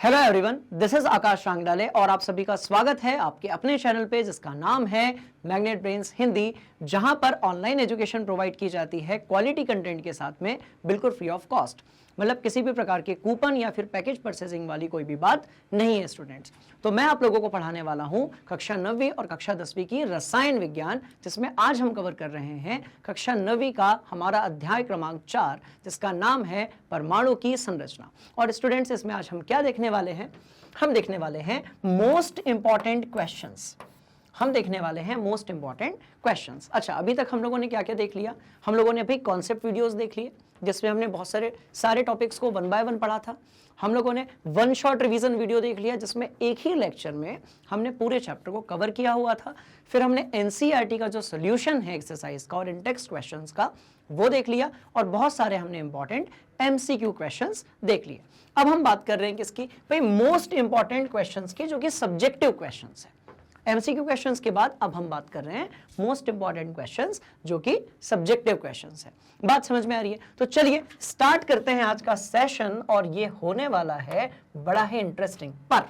Hello everyone, this is आकाश रांगडाले और आप सभी का स्वागत है आपके अपने चैनल पे जिसका नाम है मैग्नेट ब्रेन्स हिंदी, जहां पर ऑनलाइन एजुकेशन प्रोवाइड की जाती है क्वालिटी कंटेंट के साथ में बिल्कुल फ्री ऑफ कॉस्ट। मतलब किसी भी प्रकार के कूपन या फिर पैकेज परचेसिंग वाली कोई भी बात नहीं है स्टूडेंट्स। तो मैं आप लोगों को पढ़ाने वाला हूं कक्षा 9वीं और कक्षा 10वीं की रसायन विज्ञान, जिसमें आज हम कवर कर रहे हैं कक्षा 9वीं का हमारा अध्याय क्रमांक 4, जिसका नाम है परमाणु की संरचना। और स्टूडेंट्स, इसमें आज हम क्या देखने वाले हैं? हम देखने वाले हैं मोस्ट इंपॉर्टेंट क्वेश्चंस। हम देखने वाले हैं मोस्ट इंपॉर्टेंट क्वेश्चंस। अच्छा, अभी तक हम लोगों ने क्या क्या देख लिया? हम लोगों ने अभी कॉन्सेप्ट वीडियोस देख लिए जिसमें हमने बहुत सारे टॉपिक्स को वन बाय वन पढ़ा था। हम लोगों ने वन शॉट रिवीजन वीडियो देख लिया जिसमें एक ही लेक्चर में हमने पूरे चैप्टर को कवर किया हुआ था। फिर हमने एनसीईआरटी का जो सोल्यूशन है एक्सरसाइज का और इन टेक्स्ट क्वेश्चंस का वो देख लिया और बहुत सारे हमने इंपॉर्टेंट एमसीक्यू क्वेश्चंस देख लिए। अब हम बात कर रहे हैं किसकी? भाई मोस्ट इंपॉर्टेंट क्वेश्चंस की, जो कि सब्जेक्टिव क्वेश्चंस है। एमसीक्यू क्वेश्चंस के बाद अब हम बात कर रहे हैं मोस्ट इंपॉर्टेंट क्वेश्चंस, जो कि सब्जेक्टिव क्वेश्चंस है। बात समझ में आ रही है? तो चलिए स्टार्ट करते हैं आज का सेशन, और ये होने वाला है बड़ा ही इंटरेस्टिंग। पर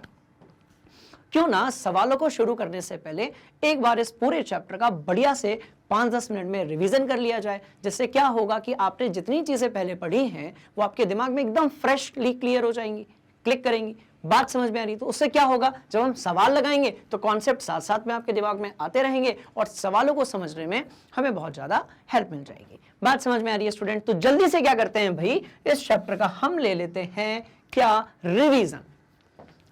क्यों ना सवालों को शुरू करने से पहले एक बार इस पूरे चैप्टर का बढ़िया से 5-10 मिनट में रिवीजन कर लिया जाए, जिससे क्या होगा कि आपने जितनी चीजें पहले पढ़ी हैं वो आपके दिमाग में एकदम फ्रेशली क्लियर हो जाएंगी, क्लिक करेंगी। बात समझ में आ रही? तो उससे क्या होगा, जब हम सवाल लगाएंगे तो कॉन्सेप्ट साथ साथ में आपके दिमाग में आते रहेंगे और सवालों को समझने में हमें बहुत ज्यादा हेल्प मिल जाएगी। बात समझ में आ रही है स्टूडेंट? तो जल्दी से क्या करते हैं भाई, इस चैप्टर का हम ले लेते हैं क्या, रिवीजन।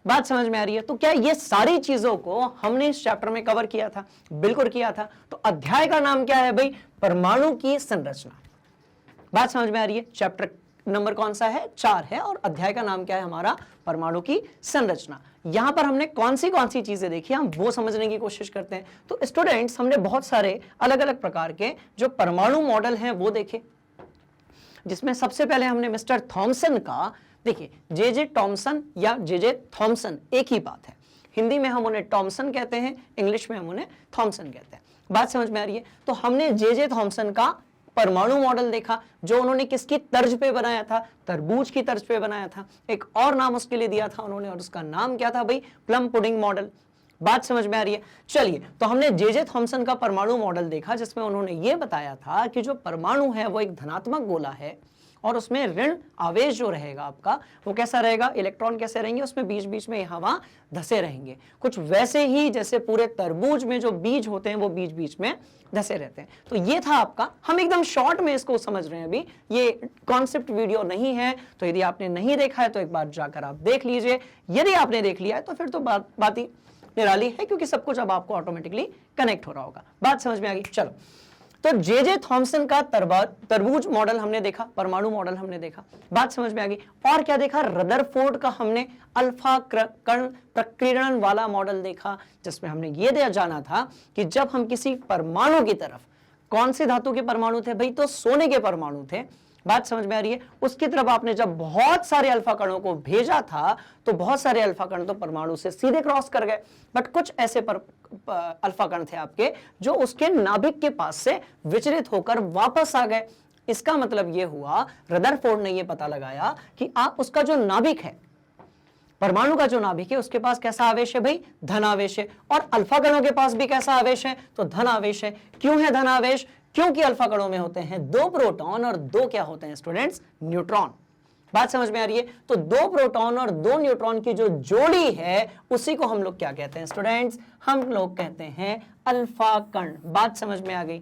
बात समझ में आ रही है? तो क्या ये सारी चीजों को हमने इस चैप्टर में कवर किया था? बिल्कुल किया था। तो अध्याय का नाम क्या है भाई? परमाणु की संरचना। बात समझ में आ रही है? चैप्टर नंबर कौन सा है? 4 है और अध्याय का नाम क्या है हमारा? परमाणु की संरचना। यहां पर हमने कौन सी चीजें देखी हम वो समझने की कोशिश करते हैं। तो स्टूडेंट्स, हमने बहुत सारे अलग अलग प्रकार के जो परमाणु मॉडल हैं वो देखे, जिसमें सबसे पहले हमने मिस्टर थॉमसन का, देखिए जे टॉमसन या जे थॉमसन एक ही बात है। हिंदी में हम उन्हें टॉमसन कहते हैं, इंग्लिश में हम उन्हें थॉमसन कहते हैं। बात समझ में आ रही है? तो हमने जे थॉमसन का परमाणु मॉडल देखा, जो उन्होंने किसकी तर्ज पे बनाया था? तरबूज की तर्ज पे बनाया था। एक और नाम उसके लिए दिया था उन्होंने, और उसका नाम क्या था भाई? Plum pudding model. बात समझ में आ रही है? चलिए, तो हमने जे थॉमसन का परमाणु मॉडल देखा, जिसमें उन्होंने ये बताया था कि जो परमाणु है वो एक धनात्मक गोला है और उसमें ऋण आवेश जो रहेगा आपका वो कैसा रहेगा? इलेक्ट्रॉन कैसे रहेंगे? उसमें बीच बीच में हवा धसे रहेंगे, कुछ वैसे ही जैसे पूरे तरबूज में जो बीज होते हैं वो बीच बीच में धसे रहते हैं। तो ये था आपका, हम एकदम शॉर्ट में इसको समझ रहे हैं अभी, ये कॉन्सेप्ट वीडियो नहीं है। तो यदि आपने नहीं देखा है तो एक बार जाकर आप देख लीजिए। यदि आपने देख लिया है तो फिर तो बात ही निराली है, क्योंकि सब कुछ अब आपको ऑटोमेटिकली कनेक्ट हो रहा होगा। बात समझ में आ गई? चलो, तो जे थॉमसन का तरबूज मॉडल हमने देखा, परमाणु मॉडल हमने देखा। बात समझ में आ गई? और क्या देखा? रदरफोर्ड का हमने अल्फा कण प्रकीर्णन वाला मॉडल देखा, जिसमें हमने ये जाना था कि जब हम किसी परमाणु की तरफ, कौन से धातु के परमाणु थे भाई? तो सोने के परमाणु थे। बात समझ में आ रही है? उसकी तरफ आपने जब बहुत सारे अल्फा कणों को भेजा था तो बहुत सारे अल्फा कण तो परमाणु से सीधे क्रॉस कर गए, बट कुछ ऐसे अल्फा कण थे आपके जो उसके नाभिक के पास से विचलित होकर वापस आ गए। इसका मतलब यह हुआ, रदरफोर्ड ने यह पता लगाया कि आप उसका जो नाभिक है, परमाणु का जो नाभिक है, उसके पास कैसा आवेश है भाई? धन आवेश है। और अल्फा कणों के पास भी कैसा आवेश है? तो धन आवेश है। क्यों है धन आवेश? क्योंकि अल्फा कणों में होते हैं 2 प्रोटॉन और 2 क्या होते हैं स्टूडेंट्स? न्यूट्रॉन। बात समझ में आ रही है? तो 2 प्रोटॉन और 2 न्यूट्रॉन की जो जोड़ी है उसी को हम लोग क्या कहते हैं स्टूडेंट्स? हम लोग कहते हैं अल्फा कण। बात समझ में आ गई?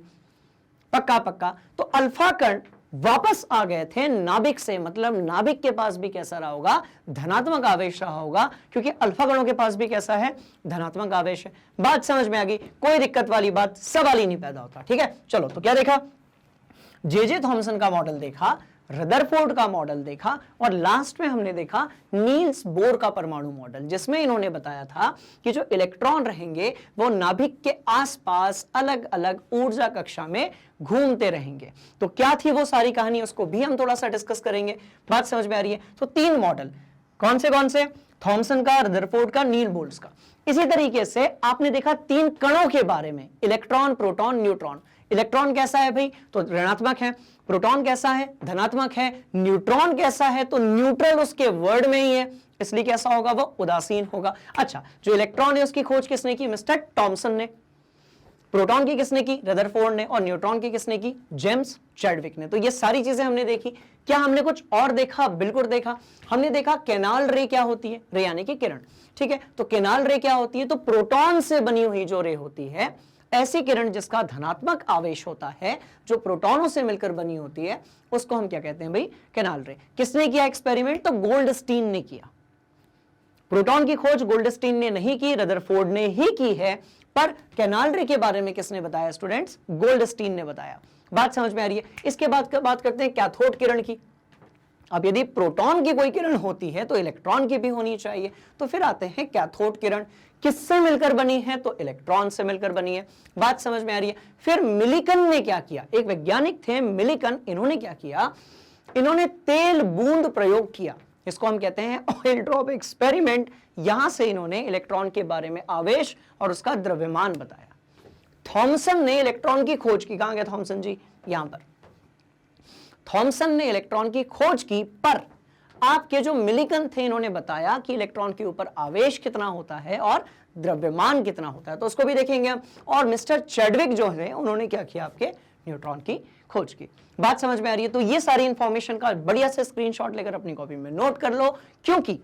पक्का पक्का। तो अल्फा कण वापस आ गए थे नाभिक से, मतलब नाभिक के पास भी कैसा रहा होगा? धनात्मक आवेश रहा होगा, क्योंकि अल्फा कणों के पास भी कैसा है? धनात्मक आवेश है। बात समझ में आ गई? कोई दिक्कत वाली बात, सवाल ही नहीं पैदा होता। ठीक है, चलो, तो क्या देखा? जे थॉमसन का मॉडल देखा, रदरफोर्ड का मॉडल देखा, और लास्ट में हमने देखा नील्स बोर का परमाणु मॉडल, जिसमें इन्होंने बताया था कि जो इलेक्ट्रॉन रहेंगे वो नाभिक के आसपास अलग अलग ऊर्जा कक्षा में घूमते रहेंगे। तो क्या थी वो सारी कहानी, उसको भी हम थोड़ा सा डिस्कस करेंगे। बात समझ में आ रही है? तो 3 मॉडल, कौन से? थॉमसन का, रदरफोर्ड का, नील बोर्स का। इसी तरीके से आपने देखा 3 कणों के बारे में, इलेक्ट्रॉन, प्रोटॉन, न्यूट्रॉन। इलेक्ट्रॉन कैसा है भाई? तो ऋणात्मक है। प्रोटॉन कैसा है? धनात्मक है। न्यूट्रॉन कैसा है? तो न्यूट्रल उसके वर्ड में ही है। इसलिए कैसा होगा, वो उदासीन होगा। अच्छा, जो इलेक्ट्रॉन है उसकी खोज किसने की, मिस्टर थॉमसन ने। प्रोटॉन की किसने की, रदरफोर्ड ने। और न्यूट्रॉन की किसने की, जेम्स चैडविक ने। तो ये सारी चीजें हमने देखी। क्या हमने कुछ और देखा, बिल्कुल देखा। हमने देखा कैनाल रे क्या होती है, रे यानी कि किरण, ठीक है। तो कैनाल रे क्या होती है, तो प्रोटॉन से बनी हुई जो रे होती है, ऐसी किरण जिसका धनात्मक आवेश होता है, जो प्रोटॉनों से मिलकर बनी होती है, उसको हम क्या कहते हैं भाई, कैनाल रे। किसने किया एक्सपेरिमेंट, तो गोल्डस्टीन ने किया। प्रोटॉन की खोज गोल्डस्टीन ने नहीं की, रदरफोर्ड ने ही की है, पर कैनाल रे के बारे में किसने बताया स्टूडेंट्स, गोल्डस्टीन ने बताया। बात समझ में आ रही है। इसके बाद बात करते हैं कैथोड किरण की। अब यदि प्रोटॉन की कोई किरण होती है तो इलेक्ट्रॉन की भी होनी चाहिए। तो फिर आते हैं कैथोड किरण, किससे मिलकर बनी है, तो इलेक्ट्रॉन से मिलकर बनी है। बात समझ में आ रही है। फिर मिलिकन ने क्या किया, एक वैज्ञानिक थे मिलिकन, इन्होंने क्या किया, इन्होंने तेल बूंद प्रयोग किया। इसको हम कहते हैं ऑयल ड्रॉप एक्सपेरिमेंट। यहां से इन्होंने इलेक्ट्रॉन के बारे में आवेश और उसका द्रव्यमान बताया। थॉमसन ने इलेक्ट्रॉन की खोज की। कहां गया थॉमसन जी, यहां पर। थॉमसन ने इलेक्ट्रॉन की खोज की, पर आपके जो मिलिकन थे इन्होंने बताया कि इलेक्ट्रॉन के ऊपर आवेश कितना होता है और द्रव्यमान कितना होता है। तो उसको भी देखेंगे हम। और मिस्टर चैडविक जो है उन्होंने क्या किया, आपके न्यूट्रॉन की खोज की। बात समझ में आ रही है। तो ये सारी इंफॉर्मेशन का बढ़िया से स्क्रीनशॉट लेकर अपनी कॉपी में नोट कर लो, क्योंकि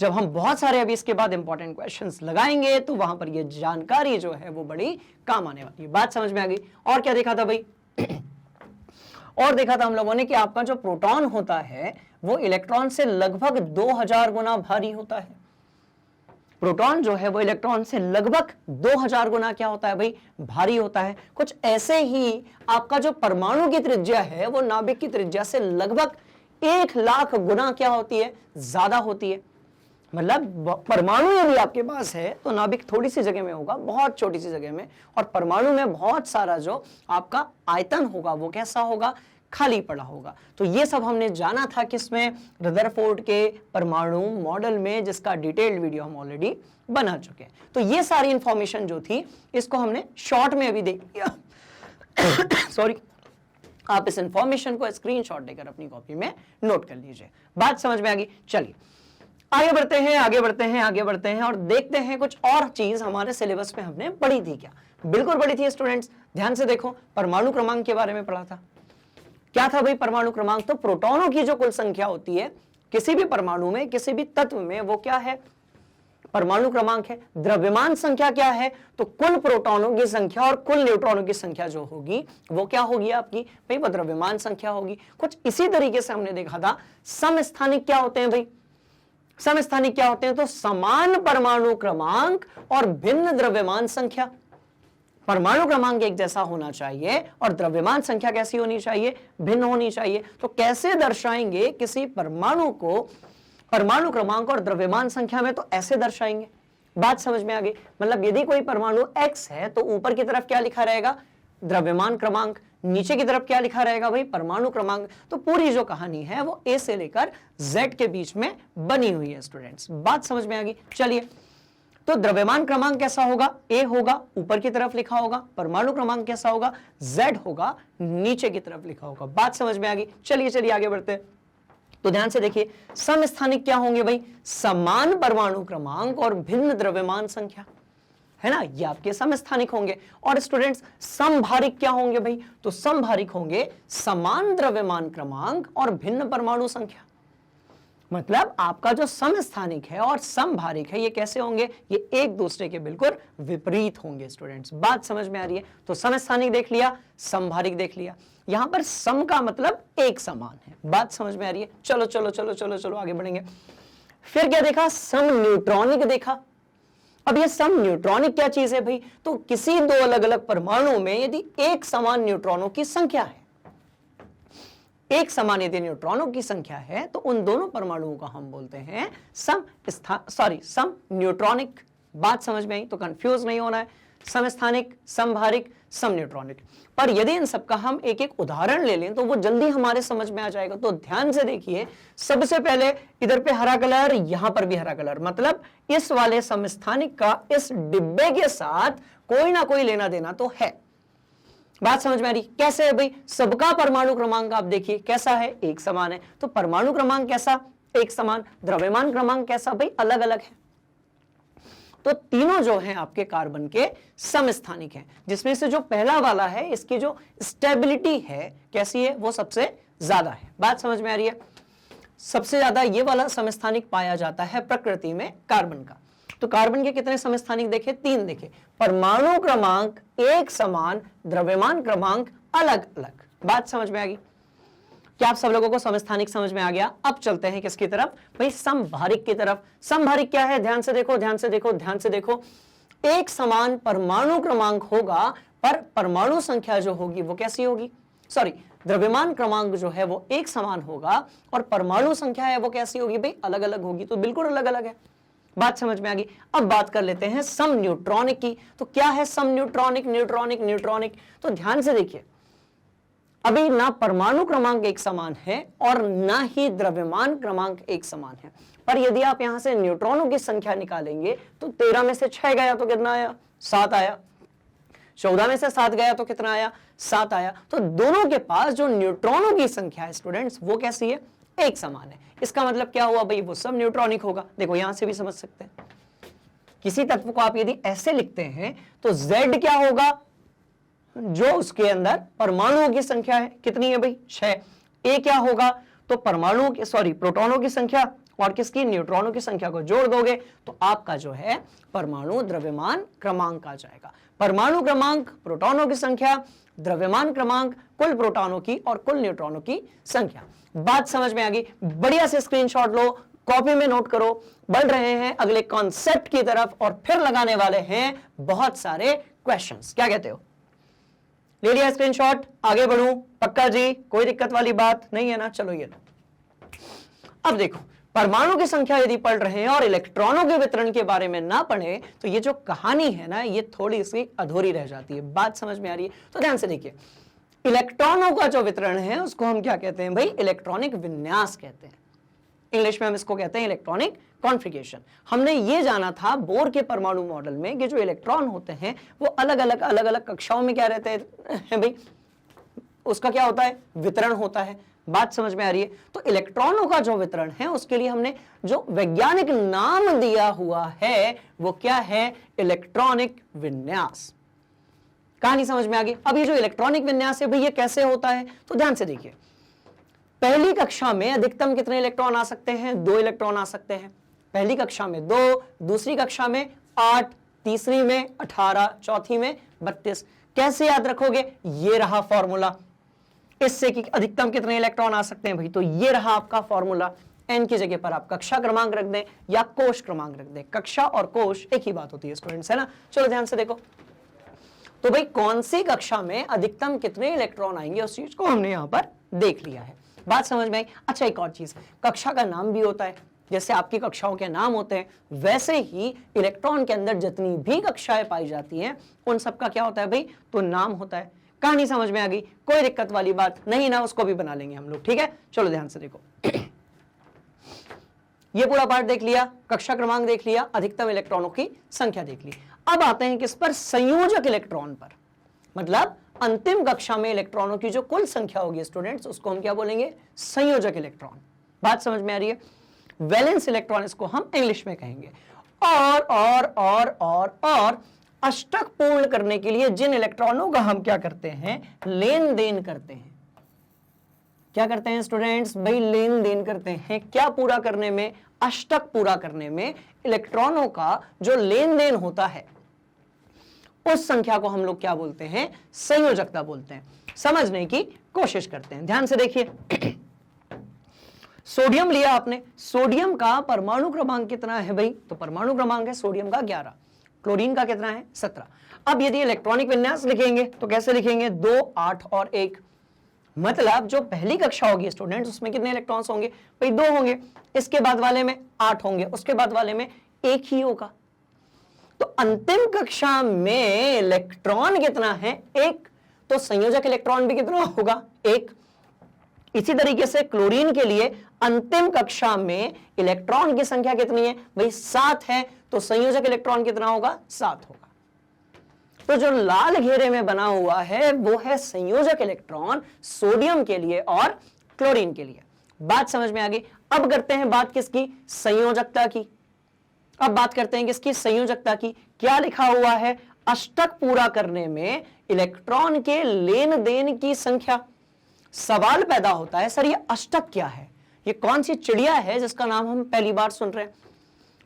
जब हम बहुत सारे अभी इसके बाद इंपॉर्टेंट क्वेश्चंस लगाएंगे तो वहां पर ये जानकारी जो है वो बड़ी काम आने वाली है। बात समझ में आ गई। और क्या देखा था भाई और देखा था हम लोगों ने कि आपका जो प्रोटॉन होता है वो इलेक्ट्रॉन से लगभग 2000 गुना भारी होता है। प्रोटॉन जो है वो इलेक्ट्रॉन से लगभग 2000 गुना क्या होता है भाई, भारी होता है। कुछ ऐसे ही आपका जो परमाणु की त्रिज्या है वो नाभिक की त्रिज्या से लगभग 1,00,000 गुना क्या होती है, ज्यादा होती है। मतलब परमाणु यदि आपके पास है तो नाभिक थोड़ी सी जगह में होगा, बहुत छोटी सी जगह में, और परमाणु में बहुत सारा जो आपका आयतन होगा वो कैसा होगा, खाली पड़ा होगा। तो ये सब हमने जाना था किसमें, रदरफोर्ड के परमाणु मॉडल में, जिसका डिटेल्ड वीडियो हम ऑलरेडी बना चुके हैं। तो ये सारी इंफॉर्मेशन जो थी इसको हमने शॉर्ट में अभी देख लिया सॉरी, आप इस इंफॉर्मेशन को स्क्रीनशॉट लेकर अपनी कॉपी में नोट कर लीजिए। बात समझ में आ गई। चलिए आगे बढ़ते हैं, आगे बढ़ते हैं, आगे बढ़ते हैं और देखते हैं कुछ और चीज हमारे सिलेबस में हमने पढ़ी थी क्या। बिल्कुल पढ़ी थी स्टूडेंट्स, ध्यान से देखो। परमाणु क्रमांक के बारे में पढ़ा था। क्या था भाई परमाणु क्रमांक, तो प्रोटॉनों की जो कुल संख्या होती है किसी भी परमाणु में, किसी भी तत्व में, वो क्या है, परमाणु क्रमांक है। द्रव्यमान संख्या क्या है, तो कुल प्रोटॉनों की संख्या और कुल न्यूट्रॉनों की संख्या जो होगी वो क्या होगी आपकी भाई, वो द्रव्यमान संख्या होगी। कुछ इसी तरीके से हमने देखा था समस्थानिक क्या होते हैं भाई, समस्थानिक क्या होते हैं, तो समान परमाणु क्रमांक और भिन्न द्रव्यमान संख्या। परमाणु क्रमांक एक जैसा होना चाहिए और द्रव्यमान संख्या कैसी होनी चाहिए, भिन्न होनी चाहिए। तो कैसे दर्शाएंगे किसी परमाणु को परमाणु क्रमांक और द्रव्यमान संख्या में, तो ऐसे दर्शाएंगे। बात समझ में आ गई। मतलब यदि कोई परमाणु X है तो ऊपर की तरफ क्या लिखा रहेगा, द्रव्यमान क्रमांक, नीचे की तरफ क्या लिखा रहेगा भाई, परमाणु क्रमांक। तो पूरी जो कहानी है वो A से लेकर Z के बीच में बनी हुई है स्टूडेंट्स। बात समझ में आ गई। चलिए, तो द्रव्यमान क्रमांक कैसा होगा, A होगा, ऊपर की तरफ लिखा होगा। परमाणु क्रमांक कैसा होगा, Z होगा, नीचे की तरफ लिखा होगा। बात समझ में आ गई। चलिए चलिए आगे बढ़ते हैं। तो ध्यान से देखिए, समस्थानिक क्या होंगे भाई, समान परमाणु क्रमांक और भिन्न द्रव्यमान संख्या, है ना, ये आपके समस्थानिक होंगे। और स्टूडेंट्स समभारिक क्या होंगे भाई, तो समभारिक होंगे समान द्रव्यमान क्रमांक और भिन्न परमाणु संख्या। मतलब आपका जो समस्थानिक है और समभारिक है ये कैसे होंगे, ये एक दूसरे के बिल्कुल विपरीत होंगे स्टूडेंट्स। बात समझ में आ रही है। तो समस्थानिक देख लिया, समभारिक देख लिया। यहां पर सम का मतलब एक समान है। बात समझ में आ रही है। चलो चलो चलो चलो चलो आगे बढ़ेंगे। फिर क्या देखा, सम न्यूट्रॉनिक देखा। अब ये सम न्यूट्रॉनिक क्या चीज है भाई, तो किसी दो अलग अलग परमाणु में यदि एक समान न्यूट्रॉनों की संख्या है, एक समान यदि न्यूट्रॉनों की संख्या है तो उन दोनों परमाणुओं का हम बोलते हैं सम न्यूट्रॉनिक। बात समझ में आई, तो कंफ्यूज नहीं होना है। समस्थानिक, समभारिक, सम न्यूट्रॉनिक। पर यदि इन सबका हम एक एक उदाहरण ले लें तो वो जल्दी हमारे समझ में आ जाएगा। तो ध्यान से देखिए, सबसे पहले इधर पे हरा कलर, यहां पर भी हरा कलर, मतलब इस वाले समस्थानिक का इस डिब्बे के साथ कोई ना कोई लेना देना तो है। बात समझ में आ रही, कैसे है भाई, सबका परमाणु क्रमांक आप देखिए कैसा है, एक समान है। तो परमाणु क्रमांक कैसा, एक समान। द्रव्यमान क्रमांक कैसा भाई, अलग अलग है। तो तीनों जो हैं आपके कार्बन के समस्थानिक हैं, जिसमें से जो पहला वाला है इसकी जो स्टेबिलिटी है कैसी है, वो सबसे ज्यादा है। बात समझ में आ रही है? सबसे ज्यादा ये वाला समस्थानिक पाया जाता है प्रकृति में कार्बन का। तो कार्बन के कितने समस्थानिक देखे, 3 देखे। परमाणु क्रमांक एक समान, द्रव्यमान क्रमांक अलग अलग। बात समझ में आ गई? क्या आप सब लोगों को समस्थानिक समझ में आ गया? अब चलते हैं किसकी तरफ भाई, समभारिक की तरफ। समभारिक क्या है, ध्यान से देखो, ध्यान से देखो, ध्यान से देखो। एक समान परमाणु क्रमांक होगा, पर परमाणु संख्या जो होगी वो कैसी होगी, सॉरी द्रव्यमान क्रमांक जो है वो एक समान होगा, और परमाणु संख्या है वो कैसी होगी भाई, अलग अलग होगी। तो बिल्कुल अलग अलग है। बात समझ में आ गई? अब बात कर लेते हैं सम न्यूट्रॉनिक की। तो क्या है सम न्यूट्रॉनिक, न्यूट्रॉनिक, न्यूट्रॉनिक? तो ध्यान से देखिए, अभी ना परमाणु क्रमांक एक समान है और ना ही द्रव्यमान क्रमांक एक समान है, पर यदि आप यहां से न्यूट्रॉनों की संख्या निकालेंगे तो 13 में से 6 गया तो कितना आया, 7 आया। 14 में से 7 गया तो कितना आया, 7 आया। तो दोनों के पास जो न्यूट्रॉनों की संख्या है स्टूडेंट्स, वो कैसी है, एक समान है। इसका मतलब क्या हुआ भाई, वो सब न्यूट्रॉनिक होगा। देखो यहां से भी समझ सकते हैं, किसी तत्व को आप यदि ऐसे लिखते हैं तो Z क्या होगा, जो उसके अंदर परमाणुओं की संख्या है, कितनी है भाई, 6। ए क्या होगा, तो परमाणुओं की, सॉरी प्रोटॉनों की संख्या और किसकी, न्यूट्रॉनों की संख्या को जोड़ दोगे तो आपका जो है परमाणु द्रव्यमान क्रमांक आ जाएगा। परमाणु क्रमांक, प्रोटॉनों की संख्या, द्रव्यमान क्रमांक, कुल प्रोटॉनों की और कुल न्यूट्रॉनों की संख्या। बात समझ में आ गई? बढ़िया से स्क्रीनशॉट लो, कॉपी में नोट करो। बढ़ रहे हैं अगले कॉन्सेप्ट की तरफ और फिर लगाने वाले हैं बहुत सारे क्वेश्चंस। क्या कहते हो? ले लिया स्क्रीनशॉट, आगे बढ़ूं? पक्का जी, कोई दिक्कत वाली बात नहीं है ना? चलो ये लो। अब देखो, परमाणु की संख्या यदि पढ़ रहे हैं और इलेक्ट्रॉनों के वितरण के बारे में ना पढ़े तो ये जो कहानी है ना, ये थोड़ी सी अधूरी रह जाती है। बात समझ में आ रही है? तो ध्यान से देखिए, इलेक्ट्रॉनों का जो वितरण है उसको हम क्या कहते हैं भाई, इलेक्ट्रॉनिक विन्यास कहते हैं। इंग्लिश में हम इसको कहते हैं इलेक्ट्रॉनिक कॉन्फ़िगरेशन। हमने ये जाना था बोर के परमाणु मॉडल में कि जो इलेक्ट्रॉन होते हैं वो अलग अलग कक्षाओं में क्या रहते हैं भाई, उसका क्या होता है, वितरण होता है। बात समझ में आ रही है? तो इलेक्ट्रॉनों का जो वितरण है उसके लिए हमने जो वैज्ञानिक नाम दिया हुआ है वो क्या है, इलेक्ट्रॉनिक विन्यास। कहानी समझ में आ गई? अब ये जो इलेक्ट्रॉनिक विन्यास है भाई, ये कैसे होता है? तो ध्यान से देखिए, पहली कक्षा में अधिकतम कितने इलेक्ट्रॉन आ सकते हैं, 2 इलेक्ट्रॉन आ सकते हैं। पहली कक्षा में 2, दूसरी कक्षा में 8, तीसरी में 18, चौथी में 32। कैसे याद रखोगे, ये रहा फॉर्मूला इससे कि अधिकतम कितने इलेक्ट्रॉन आ सकते हैं भाई। तो ये रहा आपका फॉर्मूला। एन की जगह पर आप कक्षा क्रमांक रख दें या कोश क्रमांक रख दें। कक्षा और कोश एक ही बात होती है स्टूडेंट्स, है ना? चलो ध्यान से देखो, तो भाई कौन सी कक्षा में अधिकतम कितने इलेक्ट्रॉन आएंगे उस चीज को हमने यहां पर देख लिया है। बात समझ में आई? अच्छा, एक और चीज, कक्षा का नाम भी होता है। जैसे आपकी कक्षाओं के नाम होते हैं वैसे ही इलेक्ट्रॉन के अंदर जितनी भी कक्षाएं पाई जाती हैं उन सबका क्या होता है भाई, तो नाम होता है। कहानी समझ में आ गई? कोई दिक्कत वाली बात नहीं ना? उसको भी बना लेंगे हम लोग, ठीक है? चलो ध्यान से देखो, ये पूरा पार्ट देख लिया, कक्षा क्रमांक देख लिया, अधिकतम इलेक्ट्रॉनों की संख्या देख ली। अब आते हैं किस पर, संयोजक इलेक्ट्रॉन पर। मतलब अंतिम कक्षा में इलेक्ट्रॉनों की जो कुल संख्या होगी स्टूडेंट्स, उसको हम क्या बोलेंगे, संयोजक इलेक्ट्रॉन। बात समझ में आ रही है? वैलेंस इलेक्ट्रॉन इसको हम इंग्लिश में कहेंगे। और अष्टक पूर्ण करने के लिए जिन इलेक्ट्रॉनों का हम क्या करते हैं, लेन देन करते हैं। क्या करते हैं स्टूडेंट्स भाई, लेन देन करते हैं। क्या पूरा करने में, अष्टक पूरा करने में इलेक्ट्रॉनों का जो लेन देन होता है उस संख्या को हम लोग क्या बोलते हैं, संयोजकता बोलते हैं। समझने की कोशिश करते हैं, ध्यान से देखिए। सोडियम लिया आपने, सोडियम का परमाणु क्रमांक कितना है भाई, तो परमाणु क्रमांक है सोडियम का 11, क्लोरीन का कितना है 17। अब यदि इलेक्ट्रॉनिक विन्यास लिखेंगे तो कैसे लिखेंगे, 2, 8 और 1। मतलब जो पहली कक्षा होगी स्टूडेंट्स उसमें कितने इलेक्ट्रॉन्स होंगे भाई, 2 होंगे। इसके बाद वाले में 8 होंगे, उसके बाद वाले में 1 ही होगा। तो अंतिम कक्षा में इलेक्ट्रॉन कितना है, 1। तो संयोजक इलेक्ट्रॉन भी कितना होगा, 1। इसी तरीके से क्लोरीन के लिए अंतिम कक्षा में इलेक्ट्रॉन की संख्या कितनी है भाई, 7 है। तो संयोजक इलेक्ट्रॉन कितना होगा, 7 होगा। तो जो लाल घेरे में बना हुआ है वो है संयोजक इलेक्ट्रॉन सोडियम के लिए और क्लोरीन के लिए। बात समझ में आ गई? अब करते हैं बात किसकी, संयोजकता की। अब बात करते हैं किसकी, संयोजकता की। क्या लिखा हुआ है, अष्टक पूरा करने में इलेक्ट्रॉन के लेन देन की संख्या। सवाल पैदा होता है, सर ये अष्टक क्या है, ये कौन सी चिड़िया है जिसका नाम हम पहली बार सुन रहे हैं।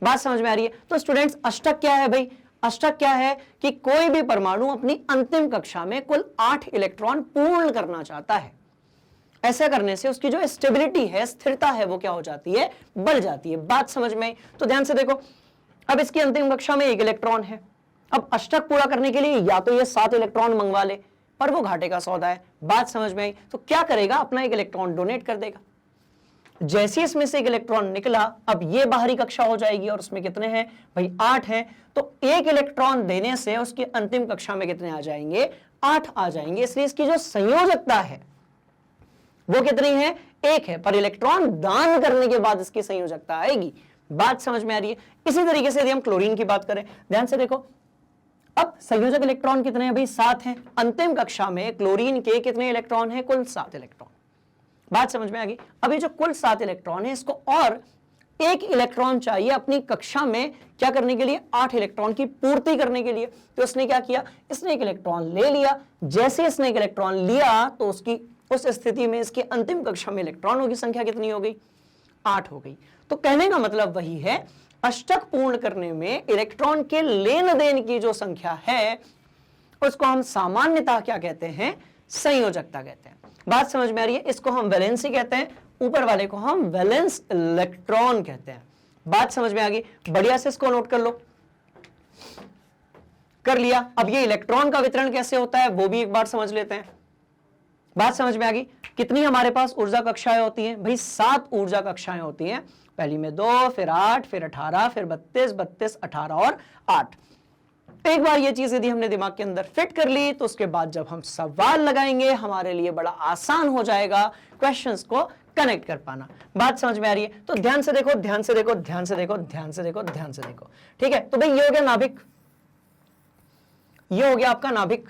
बात समझ में आ रही है। तो स्टूडेंट्स अष्टक क्या है भाई, अष्टक क्या है कि कोई भी परमाणु अपनी अंतिम कक्षा में कुल 8 इलेक्ट्रॉन पूर्ण करना चाहता है। ऐसा करने से उसकी जो स्टेबिलिटी है, स्थिरता है, वो क्या हो जाती है, बढ़ जाती है। बात समझ में आई। तो ध्यान से देखो, अब इसकी अंतिम कक्षा में 1 इलेक्ट्रॉन है। अब अष्टक पूरा करने के लिए या तो ये 7 इलेक्ट्रॉन मंगवा ले, पर वो घाटे का सौदा है। बात समझ में आई। तो क्या करेगा, अपना 1 इलेक्ट्रॉन डोनेट कर देगा। जैसे इसमें से 1 इलेक्ट्रॉन निकला, अब ये बाहरी कक्षा हो जाएगी और उसमें कितने हैं भाई, 8 हैं। तो 1 इलेक्ट्रॉन देने से उसकी अंतिम कक्षा में कितने आ जाएंगे, 8 आ जाएंगे। इसलिए इसकी जो संयोजकता है वो कितनी है, 1 है। पर इलेक्ट्रॉन दान करने के बाद इसकी संयोजकता आएगी। बात समझ में आ रही है। इसी तरीके से यदि हम क्लोरीन की बात करें, ध्यान से देखो, अब संयोजक इलेक्ट्रॉन कितने हैं भाई, 7 हैं। अंतिम कक्षा में क्लोरीन के कितने इलेक्ट्रॉन हैं, कुल 7 इलेक्ट्रॉन। बात समझ में आ गई। अभी जो कुल 7 इलेक्ट्रॉन है, इसको और 1 इलेक्ट्रॉन चाहिए अपनी कक्षा में क्या करने के लिए, 8 इलेक्ट्रॉन की पूर्ति करने के लिए। तो इसने क्या किया, इसने 1 इलेक्ट्रॉन ले लिया। जैसे इसने 1 इलेक्ट्रॉन लिया तो उसकी उस स्थिति में इसकी अंतिम कक्षा में इलेक्ट्रॉनों की संख्या कितनी हो गई, 8 हो गई। तो कहने का मतलब वही है, अष्टक पूर्ण करने में इलेक्ट्रॉन के लेन देन की जो संख्या है उसको हम सामान्यतः क्या कहते हैं, संयोजकता कहते हैं। बात समझ में आ रही है। इसको हम वैलेंसी कहते हैं, ऊपर वाले को हम वैलेंस इलेक्ट्रॉन कहते हैं। बात समझ में आ गई। बढ़िया से इसको नोट कर लो। कर लिया। अब ये इलेक्ट्रॉन का वितरण कैसे होता है वो भी एक बार समझ लेते हैं। बात समझ में आ गई। कितनी हमारे पास ऊर्जा कक्षाएं होती हैं भाई, 7 ऊर्जा कक्षाएं होती हैं। पहली में 2, फिर 8, फिर 18, फिर 32, 32, 18 और 8। एक बार ये चीज यदि हमने दिमाग के अंदर फिट कर ली तो उसके बाद जब हम सवाल लगाएंगे हमारे लिए बड़ा आसान हो जाएगा क्वेश्चंस को कनेक्ट कर पाना। बात समझ में आ रही है। तो ध्यान से देखो, ध्यान से देखो, ध्यान से देखो, ध्यान से देखो, ध्यान से देखो। ठीक है, तो भाई ये हो गया नाभिक, ये हो गया आपका नाभिक।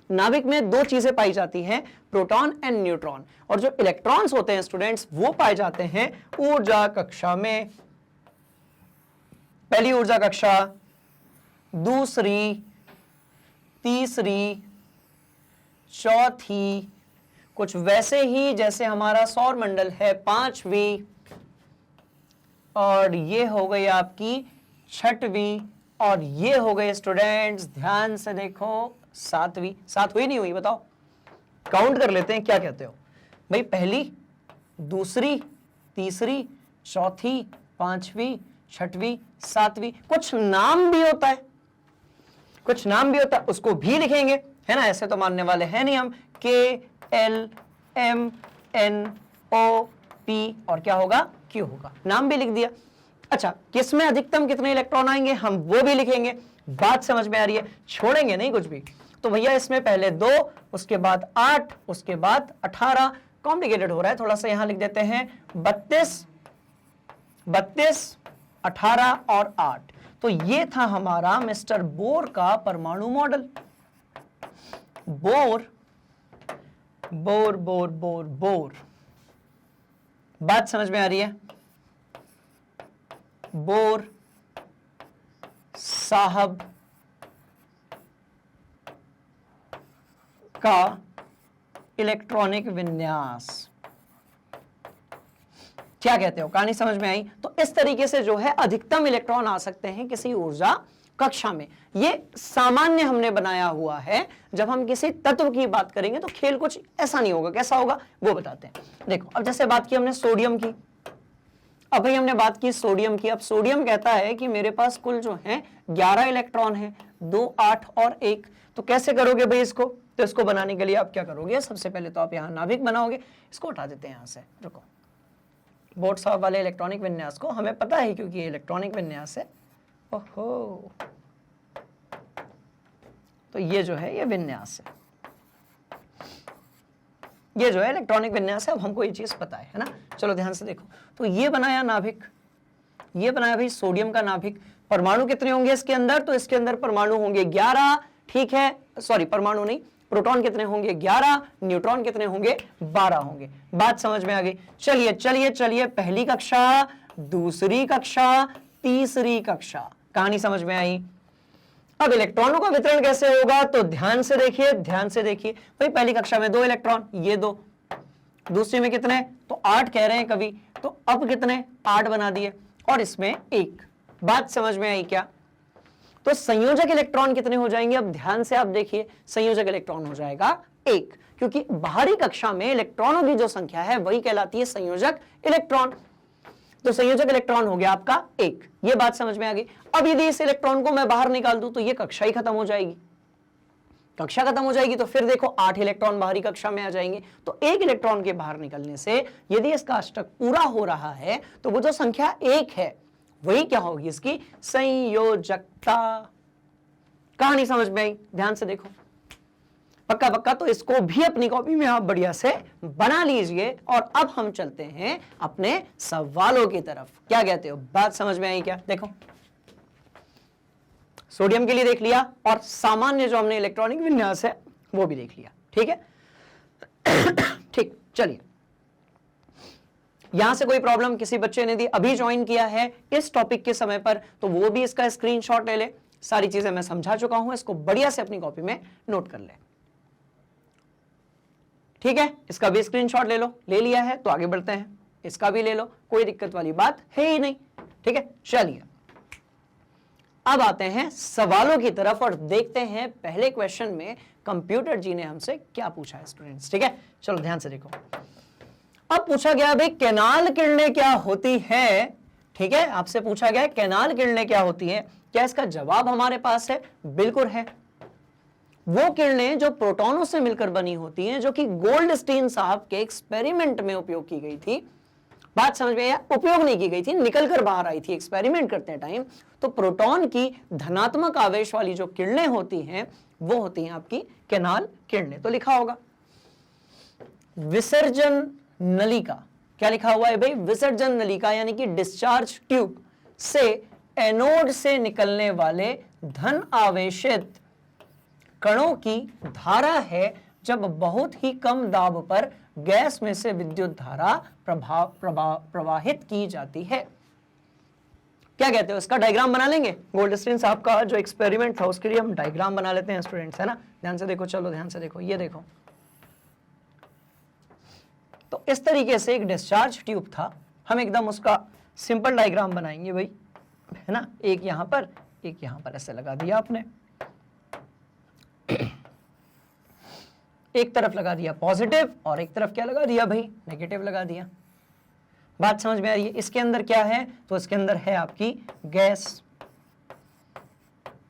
नाभिक में 2 चीजें पाई जाती हैं, प्रोटॉन एंड न्यूट्रॉन। और जो इलेक्ट्रॉन्स होते हैं स्टूडेंट्स, वो पाए जाते हैं ऊर्जा कक्षा में। पहली ऊर्जा कक्षा, दूसरी, तीसरी, चौथी, कुछ वैसे ही जैसे हमारा सौर मंडल है, 5वीं, और ये हो गई आपकी 6वीं, और ये हो गए स्टूडेंट्स, ध्यान से देखो, 7वीं। 7 हुई नहीं हुई बताओ, काउंट कर लेते हैं, क्या कहते हो भाई, पहली, दूसरी, तीसरी, चौथी, 5वीं, 6वीं, 7वीं। कुछ नाम भी होता है, कुछ नाम भी होता है, उसको भी लिखेंगे, है ना। ऐसे तो मानने वाले हैं नहीं हम। KLMNOP और क्या होगा, Q होगा। नाम भी लिख दिया। अच्छा, किसमें अधिकतम कितने इलेक्ट्रॉन आएंगे, हम वो भी लिखेंगे। बात समझ में आ रही है, छोड़ेंगे नहीं कुछ भी। तो भैया इसमें पहले 2, उसके बाद 8, उसके बाद 18। कॉम्प्लिकेटेड हो रहा है थोड़ा सा, यहां लिख देते हैं 32, 18 और 8। तो ये था हमारा मिस्टर बोर का परमाणु model. Bore bore bore bore bore. बात समझ में आ रही है। बोर साहब का इलेक्ट्रॉनिक विन्यास, क्या कहते हो, कहानी समझ में आई। तो इस तरीके से जो है अधिकतम इलेक्ट्रॉन आ सकते हैं किसी ऊर्जा कक्षा में। ये सामान्य हमने बनाया हुआ है। जब हम किसी तत्व की बात करेंगे तो खेल कुछ ऐसा नहीं होगा। कैसा होगा वो बताते हैं। देखो, अब जैसे बात की हमने सोडियम की, अब भाई हमने बात की सोडियम की। अब सोडियम कहता है कि मेरे पास कुल जो है 11 इलेक्ट्रॉन है, 2, 8 और 1। तो कैसे करोगे भाई इसको, तो इसको बनाने के लिए आप क्या करोगे, सबसे पहले तो आप यहाँ नाभिक बनाओगे। इसको उठा देते हैं यहाँ से, रुको। बोर्ड साहब वाले इलेक्ट्रॉनिक विन्यास को हमें पता है क्योंकि ये इलेक्ट्रॉनिक विन्यास है। ओहो, तो ये जो है ये विन्यास है, ये जो है इलेक्ट्रॉनिक विन्यास है। अब हमको ये चीज पता है ना। चलो ध्यान से देखो, तो ये बनाया नाभिक, ये बनाया भाई सोडियम का नाभिक। परमाणु कितने होंगे इसके अंदर, तो इसके अंदर परमाणु होंगे 11, ठीक है। सॉरी, परमाणु नहीं, प्रोटॉन कितने होंगे 11, न्यूट्रॉन कितने होंगे 12 होंगे। बात समझ में आ गई। चलिए चलिए चलिए, पहली कक्षा, दूसरी कक्षा, तीसरी कक्षा, कहानी समझ में आई। अब इलेक्ट्रॉनों का वितरण कैसे होगा, तो ध्यान से देखिए, ध्यान से देखिए। भाई पहली कक्षा में 2 इलेक्ट्रॉन, ये 2, दूसरी में कितने, तो 8 कह रहे हैं कभी, तो अब कितने 8 बना दिए, और इसमें 1। बात समझ में आई क्या। तो संयोजक इलेक्ट्रॉन कितने हो जाएंगे, अब ध्यान से आप देखिए, संयोजक इलेक्ट्रॉन हो जाएगा 1, क्योंकि बाहरी कक्षा में इलेक्ट्रॉनों की जो संख्या है वही कहलाती है संयोजक इलेक्ट्रॉन। तो संयोजक इलेक्ट्रॉन हो गया आपका 1, ये बात समझ में आ गई। अब यदि इस इलेक्ट्रॉन को मैं बाहर निकाल दूं तो ये कक्षा ही खत्म हो जाएगी, कक्षा खत्म हो जाएगी। तो फिर देखो 8 इलेक्ट्रॉन बाहरी कक्षा में आ जाएंगे। तो 1 इलेक्ट्रॉन के बाहर निकलने से यदि इसका अष्टक पूरा हो रहा है तो वो जो संख्या 1 है वही क्या होगी, इसकी संयोजकता। कहानी समझ में आई, ध्यान से देखो, पक्का पक्का। तो इसको भी अपनी कॉपी में आप बढ़िया से बना लीजिए। और अब हम चलते हैं अपने सवालों की तरफ। क्या कहते हो, बात समझ में आई क्या। देखो सोडियम के लिए देख लिया, और सामान्य जो हमने इलेक्ट्रॉनिक विन्यास है वो भी देख लिया, ठीक है। ठीक, चलिए, यहां से कोई प्रॉब्लम किसी बच्चे ने दी, अभी ज्वाइन किया है इस टॉपिक के समय पर, तो वो भी इसका स्क्रीनशॉट ले ले। सारी चीजें मैं समझा चुका हूं, इसको बढ़िया से अपनी कॉपी में नोट कर ले, ठीक है। इसका भी स्क्रीनशॉट ले लो, ले लिया है तो आगे बढ़ते हैं, इसका भी ले लो, कोई दिक्कत वाली बात है ही नहीं, ठीक है। चलिए अब आते हैं सवालों की तरफ और देखते हैं पहले क्वेश्चन में कंप्यूटर जी ने हमसे क्या पूछा है स्टूडेंट्स, ठीक है। चलो ध्यान से देखो। अब पूछा गया भाई कैनाल किरणें क्या होती है, ठीक है। आपसे पूछा गया कैनाल किरणें क्या होती है। क्या इसका जवाब हमारे पास है, बिल्कुल है। वो किरणें जो प्रोटॉनों से मिलकर बनी होती हैं, जो कि गोल्डस्टीन साहब के एक्सपेरिमेंट में उपयोग की गई थी। बात समझ में आया, उपयोग नहीं की गई थी, निकल कर बाहर आई थी एक्सपेरिमेंट करते टाइम। तो प्रोटॉन की धनात्मक आवेश वाली जो किरणें होती हैं वो होती हैं आपकी कैनाल किरणें। तो लिखा होगा विसर्जन नलिका, क्या लिखा हुआ है भाई, विसर्जन नलिका यानी कि डिस्चार्ज ट्यूब से एनोड से निकलने वाले धन आवेशित कणों की धारा है जब बहुत ही कम दाब पर गैस में से विद्युत धारा प्रवाहित की जाती है। क्या कहते हो, इसका डायग्राम बना लेंगे। गोल्डस्टीन साहब का जो एक्सपेरिमेंट था उसके लिए हम डायग्राम बना लेते हैं स्टूडेंट्स, है ना। ध्यान से देखो, चलो ध्यान से देखो, ये देखो। तो इस तरीके से एक डिस्चार्ज ट्यूब था, हम एकदम उसका सिंपल डायग्राम बनाएंगे भाई, है ना। एक यहां पर, एक यहां पर, ऐसे लगा दिया आपने। एक तरफ लगा दिया पॉजिटिव और एक तरफ क्या लगा दिया भाई, नेगेटिव लगा दिया। बात समझ में आ रही है। इसके अंदर क्या है, तो इसके अंदर है आपकी गैस,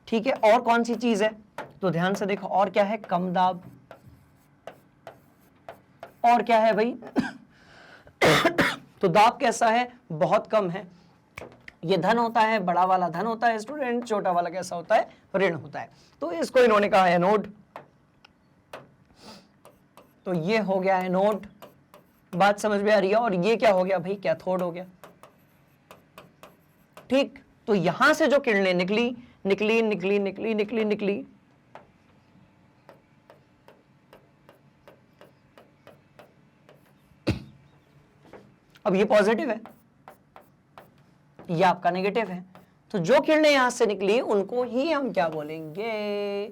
ठीक है। और कौन सी चीज है, तो ध्यान से देखो, और क्या है, कम दाब। और क्या है भाई तो दाब कैसा है, बहुत कम है। ये धन होता है, बड़ा वाला धन होता है स्टूडेंट, छोटा वाला कैसा होता है, ऋण होता है। तो इसको इन्होंने कहा एनोड, तो ये हो गया एनोड। बात समझ में आ रही है। और ये क्या हो गया भाई, कैथोड हो गया, ठीक। तो यहां से जो किरणें निकली निकली निकली निकली निकली निकली, अब ये पॉजिटिव है, ये आपका नेगेटिव है। तो जो किरणें यहां से निकली उनको ही हम क्या बोलेंगे,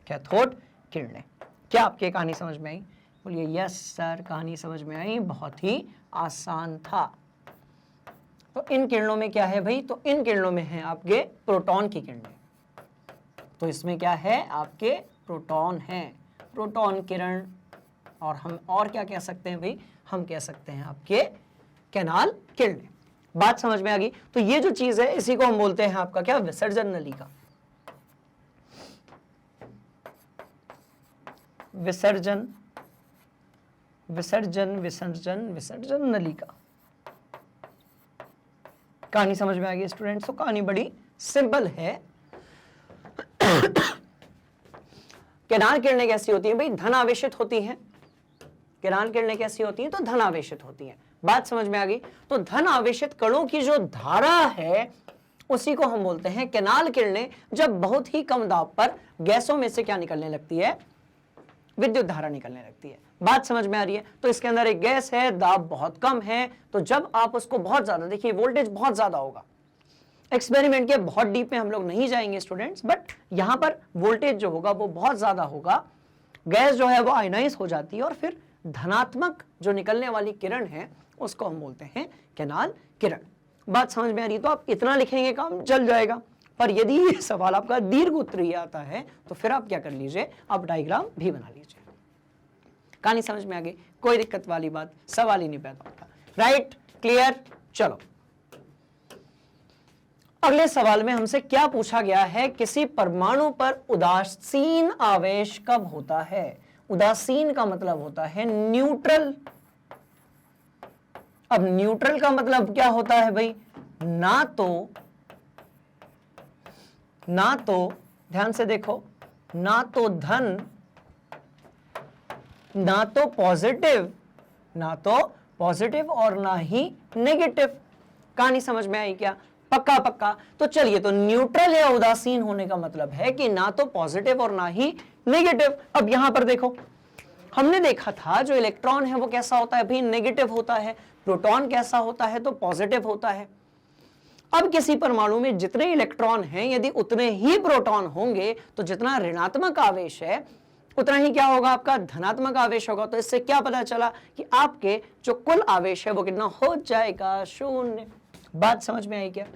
कैथोड किरणें। क्या आपकी कहानी समझ में आई, बोलिए यस सर, कहानी समझ में आई, बहुत ही आसान था। तो इन किरणों में क्या है भाई, तो इन किरणों में है आपके प्रोटॉन की किरणें। तो इसमें क्या है, आपके प्रोटॉन है, प्रोटॉन किरण। और हम और क्या कह सकते हैं भाई, हम कह सकते हैं आपके कैनाल किरणें। बात समझ में आ गई। तो ये जो चीज है इसी को हम बोलते हैं आपका क्या, विसर्जन नलिका। विसर्जन विसर्जन विसर्जन विसर्जन नलिका। कहानी समझ में आ गई स्टूडेंट्स। तो कहानी बड़ी सिंपल है। कैनाल किरणें कैसी होती हैं भाई, धन आवेशित होती हैं। कैनाल किरणें कैसी होती हैं, तो धन आवेशित होती हैं। बात समझ में आ गई। तो धन आवेशित कणों की जो धारा है उसी को हम बोलते हैं कैनाल किरणें, जब बहुत ही कम दाब पर गैसों में से क्या निकलने लगती है, विद्युत धारा निकलने लगती है। बात समझ में आ रही है? तो इसके अंदर एक गैस है, दाब बहुत कम है, तो जब आप उसको बहुत ज्यादा, देखिए वोल्टेज बहुत ज्यादा होगा, एक्सपेरिमेंट के बहुत डीप में हम लोग नहीं जाएंगे स्टूडेंट्स, बट यहां पर वोल्टेज जो होगा वो बहुत ज्यादा होगा, गैस जो है वो आयनाइज हो जाती है और फिर धनात्मक जो निकलने वाली किरण है उसको हम बोलते हैं कैनाल किरण। बात समझ में आ रही है? तो आप इतना लिखेंगे काम चल जाएगा, पर यदि ये सवाल आपका दीर्घ उत्तरीय आता है तो फिर आप क्या कर लीजिए, आप डायग्राम भी बना लीजिए। कहानी समझ में आ गई? कोई दिक्कत वाली बात, सवाल ही नहीं पैदा होता। Right, clear? चलो अगले सवाल में हमसे क्या पूछा गया है, किसी परमाणु पर उदासीन आवेश कब होता है? उदासीन का मतलब होता है न्यूट्रल। अब न्यूट्रल का मतलब क्या होता है भाई? ना तो ध्यान से देखो, ना तो धन, ना तो पॉजिटिव और ना ही नेगेटिव। कहानी समझ में आई क्या? पक्का पक्का। तो चलिए, तो न्यूट्रल या उदासीन होने का मतलब है कि ना तो पॉजिटिव और ना ही नेगेटिव। अब यहां पर देखो, हमने देखा था जो इलेक्ट्रॉन है वो कैसा होता है भाई? नेगेटिव होता है। प्रोटॉन कैसा होता है? तो पॉजिटिव होता है। अब किसी परमाणु में जितने इलेक्ट्रॉन हैं यदि उतने ही प्रोटॉन होंगे तो जितना ऋणात्मक आवेश है उतना ही क्या होगा, आपका धनात्मक आवेश होगा। तो इससे क्या पता चला कि आपके जो कुल आवेश है वो कितना हो जाएगा? शून्य। बात समझ में आई क्या?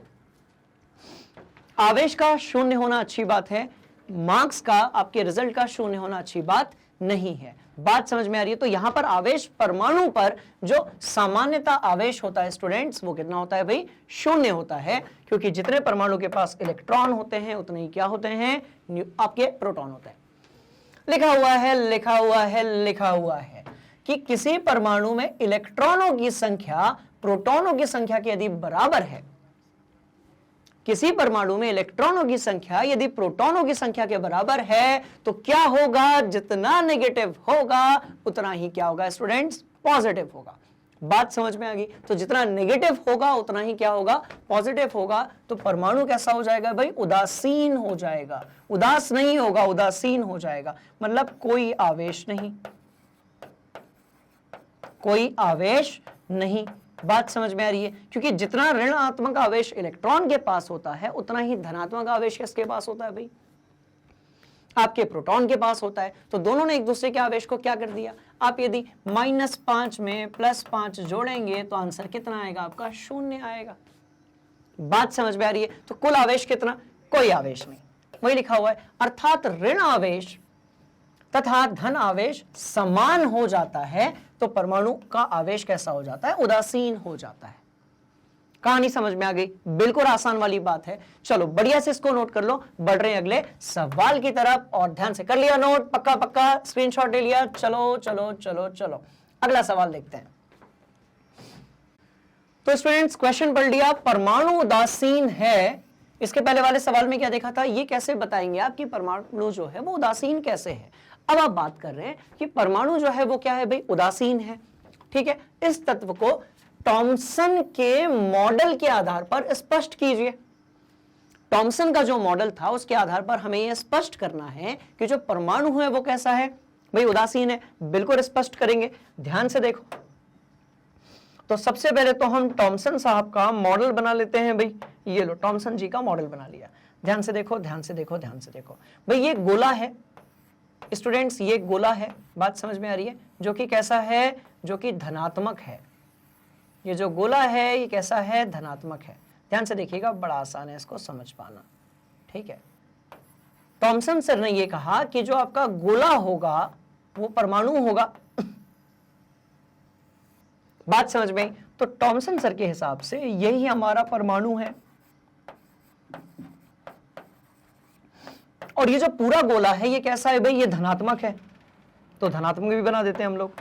आवेश का शून्य होना अच्छी बात है, मार्क्स का, आपके रिजल्ट का शून्य होना अच्छी बात नहीं है। बात समझ में आ रही है? तो यहां पर आवेश, परमाणु पर जो सामान्यता आवेश होता है स्टूडेंट्स, वो कितना होता है भाई? शून्य होता है, क्योंकि जितने परमाणु के पास इलेक्ट्रॉन होते हैं उतने ही क्या होते हैं? आपके प्रोटॉन होते हैं। लिखा हुआ है कि किसी परमाणु में इलेक्ट्रॉनों की संख्या प्रोटॉनों की संख्या के यदि बराबर है, किसी परमाणु में इलेक्ट्रॉनों की संख्या यदि प्रोटॉनों की संख्या के बराबर है तो क्या होगा? जितना नेगेटिव होगा उतना ही क्या होगा स्टूडेंट्स? पॉजिटिव होगा। बात समझ में आ गई? तो जितना नेगेटिव होगा उतना ही क्या होगा? पॉजिटिव होगा। तो परमाणु कैसा हो जाएगा भाई? उदासीन हो जाएगा। उदास नहीं होगा, उदासीन हो जाएगा, मतलब कोई आवेश नहीं, कोई आवेश नहीं। बात समझ में आ रही है? क्योंकि जितना ऋणात्मक आवेश इलेक्ट्रॉन के पास होता है उतना ही धनात्मक आवेश किसके पास होता है भाई? आपके प्रोटॉन के पास होता है। तो दोनों ने एक दूसरे के आवेश को क्या कर दिया? आप यदि -5 में +5 जोड़ेंगे तो आंसर कितना आएगा आपका? शून्य आएगा। बात समझ में आ रही है? तो कुल आवेश कितना? कोई आवेश नहीं, वही लिखा हुआ है। अर्थात ऋण आवेश तथा धन आवेश समान हो जाता है तो परमाणु का आवेश कैसा हो जाता है? उदासीन हो जाता है। कहानी समझ में आ गई? बिल्कुल आसान वाली बात है। चलो बढ़िया से इसको नोट कर लो, बढ़ रहे हैं अगले सवाल की तरफ। और ध्यान से कर लिया नोट? पक्का पक्का स्क्रीनशॉट ले लिया? चलो चलो चलो चलो अगला सवाल देखते हैं। तो स्टूडेंट्स क्वेश्चन पढ़ लिया, परमाणु उदासीन है। इसके पहले वाले सवाल में क्या देखा था? ये कैसे बताएंगे आप कि परमाणु जो है वो उदासीन कैसे है? अब आप बात कर रहे हैं कि परमाणु जो है वो क्या है भाई? उदासीन है। ठीक है, इस तत्व को टॉमसन के मॉडल के आधार पर स्पष्ट कीजिए। टॉमसन का जो मॉडल था उसके आधार पर हमें यह स्पष्ट करना है कि जो परमाणु है वो कैसा है भाई? उदासीन है। बिल्कुल स्पष्ट करेंगे, ध्यान से देखो। तो सबसे पहले तो हम टॉमसन साहब का मॉडल बना लेते हैं भाई। ये लो, टॉमसन जी का मॉडल बना लिया। ध्यान से देखो, ध्यान से देखो, ध्यान से देखो भाई। ये गोला है स्टूडेंट्स, ये गोला है। बात समझ में आ रही है? जो कि कैसा है? जो कि धनात्मक है। ये जो गोला है ये कैसा है? धनात्मक है। ध्यान से देखिएगा, बड़ा आसान है इसको समझ पाना। ठीक है, टॉमसन सर ने ये कहा कि जो आपका गोला होगा वो परमाणु होगा। बात समझ में? तो टॉमसन सर के हिसाब से यही हमारा परमाणु है। और ये जो पूरा गोला है ये कैसा है भाई? ये धनात्मक है। तो धनात्मक भी बना देते हैं हम लोग।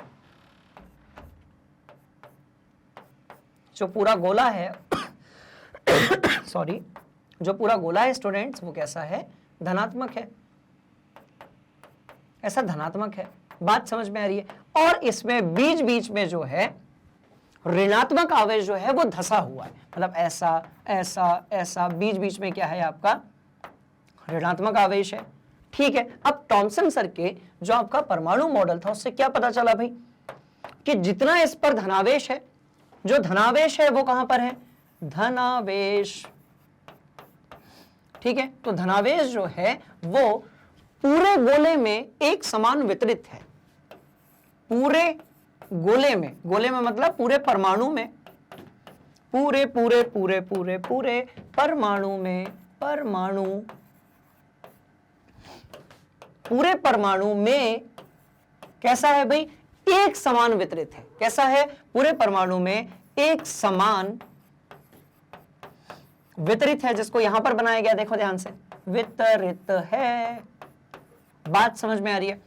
जो पूरा गोला है सॉरी, जो पूरा गोला है स्टूडेंट्स वो कैसा है? धनात्मक है। ऐसा धनात्मक है। बात समझ में आ रही है? और इसमें बीच बीच में जो है ऋणात्मक आवेश जो है वो धसा हुआ है, मतलब ऐसा ऐसा ऐसा, बीच बीच में क्या है आपका ऋणात्मक आवेश है। ठीक है, अब थॉमसन सर के जो आपका परमाणु मॉडल था उससे क्या पता चला भाई कि जितना इस पर धनावेश है, जो धनावेश है वो कहां पर है, धनावेश। ठीक है, तो धनावेश जो है वो पूरे गोले में एक समान वितरित है, पूरे गोले में, गोले में मतलब पूरे परमाणु में, पूरे पूरे पूरे पूरे पूरे परमाणु में, परमाणु, पूरे परमाणु में कैसा है भाई, एक समान वितरित है। कैसा है, पूरे परमाणु में एक समान वितरित है, जिसको यहां पर बनाया गया, देखो ध्यान से, वितरित है। बात समझ में आ रही है।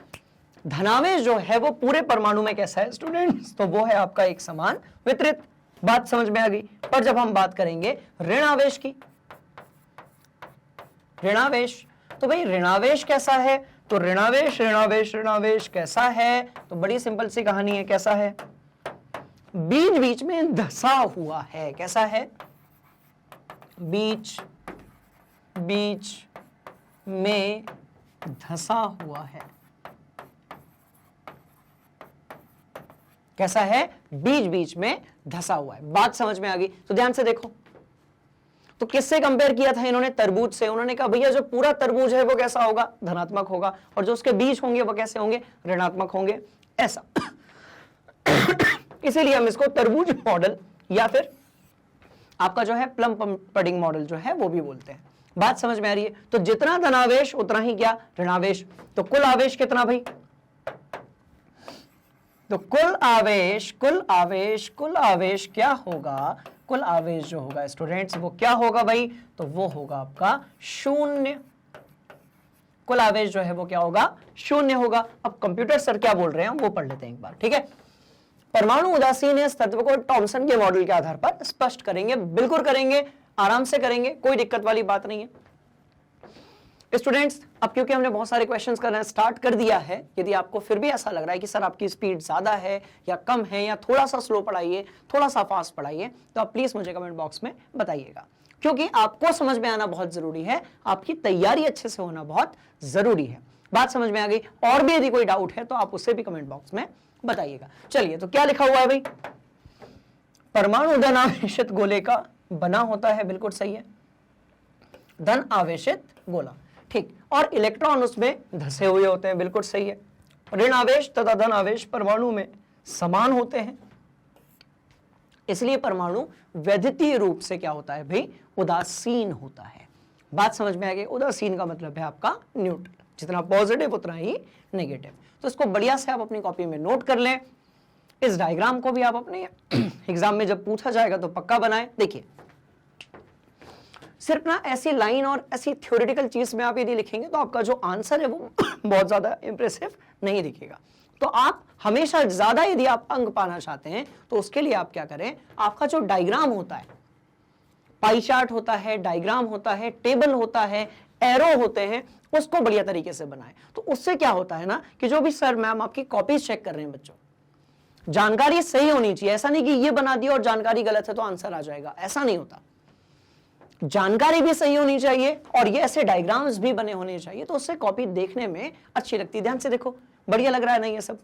धनावेश जो है वो पूरे परमाणु में कैसा है स्टूडेंट्स, तो वो है आपका एक समान वितरित। बात समझ में आ गई। पर जब हम बात करेंगे ऋणावेश की, ऋणावेश, तो भाई ऋणावेश कैसा है, तो ऋणावेश ऋणावेश ऋणावेश कैसा है, तो बड़ी सिंपल सी कहानी है, कैसा है, बीच बीच में धसा हुआ है। कैसा है, बीच बीच में धसा हुआ है। कैसा है, बीच बीच में धसा हुआ है। बात समझ में आ गई। तो ध्यान से देखो, तो किससे कंपेयर किया था इन्होंने, तरबूज से। उन्होंने कहा भैया जो पूरा तरबूज है वो कैसा होगा, धनात्मक होगा, और जो उसके बीज होंगे वो कैसे होंगे, ऋणात्मक होंगे, ऐसा। इसीलिए हम इसको तरबूज मॉडल या फिर आपका जो है प्लम पडिंग मॉडल जो है वो भी बोलते हैं। बात समझ में आ रही है। तो जितना धनावेश उतना ही क्या, ऋणावेश। तो कुल आवेश कितना भाई, तो कुल आवेश, कुल आवेश, कुल आवेश क्या होगा, कुल आवेश जो होगा स्टूडेंट्स वो क्या होगा भाई, तो वो होगा आपका शून्य। कुल आवेश जो है वो क्या होगा, शून्य होगा। अब कंप्यूटर सर क्या बोल रहे हैं वो पढ़ लेते हैं एक बार, ठीक है। परमाणु उदासीन इस तत्व को थॉमसन के मॉडल के आधार पर स्पष्ट करेंगे, बिल्कुल करेंगे, आराम से करेंगे, कोई दिक्कत वाली बात नहीं है स्टूडेंट्स। अब क्योंकि हमने बहुत सारे क्वेश्चंस करना स्टार्ट कर दिया है, यदि आपको फिर भी ऐसा लग रहा है कि सर आपकी स्पीड ज्यादा है या कम है, या थोड़ा सा स्लो पढ़ाइए, थोड़ा सा फास्ट पढ़ाइए, तो आप प्लीज मुझे कमेंट बॉक्स में बताइएगा, क्योंकि आपको समझ में आना बहुत जरूरी है, आपकी तैयारी अच्छे से होना बहुत जरूरी है। बात समझ में आ गई। और भी यदि कोई डाउट है तो आप उसे भी कमेंट बॉक्स में बताइएगा। चलिए, तो क्या लिखा हुआ है भाई, परमाणु धन आवेशित गोले का बना होता है, बिल्कुल सही है, धन आवेशित गोला, ठीक। और इलेक्ट्रॉन उसमें धसे हुए होते हैं, बिल्कुल सही है। ऋण आवेश तथा धन आवेश परमाणु में समान होते हैं, इसलिए परमाणु वैद्युतीय रूप से क्या होता है भाई, उदासीन होता है। बात समझ में आ गई। उदासीन का मतलब है आपका न्यूट्रल, जितना पॉजिटिव उतना ही नेगेटिव। तो इसको बढ़िया से आप अपनी कॉपी में नोट कर लें। इस डायग्राम को भी आप अपने एग्जाम में जब पूछा जाएगा तो पक्का बनाएं। देखिए, सिर्फ ना ऐसी लाइन और ऐसी थ्योरेटिकल चीज में आप यदि लिखेंगे तो आपका जो आंसर है वो बहुत ज्यादा इंप्रेसिव नहीं दिखेगा। तो आप हमेशा ज्यादा यदि आप अंक पाना चाहते हैं तो उसके लिए आप क्या करें, आपका जो डायग्राम होता है, पाई चार्ट होता है, डायग्राम होता है, टेबल होता है, एरो होते हैं, उसको बढ़िया तरीके से बनाएं। तो उससे क्या होता है ना कि जो भी सर मैम आपकी कॉपीज चेक कर रहे हैं बच्चों, जानकारी सही होनी चाहिए। ऐसा नहीं कि ये बना दिया और जानकारी गलत है तो आंसर आ जाएगा, ऐसा नहीं होता। जानकारी भी सही होनी चाहिए और ये ऐसे डायग्राम्स भी बने होने चाहिए, तो उससे कॉपी देखने में अच्छी लगती है। ध्यान से देखो, बढ़िया लग रहा है नहीं ये सब,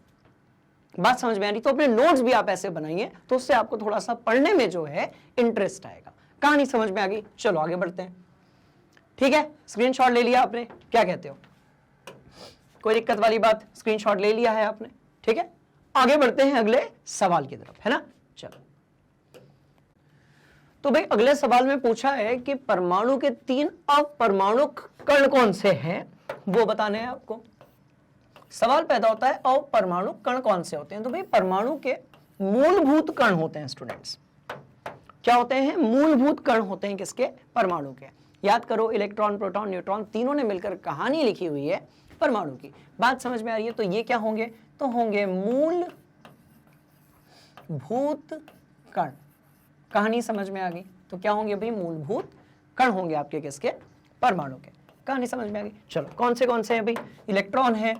बात समझ में आ रही। तो अपने नोट्स भी आप ऐसे बनाइए, तो उससे आपको थोड़ा सा पढ़ने में जो है इंटरेस्ट आएगा। कहानी समझ में आ गई, चलो आगे बढ़ते हैं, ठीक है। स्क्रीनशॉट ले लिया आपने, क्या कहते हो, कोई दिक्कत वाली बात, स्क्रीनशॉट ले लिया है आपने, ठीक है। आगे बढ़ते हैं अगले सवाल की तरफ, है ना। चलो, तो भाई अगले सवाल में पूछा है कि परमाणु के 3 अपरमाणुक कण कौन से हैं, वो बताने हैं आपको। सवाल पैदा होता है अपरमाणुक कण कौन से होते हैं। तो भाई परमाणु के मूलभूत कण होते हैं स्टूडेंट्स। क्या होते हैं, मूलभूत कण होते हैं किसके, परमाणु के। याद करो, इलेक्ट्रॉन, प्रोटॉन, न्यूट्रॉन तीनों ने मिलकर कहानी लिखी हुई है परमाणु की। बात समझ में आ रही है। तो ये क्या होंगे, तो होंगे मूलभूत कण। कहानी समझ में आ गई। तो क्या होंगे भाई, मूलभूत कण होंगे आपके किसके, परमाणु के। कहानी समझ में आ गई। चलो, कौन से हैं भाई, इलेक्ट्रॉन है,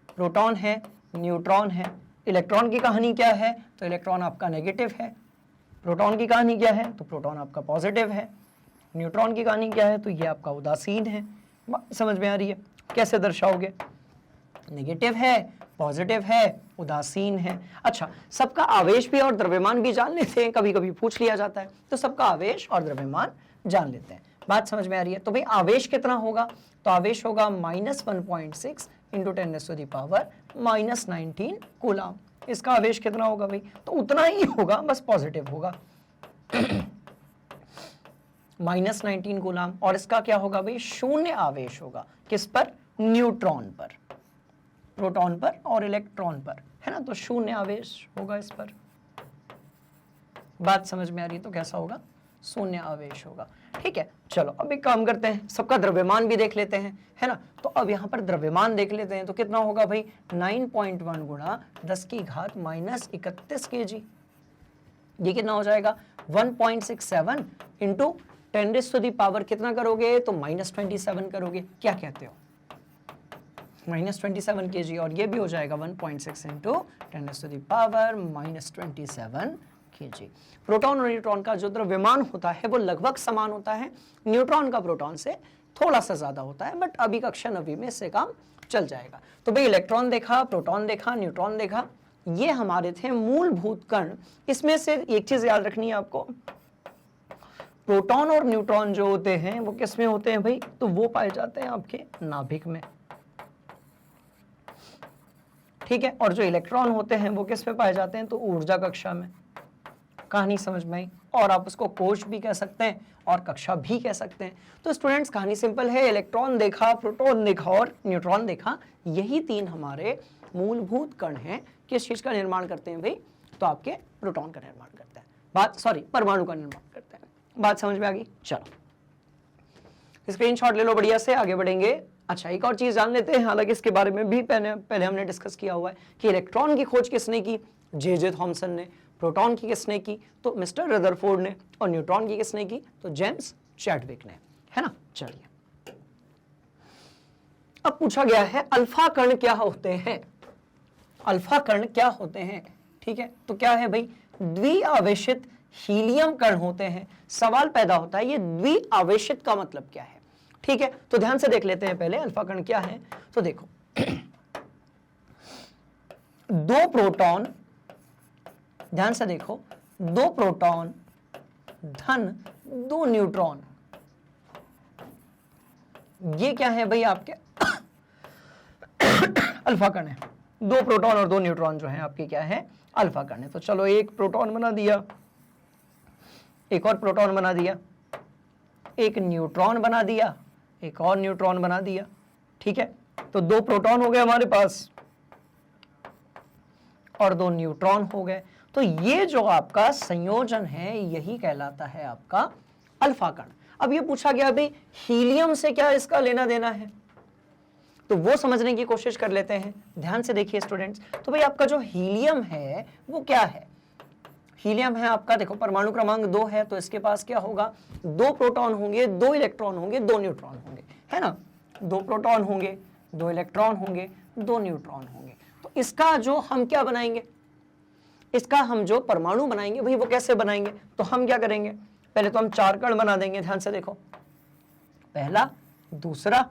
प्रोटॉन है, न्यूट्रॉन है, इलेक्ट्रॉन की कहानी क्या है, तो इलेक्ट्रॉन आपका नेगेटिव है। प्रोटॉन की कहानी क्या है, तो प्रोटॉन आपका पॉजिटिव है। न्यूट्रॉन की कहानी क्या है, तो ये आपका उदासीन है। समझ में आ रही है? कैसे दर्शाओगे? नेगेटिव है, पॉजिटिव है, उदासीन है। अच्छा, सबका आवेश भी और द्रव्यमान भी जान लेते हैं, कभी कभी पूछ लिया जाता है, तो सबका आवेश और द्रव्यमान जान लेते हैं। बात समझ में आ रही है? तो भाई आवेश कितना होगा, तो आवेश होगा -1.6 इंटू 10⁻⁻19 कूलाम। इसका आवेश कितना होगा भाई, तो उतना ही होगा, बस पॉजिटिव होगा -19 कूलाम। और इसका क्या होगा भाई, शून्य आवेश होगा। किस पर? न्यूट्रॉन पर, प्रोटॉन पर और इलेक्ट्रॉन पर, है ना। तो शून्य आवेश होगा इस पर। बात समझ में आ रही है? तो कैसा होगा, शून्य आवेश होगा। ठीक है, चलो अब एक काम करते हैं, सबका द्रव्यमान भी देख लेते हैं, है ना। तो अब यहाँ पर द्रव्यमान देख लेते हैं, तो कितना होगा भाई, 9.1 गुणा 10⁻31 kg। ये कितना हो जाएगा, 1.67 इंटू 10⁻⁻, कितना करोगे, तो -27 करोगे। क्या कहते हो, -27 kg। और ये भी हो जाएगा 1.6 इंटू 10⁻⁻27 kg। प्रोटॉन और न्यूट्रॉन का जो द्रव्यमान होता है वो लगभग समान होता है। न्यूट्रॉन का प्रोटॉन से थोड़ा सा ज्यादा होता है, बट अभी कक्षा 9वीं में इससे काम चल जाएगा। तो भाई इलेक्ट्रॉन देखा, प्रोटॉन देखा, न्यूट्रॉन देखा, ये हमारे थे मूलभूत कण। इसमें से एक चीज याद रखनी है आपको, प्रोटॉन और न्यूट्रॉन जो होते हैं वो किस में होते हैं भाई, तो वो पाए जाते हैं आपके नाभिक में। ठीक है, और जो इलेक्ट्रॉन होते हैं वो किस में पाए जाते हैं, तो ऊर्जा कक्षा में। कहानी समझ में आई? और आप उसको कोश भी कह सकते हैं और कक्षा भी कह सकते हैं। तो स्टूडेंट्स कहानी सिंपल है, इलेक्ट्रॉन देखा, प्रोटॉन देखा और न्यूट्रॉन देखा, यही तीन हमारे मूलभूत कण हैं। किस चीज का निर्माण करते हैं भाई, तो आपके प्रोटॉन का निर्माण करते हैं, परमाणु का निर्माण करते हैं। बात समझ में आ गई? चलो स्क्रीनशॉट ले लो, बढ़िया से आगे बढ़ेंगे। अच्छा, एक और चीज जान लेते हैं, हालांकि इसके बारे में भी पहले हमने डिस्कस किया हुआ है कि इलेक्ट्रॉन की खोज किसने की, जे थॉमसन ने। प्रोटॉन की किसने की, तो मिस्टर रदरफोर्ड ने। और न्यूट्रॉन की किसने की, तो जेम्स चैडविक ने, है ना। चलिए अब पूछा गया है अल्फा कण क्या होते हैं, अल्फा कण क्या होते हैं। ठीक है, तो क्या है भाई, द्विआवेशित हीलियम कण होते हैं। सवाल पैदा होता है ये द्विआवेशित का मतलब क्या है। ठीक है, तो ध्यान से देख लेते हैं पहले अल्फा कण क्या है। तो देखो दो प्रोटॉन, ध्यान से देखो, दो प्रोटॉन धन 2 न्यूट्रॉन, ये क्या है भाई आपके अल्फा कण है। 2 प्रोटॉन और 2 न्यूट्रॉन जो है आपके क्या है, अल्फा कण है। तो चलो एक प्रोटॉन बना दिया, एक और प्रोटॉन बना दिया, एक न्यूट्रॉन बना दिया, एक और न्यूट्रॉन बना दिया। ठीक है, तो 2 प्रोटॉन हो गए हमारे पास और 2 न्यूट्रॉन हो गए। तो ये जो आपका संयोजन है यही कहलाता है आपका अल्फा कण। अब ये पूछा गया भाई हीलियम से क्या इसका लेना देना है, तो वो समझने की कोशिश कर लेते हैं। ध्यान से देखिए स्टूडेंट्स, तो भाई आपका जो हीलियम है वो क्या है, हीलियम है आपका, देखो परमाणु क्रमांक 2 है, तो इसके पास क्या होगा, 2 प्रोटॉन होंगे, 2 इलेक्ट्रॉन होंगे, 2 न्यूट्रॉन होंगे, है ना। 2 प्रोटॉन होंगे, 2 इलेक्ट्रॉन होंगे, 2 न्यूट्रॉन होंगे। तो इसका जो हम क्या बनाएंगे, इसका हम जो परमाणु बनाएंगे भाई वो कैसे बनाएंगे, तो हम क्या करेंगे, पहले तो हम 4 कण बना देंगे। ध्यान से देखो, पहला, दूसरा,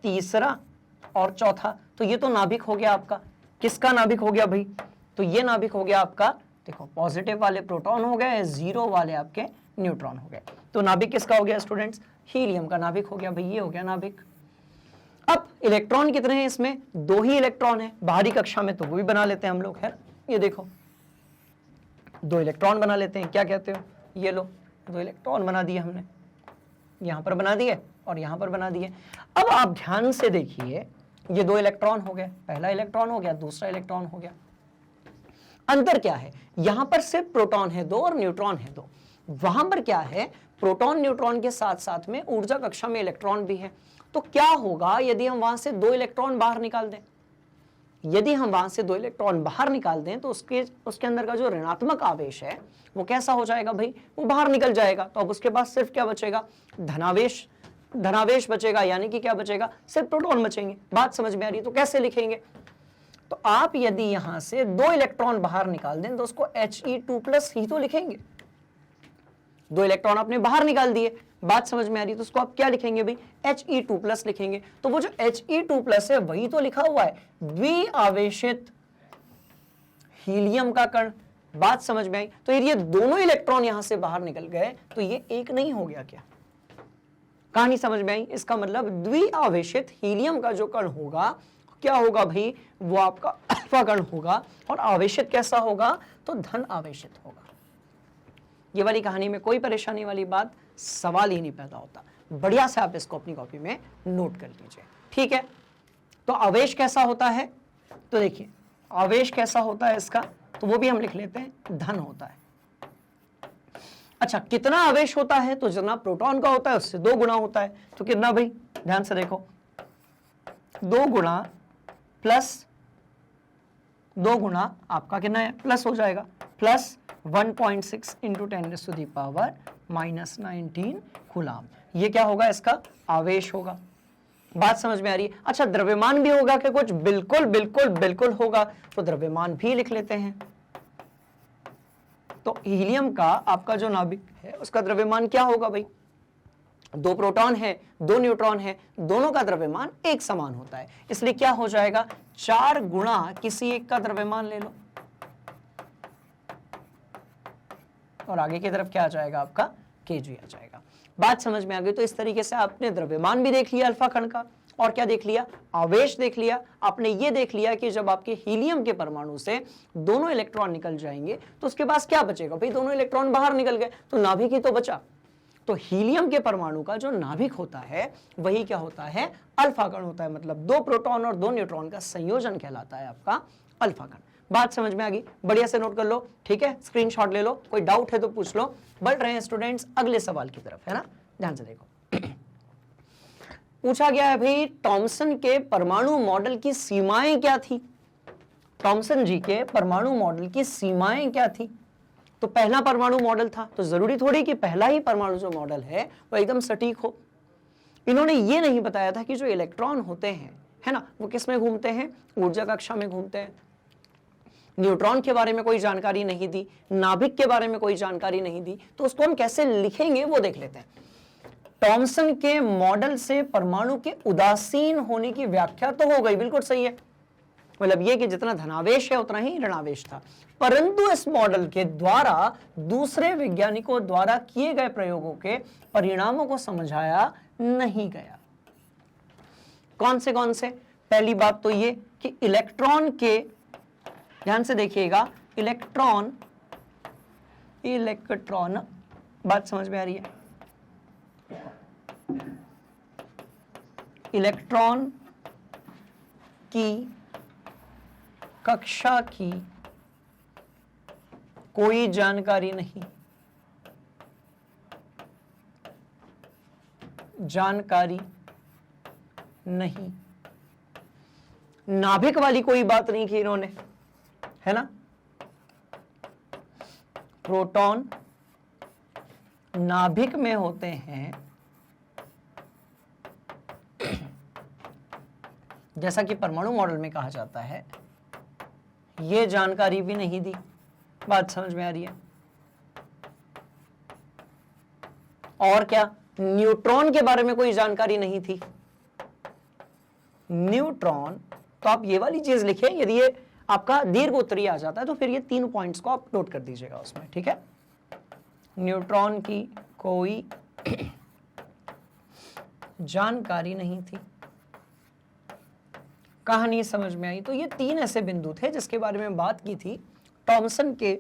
तीसरा और चौथा। तो ये तो नाभिक हो गया आपका, किसका नाभिक हो गया भाई, तो ये नाभिक हो गया आपका, देखो पॉजिटिव वाले प्रोटॉन हो गए, 0 वाले आपके न्यूट्रॉन हो गए। तो नाभिक किसका हो गया स्टूडेंट्स, हीलियम का नाभिक हो गया भाई, ये हो गया नाभिक। अब इलेक्ट्रॉन कितने हैं इसमें, 2 ही इलेक्ट्रॉन है। बाहरी कक्षा में तो वो भी बना लेते हैं हम लोग, है। ये देखो 2 इलेक्ट्रॉन बना लेते हैं, क्या कहते हो, ये लो 2 इलेक्ट्रॉन बना दिए हमने, यहां पर बना दिए और यहां पर बना दिए। अब आप ध्यान से देखिए, ये 2 इलेक्ट्रॉन हो गए, पहला इलेक्ट्रॉन हो गया, दूसरा इलेक्ट्रॉन हो गया। अंतर क्या है, यहां पर सिर्फ प्रोटॉन है 2 और न्यूट्रॉन है 2, वहां पर क्या है, प्रोटॉन न्यूट्रॉन के साथ साथ में ऊर्जा कक्षा में इलेक्ट्रॉन भी है। तो क्या होगा यदि हम वहां से 2 इलेक्ट्रॉन बाहर निकाल दें, यदि हम वहां से 2 इलेक्ट्रॉन बाहर निकाल दें तो उसके अंदर का जो ऋणात्मक आवेश है वो कैसा हो जाएगा भाई, वो बाहर निकल जाएगा। तो अब उसके पास सिर्फ क्या बचेगा, धनावेश बचेगा, यानी कि क्या बचेगा, सिर्फ प्रोटॉन बचेंगे। बात समझ में आ रही है, तो कैसे लिखेंगे, तो आप यदि यहां से 2 इलेक्ट्रॉन बाहर निकाल दें तो उसको He2+ ही तो लिखेंगे। 2 इलेक्ट्रॉन आपने बाहर निकाल दिए, बात समझ में आ रही है? तो उसको आप क्या लिखेंगे भाई? He2+ लिखेंगे। तो वो जो He2+ है वही तो लिखा हुआ है द्विआवेशित हीलियम का कण। बात समझ में आई? तो यदि ये दोनों इलेक्ट्रॉन यहां से बाहर निकल गए तो ये एक नहीं हो गया क्या? कहानी समझ में आई? इसका मतलब द्विआवेशित हीलियम का जो कण होगा क्या होगा भाई? वो आपका अल्फा कण होगा। और आवेशित कैसा होगा? तो धन आवेशित होगा। ये वाली कहानी में कोई परेशानी वाली बात, सवाल ही नहीं पैदा होता। बढ़िया से आप इसको अपनी कॉपी में नोट कर लीजिए, ठीक है? तो आवेश कैसा होता है? तो देखिए आवेश कैसा होता है इसका, तो वो भी हम लिख लेते हैं, धन होता है। अच्छा, कितना आवेश होता है? तो जितना प्रोटॉन का होता है उससे 2 गुना होता है। तो कितना भाई? ध्यान से देखो, 2 गुना प्लस 2 गुना आपका कितना है? प्लस हो जाएगा, प्लस 1.6 इंटू 10⁻⁻19 कूलाम। ये क्या होगा? इसका आवेश होगा। बात समझ में आ रही है? अच्छा, द्रव्यमान भी होगा कि कुछ? बिल्कुल बिल्कुल बिल्कुल होगा। तो द्रव्यमान भी लिख लेते हैं। तो हीलियम का आपका जो नाभिक है उसका द्रव्यमान क्या होगा भाई? 2 प्रोटॉन है, 2 न्यूट्रॉन है, दोनों का द्रव्यमान एक समान होता है, इसलिए क्या हो जाएगा? 4 गुना किसी एक का द्रव्यमान ले लो और आगे की तरफ क्या आ जाएगा आपका? केजी आ जाएगा। बात समझ में आ गई? तो इस तरीके से आपने द्रव्यमान भी देख लिया अल्फा कण का, और क्या देख लिया? आवेश देख लिया। आपने ये देख लिया कि जब आपके हीलियम के परमाणु से दोनों इलेक्ट्रॉन निकल जाएंगे तो उसके पास क्या बचेगा भाई? दोनों इलेक्ट्रॉन बाहर निकल गए तो नाभिक ही तो बचा। तो हीलियम के परमाणु का जो नाभिक होता है वही क्या होता है? अल्फा कण होता है। मतलब 2 प्रोटॉन और 2 न्यूट्रॉन का संयोजन कहलाता है आपका अल्फा कण। बात समझ में आ गई? बढ़िया से नोट कर लो, ठीक है? स्क्रीनशॉट ले लो, कोई डाउट है तो पूछ लो। बढ़ रहे हैं स्टूडेंट्स अगले सवाल की तरफ, है ना? ध्यान से देखो। पूछा गया है भाई थॉमसन के परमाणु मॉडल की सीमाएं क्या थी? थॉमसन जी के परमाणु मॉडल की सीमाएं क्या थी? तो पहला परमाणु मॉडल था, तो जरूरी थोड़ी कि पहला ही परमाणु जो मॉडल है वो एकदम सटीक हो। इन्होंने ये नहीं बताया था कि जो इलेक्ट्रॉन होते हैं, है ना, वो किस में घूमते हैं? ऊर्जा कक्षा में घूमते हैं। न्यूट्रॉन के बारे में कोई जानकारी नहीं दी, नाभिक के बारे में कोई जानकारी नहीं दी, तो उसको हम कैसे लिखेंगे वो देख लेते हैं। थॉमसन के मॉडल से परमाणु के उदासीन होने की व्याख्या तो हो गई, बिल्कुल सही है। मतलब ये कि जितना धनावेश है उतना ही ऋणावेश था, परंतु इस मॉडल के द्वारा दूसरे वैज्ञानिकों द्वारा किए गए प्रयोगों के परिणामों को समझाया नहीं गया। कौन से? पहली बात तो ये कि इलेक्ट्रॉन के, ध्यान से देखिएगा, इलेक्ट्रॉन बात समझ में आ रही है? इलेक्ट्रॉन की कक्षा की कोई जानकारी नहीं, नाभिक वाली कोई बात नहीं की इन्होंने, है ना? प्रोटॉन नाभिक में होते हैं, जैसा कि परमाणु मॉडल में कहा जाता है, ये जानकारी भी नहीं दी। बात समझ में आ रही है? और क्या? न्यूट्रॉन के बारे में कोई जानकारी नहीं थी। न्यूट्रॉन, तो आप ये वाली चीज लिखें, यदि ये आपका दीर्घ उत्तरीय आ जाता है तो फिर ये 3 पॉइंट्स को आप नोट कर दीजिएगा उसमें, ठीक है? न्यूट्रॉन की कोई जानकारी नहीं थी। कहानी समझ में आई? तो ये 3 ऐसे बिंदु थे जिसके बारे में बात की थी थॉमसन के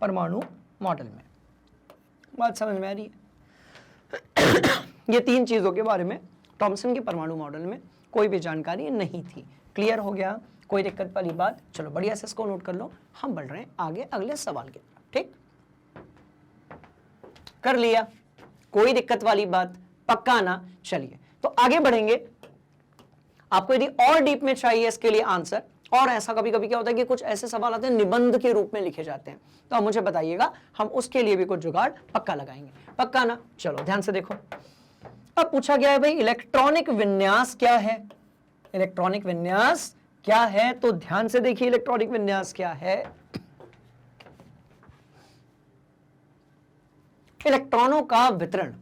परमाणु मॉडल में। बात समझ में आ रही है? ये 3 चीजों के बारे में थॉमसन के परमाणु मॉडल में कोई भी जानकारी नहीं थी। क्लियर हो गया? कोई दिक्कत वाली बात? चलो बढ़िया से इसको नोट कर लो, हम बढ़ रहे हैं आगे अगले सवाल की तरफ। ठीक, कर लिया? कोई दिक्कत वाली बात? पक्का ना? चलिए तो आगे बढ़ेंगे। आपको यदि और डीप में चाहिए इसके लिए आंसर, और ऐसा कभी कभी क्या होता है कि कुछ ऐसे सवाल आते हैं निबंध के रूप में लिखे जाते हैं, तो आप मुझे बताइएगा, हम उसके लिए भी कुछ जुगाड़ पक्का लगाएंगे। पक्का ना? चलो ध्यान से देखो। अब पूछा गया है भाई इलेक्ट्रॉनिक विन्यास क्या है? इलेक्ट्रॉनिक विन्यास क्या है, तो ध्यान से देखिए इलेक्ट्रॉनिक विन्यास क्या है। इलेक्ट्रॉनों का वितरण,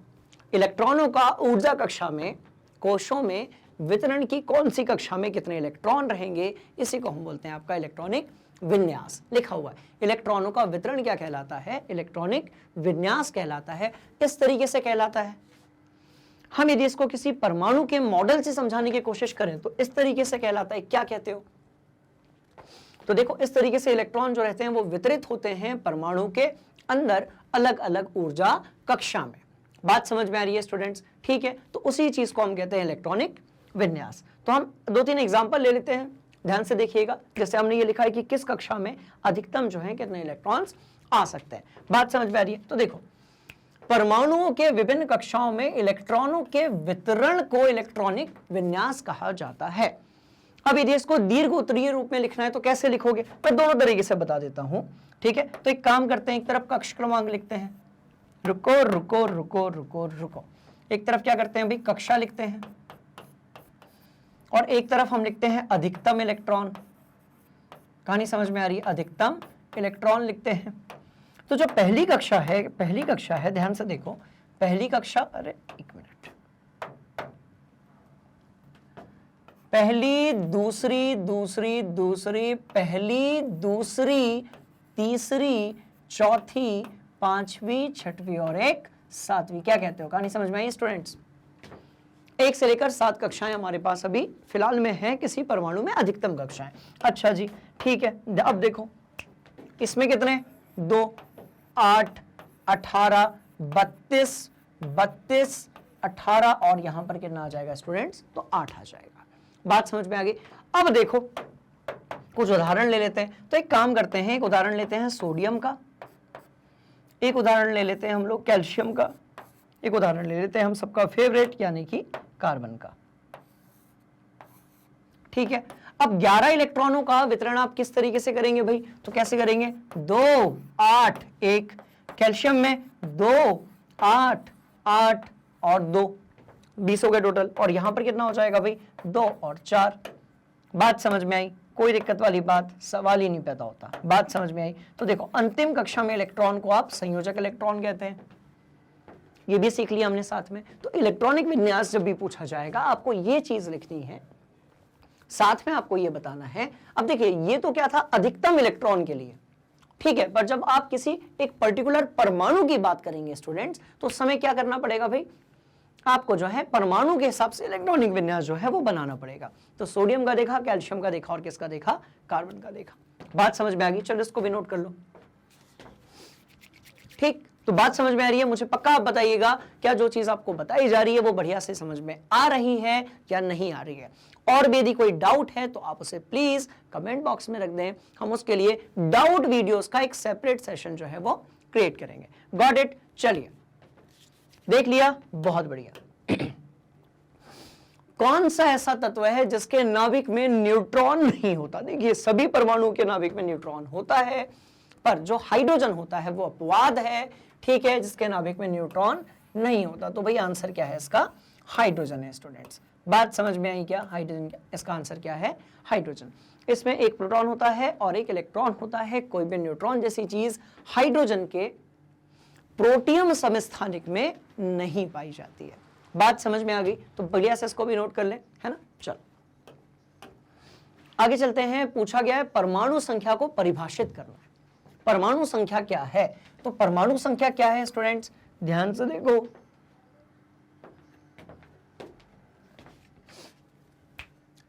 इलेक्ट्रॉनों का ऊर्जा कक्षा में, कोशों में वितरण की कौन सी कक्षा में कितने इलेक्ट्रॉन रहेंगे, इसी को हम बोलते हैं आपका इलेक्ट्रॉनिक विन्यास। लिखा हुआ है इलेक्ट्रॉनों का वितरण क्या कहलाता है, इलेक्ट्रॉनिक विन्यास कहलाता है। इस तरीके से कहलाता है। हम यदि इसको किसी परमाणु के मॉडल से समझाने की कोशिश करें तो इस तरीके से कहलाता है। क्या कहते हो, तो देखो इस तरीके से इलेक्ट्रॉन जो रहते हैं वो वितरित होते हैं परमाणु के अंदर अलग अलग ऊर्जा कक्षा में। बात समझ में आ रही है स्टूडेंट्स? ठीक है, तो उसी चीज को हम कहते हैं इलेक्ट्रॉनिक विन्यास। तो हम 2-3 एग्जांपल ले लेते हैं, ध्यान से देखिएगा। जैसे हमने ये लिखा है कि किस कक्षा में अधिकतम जो है कितने इलेक्ट्रॉन्स आ सकते हैं। बात समझ में आ रही है? तो देखो परमाणुओं के विभिन्न कक्षाओं में इलेक्ट्रॉनों के वितरण को इलेक्ट्रॉनिक विन्यास कहा जाता है। अब यदि इसको दीर्घ उत्तरीय रूप में लिखना है तो कैसे लिखोगे, मैं दोनों तरीके से बता देता हूं। ठीक है, तो एक काम करते हैं, एक तरफ कक्ष क्रमांक लिखते हैं, रुको रुको रुको रुको रुको, एक तरफ क्या करते हैं भाई, कक्षा लिखते हैं, और एक तरफ हम लिखते हैं अधिकतम इलेक्ट्रॉन। कहानी समझ में आ रही है? अधिकतम इलेक्ट्रॉन लिखते हैं। तो जो पहली कक्षा है, ध्यान से देखो, पहली कक्षा, अरे एक मिनट, पहली, दूसरी, पहली, दूसरी, तीसरी, चौथी, पांचवी, छठवीं और एक सातवीं। क्या कहते हो, कहानी समझ में आई स्टूडेंट्स? 1 से लेकर 7 कक्षाएं हमारे पास अभी फिलहाल में हैं किसी परमाणु में, अधिकतम कक्षाएं। अच्छा जी, ठीक है। अब देखो इसमें कितने, 2, 8, 18, 32, 18 और यहां पर कितना आ जाएगा स्टूडेंट्स, तो 8 आ जाएगा। बात समझ में आ गई? अब देखो कुछ उदाहरण ले लेते हैं। तो एक काम करते हैं, एक उदाहरण लेते हैं सोडियम का, एक उदाहरण ले लेते हैं हम लोग कैल्शियम का, एक उदाहरण ले लेते हैं हम सबका फेवरेट यानी कि कार्बन का। ठीक है, अब 11 इलेक्ट्रॉनों का वितरण आप किस तरीके से करेंगे भाई, तो कैसे करेंगे, 2, 8, 1, कैल्शियम में 2, 8, 8 और 2, 20 हो गए टोटल। और यहां पर कितना हो जाएगा भाई, 2 और 4। बात समझ में आई? कोई दिक्कत वाली बात, सवाल ही नहीं पैदा होता। बात समझ में आई? तो देखो अंतिम कक्षा में इलेक्ट्रॉन को आप संयोजक इलेक्ट्रॉन कहते हैं, ये भी सीख लिया हमने साथ में। तो इलेक्ट्रॉनिक विन्यास जब भी पूछा जाएगा आपको ये चीज लिखनी है, साथ में आपको ये बताना है। अब देखिए ये तो क्या था, अधिकतम इलेक्ट्रॉन के लिए, ठीक है, पर जब आप किसी एक पर्टिकुलर परमाणु की बात करेंगे स्टूडेंट्स, तो उस समय क्या करना पड़ेगा भाई, आपको जो है परमाणु के हिसाब से इलेक्ट्रॉनिक विन्यास जो है वो बनाना पड़ेगा। तो सोडियम का देखा, कैल्शियम का देखा और किसका देखा, कार्बन का देखा। बात समझ में आ गई? चलो इसको भी नोट कर लो। ठीक, तो बात समझ में आ रही है? मुझे पक्का आप बताइएगा क्या जो चीज आपको बताई जा रही है वो बढ़िया से समझ में आ रही है या नहीं आ रही है। और भी यदि कोई डाउट है तो आप उसे प्लीज कमेंट बॉक्स में रख दें, हम उसके लिए डाउट वीडियोस का एक सेपरेट सेशन जो है वो क्रिएट करेंगे। Got it? चलिए देख लिया, बहुत बढ़िया। कौन सा ऐसा तत्व है जिसके नाभिक में न्यूट्रॉन नहीं होता? देखिए सभी परमाणु के नाभिक में न्यूट्रॉन होता है, पर जो हाइड्रोजन होता है वो अपवाद है, ठीक है, जिसके नाभिक में न्यूट्रॉन नहीं होता। तो भाई आंसर क्या है इसका, हाइड्रोजन है स्टूडेंट्स। बात समझ में आई क्या, हाइड्रोजन क्या, इसका आंसर क्या है, हाइड्रोजन। इसमें एक प्रोटॉन होता है और एक इलेक्ट्रॉन होता है, कोई भी न्यूट्रॉन जैसी चीज हाइड्रोजन के प्रोटियम समस्थानिक में नहीं पाई जाती है। बात समझ में आ गई? तो बढ़िया से इसको भी नोट कर ले, है ना। चलो आगे चलते हैं। पूछा गया है परमाणु संख्या को परिभाषित करना है। परमाणु संख्या क्या है? तो परमाणु संख्या क्या है स्टूडेंट्स, ध्यान से देखो।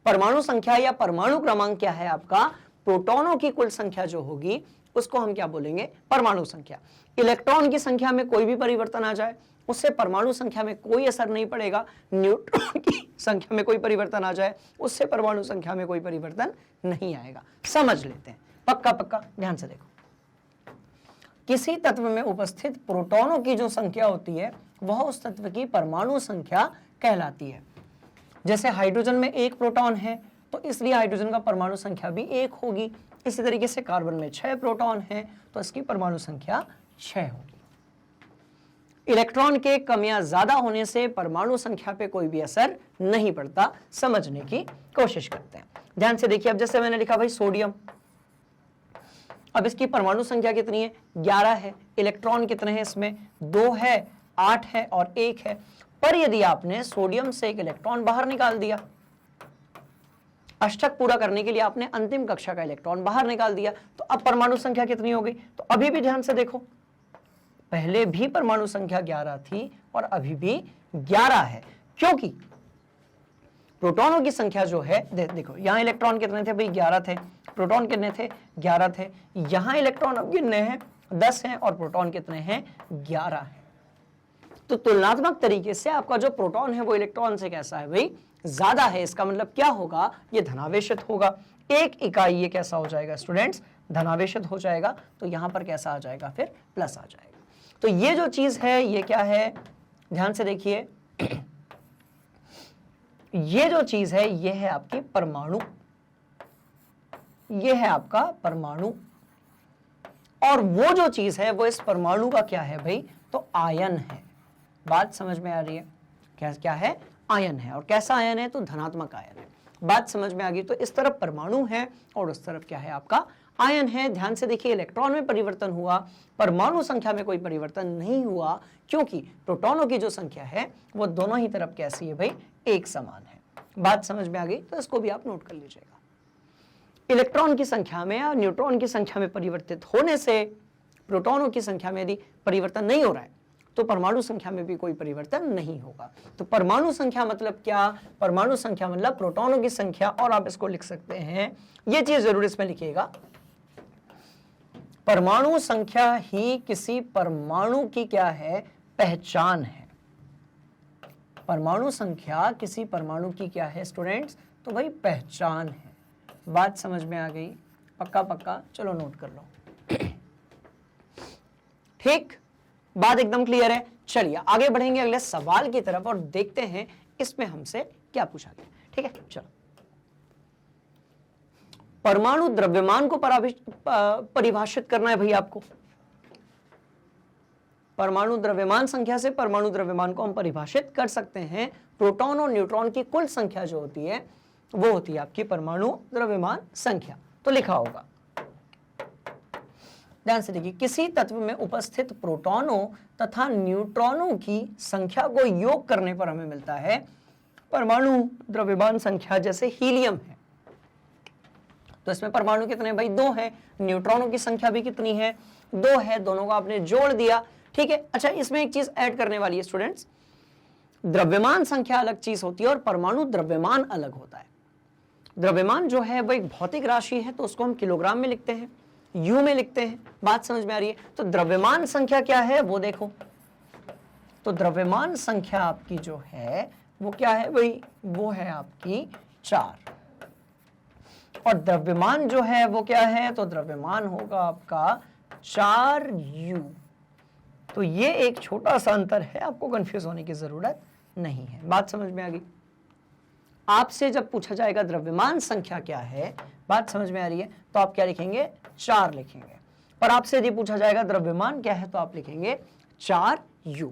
परमाणु संख्या या परमाणु क्रमांक क्या है आपका, प्रोटॉनों की कुल संख्या जो होगी उसको हम क्या बोलेंगे, परमाणु संख्या। इलेक्ट्रॉन की संख्या में कोई भी परिवर्तन आ जाए उससे परमाणु संख्या में कोई असर नहीं पड़ेगा। न्यूट्रॉन की संख्या में कोई परिवर्तन आ जाए उससे परमाणु संख्या में कोई परिवर्तन नहीं आएगा। समझ लेते हैं, पक्का पक्का ध्यान से देखो। किसी तत्व में उपस्थित प्रोटॉनों की जो संख्या होती है वह उस तत्व की परमाणु संख्या कहलाती है। जैसे हाइड्रोजन में 1 प्रोटॉन है तो इसलिए हाइड्रोजन का परमाणु संख्या भी 1 होगी। इसी तरीके से कार्बन में 6 प्रोटॉन है तो इसकी परमाणु संख्या 6 होगी। इलेक्ट्रॉन के कम या ज्यादा होने से परमाणु संख्या पे कोई भी असर नहीं पड़ता, समझने की कोशिश करते हैं। ध्यान से देखिए, अब जैसे मैंने लिखा भाई सोडियम, अब इसकी परमाणु संख्या कितनी है, 11 है। इलेक्ट्रॉन कितने हैं इसमें, 2 है, 8 है और 1 है। पर यदि आपने सोडियम से एक इलेक्ट्रॉन बाहर निकाल दिया, अष्टक पूरा करने के लिए आपने अंतिम कक्षा का इलेक्ट्रॉन बाहर निकाल दिया, तो अब परमाणु संख्या कितनी हो गई। तो अभी भी ध्यान से देखो, पहले भी परमाणु संख्या 11 थी और अभी भी 11 है, क्योंकि प्रोटॉनों की संख्या जो है, देखो यहां इलेक्ट्रॉन कितने थे भाई, 11 थे। प्रोटॉन कितने थे, 11 थे। यहां इलेक्ट्रॉन अब कितने हैं, 10 हैं, और प्रोटॉन कितने हैं, 11 हैं। तो तुलनात्मक तरीके से आपका जो प्रोटॉन है वो इलेक्ट्रॉन से कैसा है भाई, ज्यादा है। इसका मतलब क्या होगा, ये धनावेशित होगा। एक इकाई ये कैसा हो जाएगा स्टूडेंट्स, धनावेशित हो जाएगा। तो यहां पर कैसा आ जाएगा, फिर प्लस आ जाएगा। तो ये जो चीज है ये क्या है, ध्यान से देखिए, ये जो चीज है ये है आपकी परमाणु, ये है आपका परमाणु, और वो जो चीज है वो इस परमाणु का क्या है भाई, तो आयन है। बात समझ में आ रही है, क्या है, आयन है। और कैसा आयन है, तो धनात्मक आयन है। बात समझ में आ गई। तो इस तरफ परमाणु है और उस तरफ क्या है, आपका आयन है। ध्यान से देखिए, इलेक्ट्रॉन में परिवर्तन हुआ, परमाणु संख्या में कोई परिवर्तन नहीं हुआ, क्योंकि प्रोटॉनों की जो संख्या है वो दोनों ही तरफ कैसी है भाई, एक समान है। बात समझ में आ गई। तो इसको भी आप नोट कर लीजिएगा। इलेक्ट्रॉन की संख्या में या न्यूट्रॉन की संख्या में परिवर्तित होने से प्रोटॉनों की संख्या में यदि परिवर्तन नहीं हो रहा है तो परमाणु संख्या में भी कोई परिवर्तन नहीं होगा। तो परमाणु संख्या मतलब क्या, परमाणु संख्या मतलब प्रोटॉनों की संख्या। और आप इसको लिख सकते हैं, ये चीज जरूर इसमें लिखिएगा, परमाणु संख्या ही किसी परमाणु की क्या है, पहचान है। परमाणु संख्या किसी परमाणु की क्या है स्टूडेंट्स, तो भाई पहचान है। बात समझ में आ गई, पक्का पक्का, चलो नोट कर लो। ठीक, बात एकदम क्लियर है। चलिए आगे बढ़ेंगे अगले सवाल की तरफ और देखते हैं इसमें हमसे क्या पूछा गया। ठीक है, चलो। परमाणु द्रव्यमान को परिभाषित करना है भाई आपको। परमाणु द्रव्यमान संख्या से परमाणु द्रव्यमान को हम परिभाषित कर सकते हैं। प्रोटॉन और न्यूट्रॉन की कुल संख्या जो होती है वो होती है आपकी परमाणु द्रव्यमान संख्या। तो लिखा होगा, ध्यान से देखिए, किसी तत्व में उपस्थित प्रोटॉनों तथा न्यूट्रॉनों की संख्या को योग करने पर हमें मिलता है परमाणु द्रव्यमान संख्या। जैसे हीलियम है तो इसमें परमाणु कितने भाई, 2 है। न्यूट्रॉनों की संख्या भी कितनी है, 2 है। दोनों को आपने जोड़ दिया, ठीक है। अच्छा, इसमें एक चीज ऐड करने वाली है स्टूडेंट्स, द्रव्यमान संख्या अलग चीज होती है और परमाणु द्रव्यमान अलग होता है। द्रव्यमान जो है वो एक भौतिक राशि है, तो उसको हम किलोग्राम में लिखते हैं, यू में लिखते हैं। बात समझ में आ रही है। तो द्रव्यमान संख्या क्या है वो देखो, तो द्रव्यमान संख्या आपकी जो है वो क्या है भाई, वो है आपकी 4। और द्रव्यमान जो है वो क्या है, तो द्रव्यमान होगा आपका 4u। तो ये एक छोटा सा अंतर है, आपको कंफ्यूज होने की जरूरत नहीं है। बात समझ में आ गई। आपसे जब पूछा जाएगा द्रव्यमान संख्या क्या है, बात समझ में आ रही है, तो आप क्या लिखेंगे, 4 लिखेंगे। पर आपसे यदि पूछा जाएगा द्रव्यमान क्या है, तो आप लिखेंगे 4u।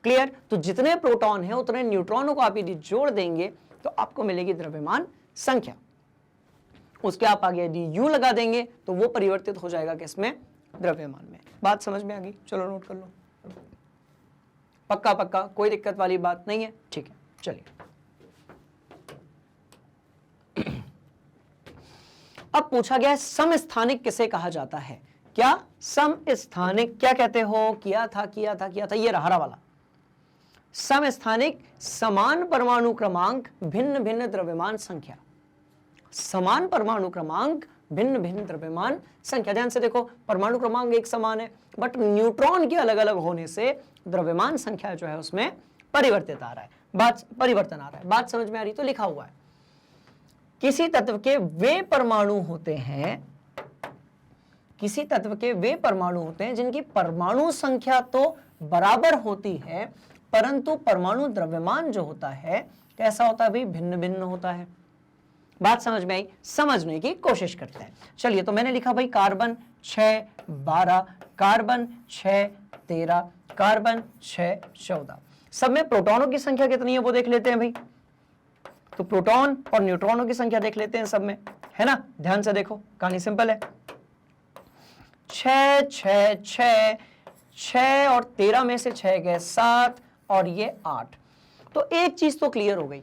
क्लियर। तो जितने प्रोटॉन है उतने न्यूट्रॉनों को आप यदि जोड़ देंगे तो आपको मिलेगी द्रव्यमान संख्या। उसके आप आगे यदि u लगा देंगे तो वो परिवर्तित हो जाएगा किसमें, द्रव्यमान में। बात समझ में आ गई, चलो नोट कर लो। पक्का पक्का, कोई दिक्कत वाली बात नहीं है, ठीक है। चलिए अब पूछा गया है समस्थानिक किसे कहा जाता है। क्या समस्थानिक क्या कहते हो, किया था ये रहा वाला। समस्थानिक समान परमाणु क्रमांक भिन्न भिन्न द्रव्यमान संख्या, समान परमाणु क्रमांक भिन्न भिन्न द्रव्यमान संख्या। ध्यान से देखो, परमाणु क्रमांक एक समान है बट न्यूट्रॉन के अलग अलग होने से द्रव्यमान संख्या जो है उसमें परिवर्तन आ रहा है। बात समझ में आ रही। तो लिखा हुआ है, किसी तत्व के वे परमाणु होते हैं, किसी तत्व के वे परमाणु होते हैं जिनकी परमाणु संख्या तो बराबर होती है, परंतु परमाणु द्रव्यमान जो होता है कैसा होता है भाई, भिन्न भिन्न होता है। बात समझ में आई, समझने की कोशिश करते हैं। चलिए, तो मैंने लिखा भाई कार्बन 6 12, कार्बन 6 13, कार्बन 6 14। सब में प्रोटॉनों की संख्या कितनी है वो देख लेते हैं भाई। तो प्रोटॉन और न्यूट्रॉनों की संख्या देख लेते हैं सब में, है ना। ध्यान से देखो, कहानी सिंपल है। 6 6 6 6 और 13 में से 6 गए 7 और ये 8। तो एक चीज तो क्लियर हो गई,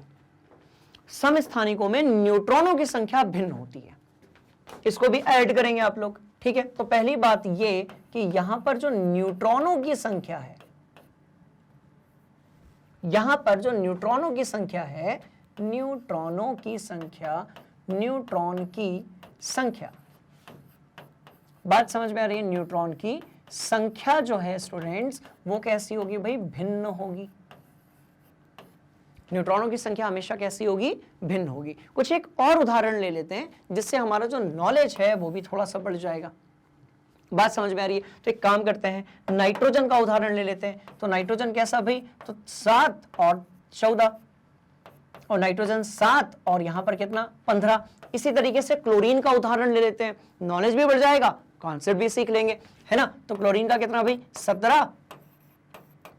समस्थानिकों में न्यूट्रॉनों की संख्या भिन्न होती है। इसको भी ऐड करेंगे आप लोग, ठीक है। तो पहली बात ये कि यहां पर जो न्यूट्रॉनों की संख्या है, यहां पर जो न्यूट्रॉनों की संख्या है, न्यूट्रॉनों की संख्या, न्यूट्रॉन की संख्या, बात समझ में आ रही है। न्यूट्रॉन की संख्या जो है स्टूडेंट्स वो कैसी होगी भाई, भिन्न होगी। न्यूट्रॉनों की संख्या हमेशा कैसी होगी, भिन्न होगी। कुछ एक और उदाहरण ले लेते हैं जिससे हमारा जो नॉलेज है वो भी थोड़ा सा बढ़ जाएगा। बात समझ में आ रही है। तो एक काम करते हैं, नाइट्रोजन का उदाहरण ले लेते हैं। तो नाइट्रोजन कैसा भाई, तो 7 और 14, और नाइट्रोजन 7 और यहां पर कितना 15। इसी तरीके से क्लोरीन का उदाहरण ले लेते हैं, नॉलेज भी बढ़ जाएगा, कॉन्सेप्ट भी सीख लेंगे, है ना। तो क्लोरीन का कितना भाई, 17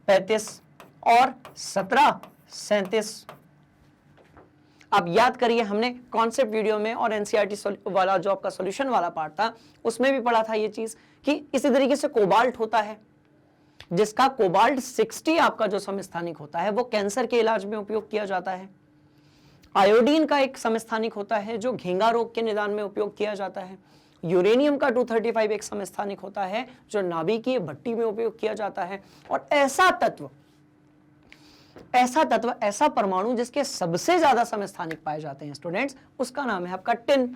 35 और 17 37। आप याद करिए, हमने कॉन्सेप्ट वीडियो में और एनसीईआरटी वाला जो आपका सॉल्यूशन वाला पार्ट था उसमें भी पढ़ा था ये चीज कि इसी तरीके से कोबाल्ट होता है, जिसका कोबाल्ट 60 आपका जो समस्थानिक होता है वो कैंसर के इलाज में उपयोग किया जाता है। आयोडीन का एक समस्थानिक होता है जो घेंगा रोग के निदान में उपयोग किया जाता है। यूरेनियम का 235 एक समस्थानिक होता है जो नाभिकीय भट्टी में उपयोग किया जाता है। और ऐसा तत्व, ऐसा परमाणु जिसके सबसे ज्यादा समस्थानिक पाए जाते हैं स्टूडेंट्स, उसका नाम है आपका टिन।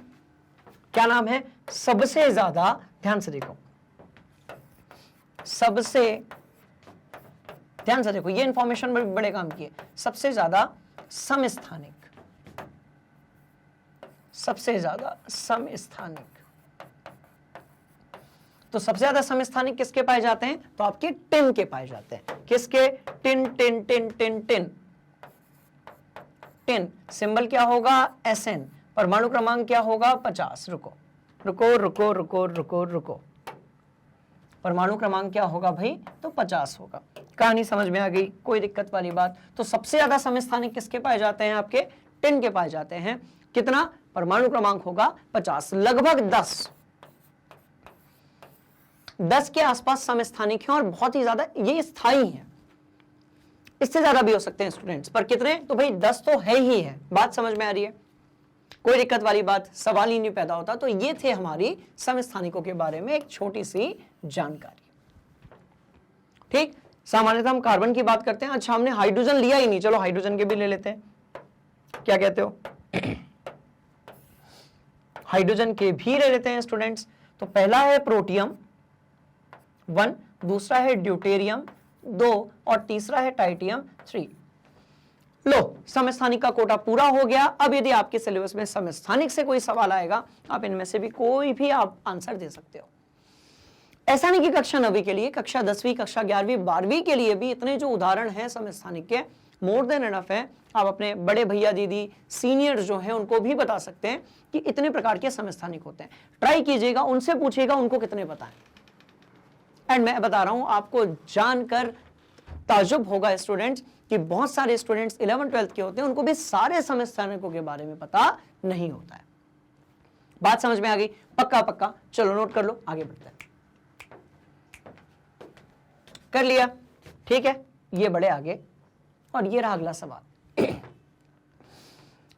क्या नाम है, सबसे ज्यादा, ध्यान से देखो, सबसे, ध्यान से देखो, ये इंफॉर्मेशन बड़े काम की है। सबसे ज्यादा समस्थानिक, सबसे ज्यादा समस्थानिक, तो सबसे ज्यादा समस्थानिक किसके पाए जाते हैं, तो आपके टिन के पाए जाते हैं। किसके, tin tin tin tin tin tin. Symbol क्या होगा, Sn। परमाणु क्रमांक क्या होगा, 50। रुको रुको रुको रुको रुको रुको, परमाणु क्रमांक क्या होगा भाई, तो 50 होगा। कहानी समझ में आ गई, कोई दिक्कत वाली बात। तो सबसे ज्यादा समस्थानिक किसके पाए जाते हैं, आपके टिन के पाए जाते हैं। कितना, परमाणु क्रमांक होगा 50, लगभग 10 के आसपास समस्थानिक हैं और बहुत ही ज्यादा ये स्थायी हैं। इससे ज्यादा भी हो सकते हैं स्टूडेंट्स, पर कितने, तो भाई 10 तो है ही है। बात समझ में आ रही है, कोई दिक्कत वाली बात, सवाल ही नहीं पैदा होता। तो ये थे हमारी समस्थानिकों के बारे में एक छोटी सी जानकारी। ठीक, सामान्यतः हम कार्बन की बात करते हैं। अच्छा, हमने हाइड्रोजन लिया ही नहीं, चलो हाइड्रोजन के भी ले लेते हैं, क्या कहते हो, हाइड्रोजन के भी ले लेते हैं स्टूडेंट्स। तो पहला है प्रोटियम 1, दूसरा है ड्यूटेरियम 2 और तीसरा है टाइटियम 3। लो, समस्थानिक का कोटा पूरा हो गया। अब यदि आपके सिलेबस में समस्थानिक से कोई सवाल आएगा, आप इनमें से भी कोई भी आप आंसर दे सकते हो। ऐसा नहीं कि कक्षा 9वीं के लिए, कक्षा 10वीं, कक्षा 11वीं, 12वीं के लिए भी इतने जो उदाहरण हैं समस्थानिक के, मोर देन एनफ है। आप अपने बड़े भैया दीदी सीनियर जो हैं उनको भी बता सकते हैं कि इतने प्रकार के समस्थानिक होते हैं। ट्राई कीजिएगा, उनसे पूछिएगा उनको कितने पता है। एंड मैं बता रहा हूं, आपको जानकर ताज्जुब होगा स्टूडेंट्स कि बहुत सारे स्टूडेंट्स 11 12 के होते हैं, उनको भी सारे समस्थानिकों के बारे में पता नहीं होता है। बात समझ में आ गई, पक्का पक्का। चलो नोट कर लो, आगे बढ़ते हैं। कर लिया, ठीक है, ये बढ़े आगे। और ये रहा अगला सवाल,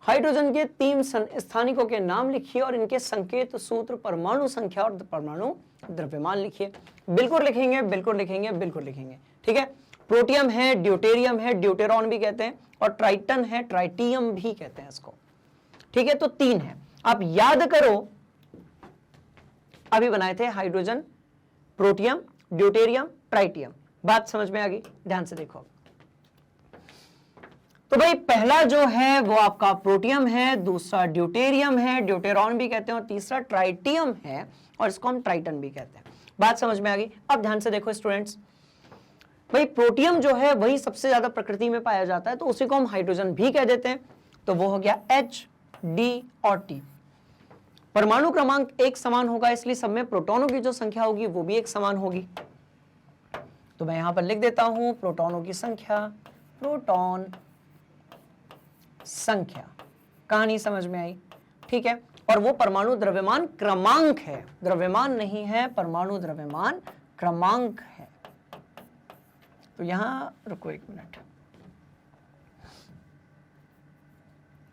हाइड्रोजन के 3 स्थानिकों के नाम लिखिए और इनके संकेत सूत्र, परमाणु संख्या और परमाणु द्रव्यमान लिखिए। बिल्कुल लिखेंगे, बिल्कुल लिखेंगे, बिल्कुल लिखेंगे, ठीक है। प्रोटियम है, ड्यूटेरियम है, ड्यूटेरॉन भी कहते हैं, और ट्राइटन है, ट्राइटियम भी कहते हैं इसको, ठीक है। तो 3 है, आप याद करो, अभी बनाए थे हाइड्रोजन, प्रोटियम, ड्यूटेरियम, ट्राइटियम। बात समझ में आ गई, ध्यान से देखो। तो भाई पहला जो है वो आपका प्रोटियम है, दूसरा ड्यूटेरियम है, ड्यूटेरॉन भी कहते हैं, और तीसरा ट्राइटियम है, और इसको हम ट्राइटन भी कहते हैं। बात समझ में आ गई। अब ध्यान से देखो स्टूडेंट्स, भाई प्रोटियम जो है वही सबसे ज्यादा प्रकृति में पाया जाता है, तो उसी को हम हाइड्रोजन भी कह देते हैं। तो वो हो गया H, D और T। परमाणु क्रमांक एक समान होगा, इसलिए सब में प्रोटॉनों की जो संख्या होगी वो भी एक समान होगी। तो मैं यहां पर लिख देता हूं प्रोटॉनों की संख्या, प्रोटॉन संख्या। कहानी समझ में आई? ठीक है। और वो परमाणु द्रव्यमान क्रमांक है, द्रव्यमान नहीं है, परमाणु द्रव्यमान क्रमांक है। तो यहां रुको एक मिनट,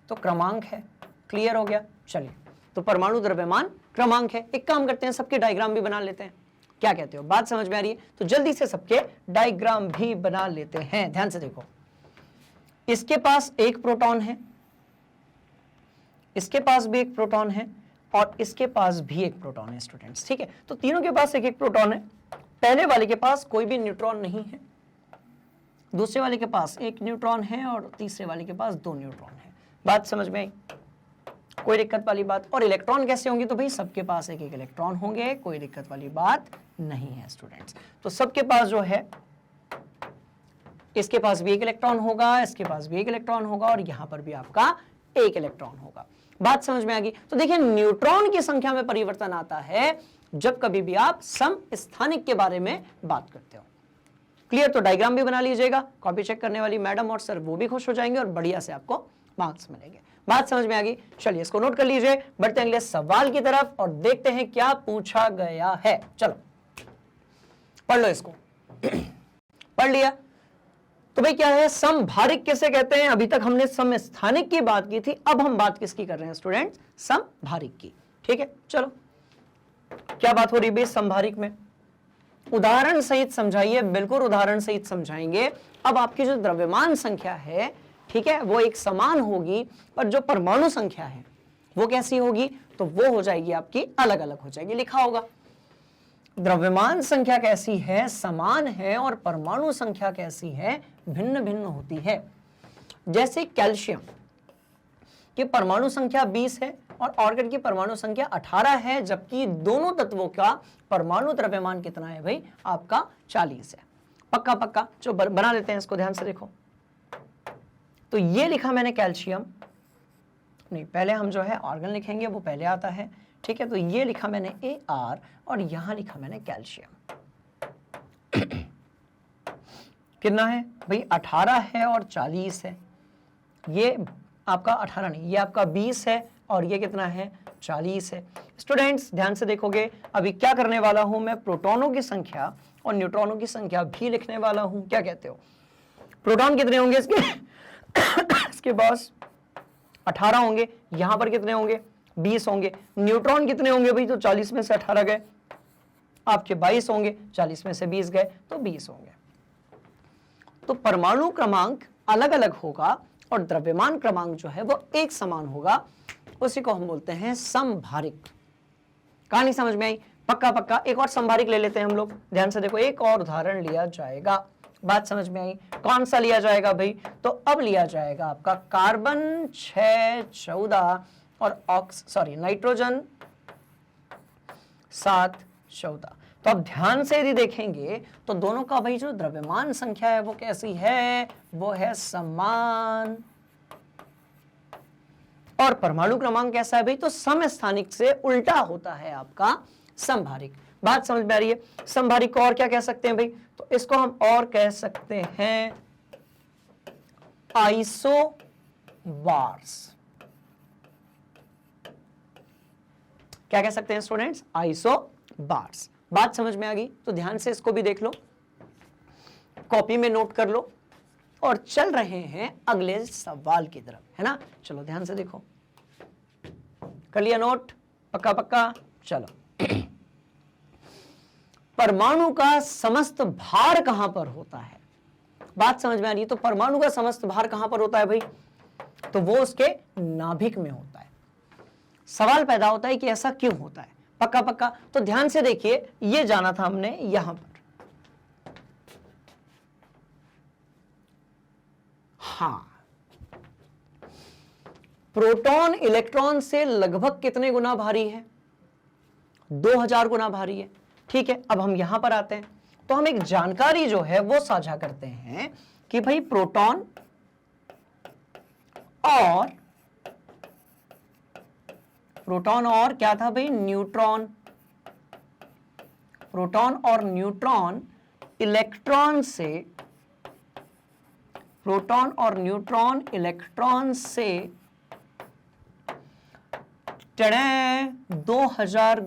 तो क्रमांक है, क्लियर हो गया। चलिए, तो परमाणु द्रव्यमान क्रमांक है। एक काम करते हैं, सबके डायग्राम भी बना लेते हैं। क्या कहते हो, बात समझ में आ रही है? तो जल्दी से सबके डायग्राम भी बना लेते हैं। ध्यान से देखो, इसके पास एक प्रोटॉन है, इसके पास भी एक प्रोटॉन है, और इसके पास भी एक प्रोटॉन है स्टूडेंट्स। ठीक है, तो तीनों के पास एक एक प्रोटॉन है। पहले वाले के पास कोई भी न्यूट्रॉन नहीं है, दूसरे वाले के पास एक न्यूट्रॉन है, और तीसरे वाले के पास दो न्यूट्रॉन है। बात समझ में आई? कोई दिक्कत वाली बात? और इलेक्ट्रॉन कैसे होंगे? तो भाई सबके पास एक एक इलेक्ट्रॉन होंगे, कोई दिक्कत वाली बात नहीं है स्टूडेंट्स। तो सबके पास जो है, इसके पास भी एक इलेक्ट्रॉन होगा, इसके पास भी एक इलेक्ट्रॉन होगा, और यहां पर भी आपका एक इलेक्ट्रॉन होगा। बात समझ में आ गई? तो देखिए, न्यूट्रॉन की संख्या में परिवर्तन आता है जब कभी भी आप समस्थानिक के बारे में बात करते हो। क्लियर? तो डायग्राम भी बना लीजिएगा, कॉपी चेक करने वाली मैडम और सर वो भी खुश हो जाएंगे और बढ़िया से आपको मार्क्स मिलेंगे। बात समझ में आ गई? चलिए, इसको नोट कर लीजिए। बढ़ते हैं अगले सवाल की तरफ और देखते हैं क्या पूछा गया है। चलो पढ़ लो इसको। पढ़ लिया? तो भाई क्या है, समभारिक किसे कहते हैं? अभी तक हमने समस्थानिक की बात की थी, अब हम बात किसकी कर रहे हैं स्टूडेंट्स? समभारिक की। ठीक है, चलो क्या बात हो रही है समभारिक में? उदाहरण सहित समझाइए, बिल्कुल उदाहरण सहित समझाएंगे। अब आपकी जो द्रव्यमान संख्या है, ठीक है, वो एक समान होगी, पर जो परमाणु संख्या है वो कैसी होगी? तो वो हो जाएगी आपकी अलग अलग हो जाएगी। लिखा होगा द्रव्यमान संख्या कैसी है? समान है, और परमाणु संख्या कैसी है? भिन्न भिन्न होती है। जैसे कैल्शियम की परमाणु संख्या 20 है और ऑर्गन की परमाणु संख्या 18 है, जबकि दोनों तत्वों का परमाणु द्रव्यमान कितना है भाई? आपका 40 है। पक्का पक्का? जो बना लेते हैं इसको, ध्यान से देखो। तो ये लिखा मैंने कैल्शियम, नहीं पहले हम जो है ऑर्गन लिखेंगे, वो पहले आता है। ठीक है, तो ये लिखा मैंने AR और यहां लिखा मैंने कैल्शियम। कितना है भाई? 18 है और 40 है। ये आपका 18 नहीं, ये आपका 20 है, और ये कितना है? 40 है। स्टूडेंट्स ध्यान से देखोगे, अभी क्या करने वाला हूं मैं? प्रोटॉनों की संख्या और न्यूट्रॉनों की संख्या भी लिखने वाला हूं। क्या कहते हो? प्रोटॉन कितने होंगे इसके? इसके पास 18 होंगे। यहां पर कितने होंगे? 20 होंगे। न्यूट्रॉन कितने होंगे भाई? तो 40 में से 18 गए, आपके 22 होंगे, 40 में से 20 गए तो 20 होंगे। तो परमाणु क्रमांक अलग अलग होगा और द्रव्यमान क्रमांक जो है वो एक समान होगा। उसी को हम बोलते हैं समभारिक। कहानी समझ में आई? पक्का पक्का? एक और समभारिक ले लेते हैं हम लोग। ध्यान से देखो, एक और उदाहरण लिया जाएगा। बात समझ में आई? कौन सा लिया जाएगा भाई? तो अब लिया जाएगा आपका कार्बन 614 और नाइट्रोजन 714। तो अब ध्यान से यदि देखेंगे तो दोनों का भाई जो द्रव्यमान संख्या है वो कैसी है? वो है समान। और परमाणु क्रमांक कैसा है भाई? तो समस्थानिक से उल्टा होता है आपका समभारिक। बात समझ में आ रही है? समभारिक को और क्या कह सकते हैं भाई? तो इसको हम और कह सकते हैं आइसोबार्स। क्या कह सकते हैं स्टूडेंट्स? आइसोबार्स। बात समझ में आ गई? तो ध्यान से इसको भी देख लो, कॉपी में नोट कर लो, और चल रहे हैं अगले सवाल की तरफ, है ना? चलो ध्यान से देखो, कर लिया नोट? पक्का पक्का? चलो। परमाणु का समस्त भार कहां पर होता है? बात समझ में आ रही है? तो परमाणु का समस्त भार कहां पर होता है भाई? तो वो उसके नाभिक में होता है। सवाल पैदा होता है कि ऐसा क्यों होता है? पक्का पक्का? तो ध्यान से देखिए, ये जाना था हमने यहां पर। हाँ, प्रोटॉन इलेक्ट्रॉन से लगभग कितने गुना भारी है? 2000 गुना भारी है। ठीक है, अब हम यहां पर आते हैं, तो हम एक जानकारी जो है वो साझा करते हैं कि भाई प्रोटॉन और प्रोटॉन और क्या था भाई, न्यूट्रॉन। प्रोटॉन और न्यूट्रॉन इलेक्ट्रॉन से, प्रोटॉन और न्यूट्रॉन इलेक्ट्रॉन से 2000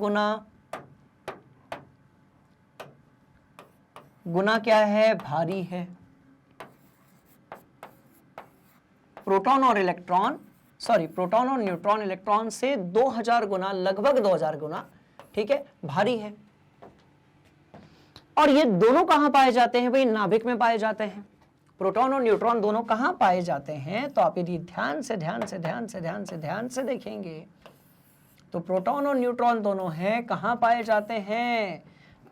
गुना क्या है, भारी है। प्रोटॉन और इलेक्ट्रॉन, सॉरी, प्रोटॉन और न्यूट्रॉन इलेक्ट्रॉन से 2000 गुना, लगभग 2000 गुना, ठीक है, भारी है। और ये दोनों कहां पाए जाते हैं भाई, नाभिक में पाए जाते हैं। प्रोटॉन और न्यूट्रॉन दोनों कहां पाए जाते हैं, तो आप यदि ध्यान से देखेंगे तो प्रोटॉन और न्यूट्रॉन दोनों हैं, कहां पाए जाते हैं,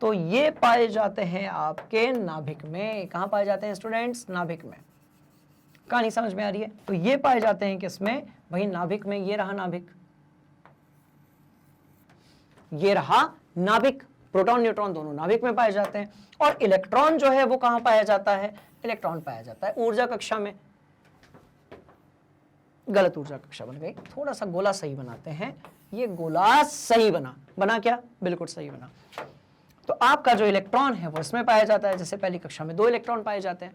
तो ये पाए जाते हैं आपके नाभिक में। कहां पाए जाते हैं स्टूडेंट्स, नाभिक में। कहानी समझ में आ रही है? तो ये पाए जाते हैं किसमें भाई, नाभिक में। ये रहा नाभिक, ये रहा नाभिक। प्रोटॉन न्यूट्रॉन दोनों नाभिक में पाए जाते हैं। और इलेक्ट्रॉन जो है वो कहां पाया जाता है, इलेक्ट्रॉन पाया जाता है ऊर्जा कक्षा में। गलत ऊर्जा कक्षा बन गई, थोड़ा सा गोला सही बनाते हैं। ये गोला सही बना क्या, बिल्कुल सही बना। तो आपका जो इलेक्ट्रॉन है वो इसमें पाया जाता है, जैसे पहली कक्षा में 2 इलेक्ट्रॉन पाए जाते हैं।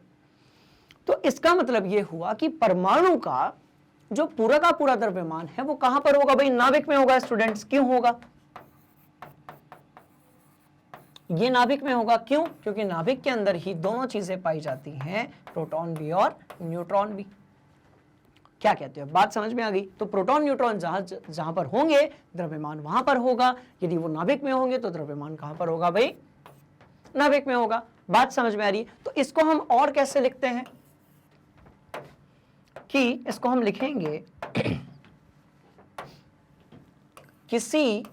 तो इसका मतलब ये हुआ कि परमाणु का जो पूरा का पूरा द्रव्यमान है वो कहां पर होगा भाई, नाभिक में होगा स्टूडेंट्स। क्यों होगा, ये नाभिक में होगा। क्यों, क्योंकि नाभिक के अंदर ही दोनों चीजें पाई जाती हैं, प्रोटॉन भी और न्यूट्रॉन भी। क्या कहते हो, बात समझ में आ गई? तो प्रोटॉन न्यूट्रॉन जहां पर होंगे द्रव्यमान वहां पर होगा। यदि वो नाभिक में होंगे तो द्रव्यमान कहां पर होगा भाई, नाभिक में होगा। बात समझ में आ रही है? तो इसको हम और कैसे लिखते हैं कि इसको हम लिखेंगे किसी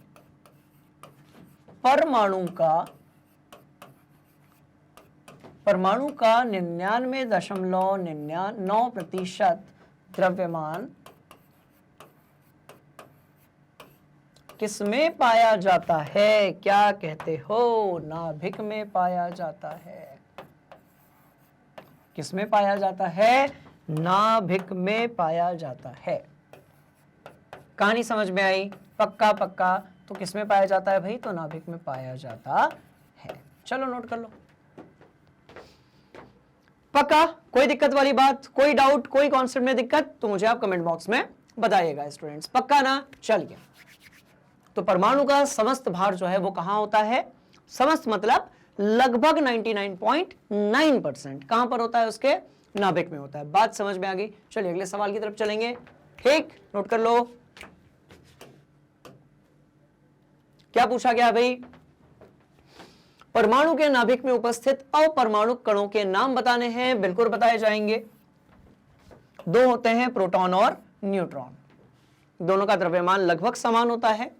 परमाणु का 99.99% द्रव्यमान किसमें पाया जाता है, क्या कहते हो, नाभिक में पाया जाता है। किसमें पाया जाता है, नाभिक में पाया जाता है। कहानी समझ में आई? पक्का पक्का। तो किसमें पाया जाता है भाई, तो नाभिक में पाया जाता है। चलो नोट कर लो, पक्का। कोई दिक्कत वाली बात, कोई डाउट, कोई कॉन्सेप्ट में दिक्कत तो मुझे आप कमेंट बॉक्स में बताइएगा स्टूडेंट्स। पक्का ना? चलिए, तो परमाणु का समस्त भार जो है वो कहां होता है, समस्त मतलब लगभग 99.9% कहां पर होता है, उसके नाभिक में होता है। बात समझ में आ गई? चलिए अगले सवाल की तरफ चलेंगे। ठीक, नोट कर लो। क्या पूछा गया भाई, परमाणु के नाभिक में उपस्थित अपरमाणु कणों के नाम बताने हैं। बिल्कुल बताए जाएंगे। 2 होते हैं, प्रोटॉन और न्यूट्रॉन। दोनों का द्रव्यमान लगभग समान होता है।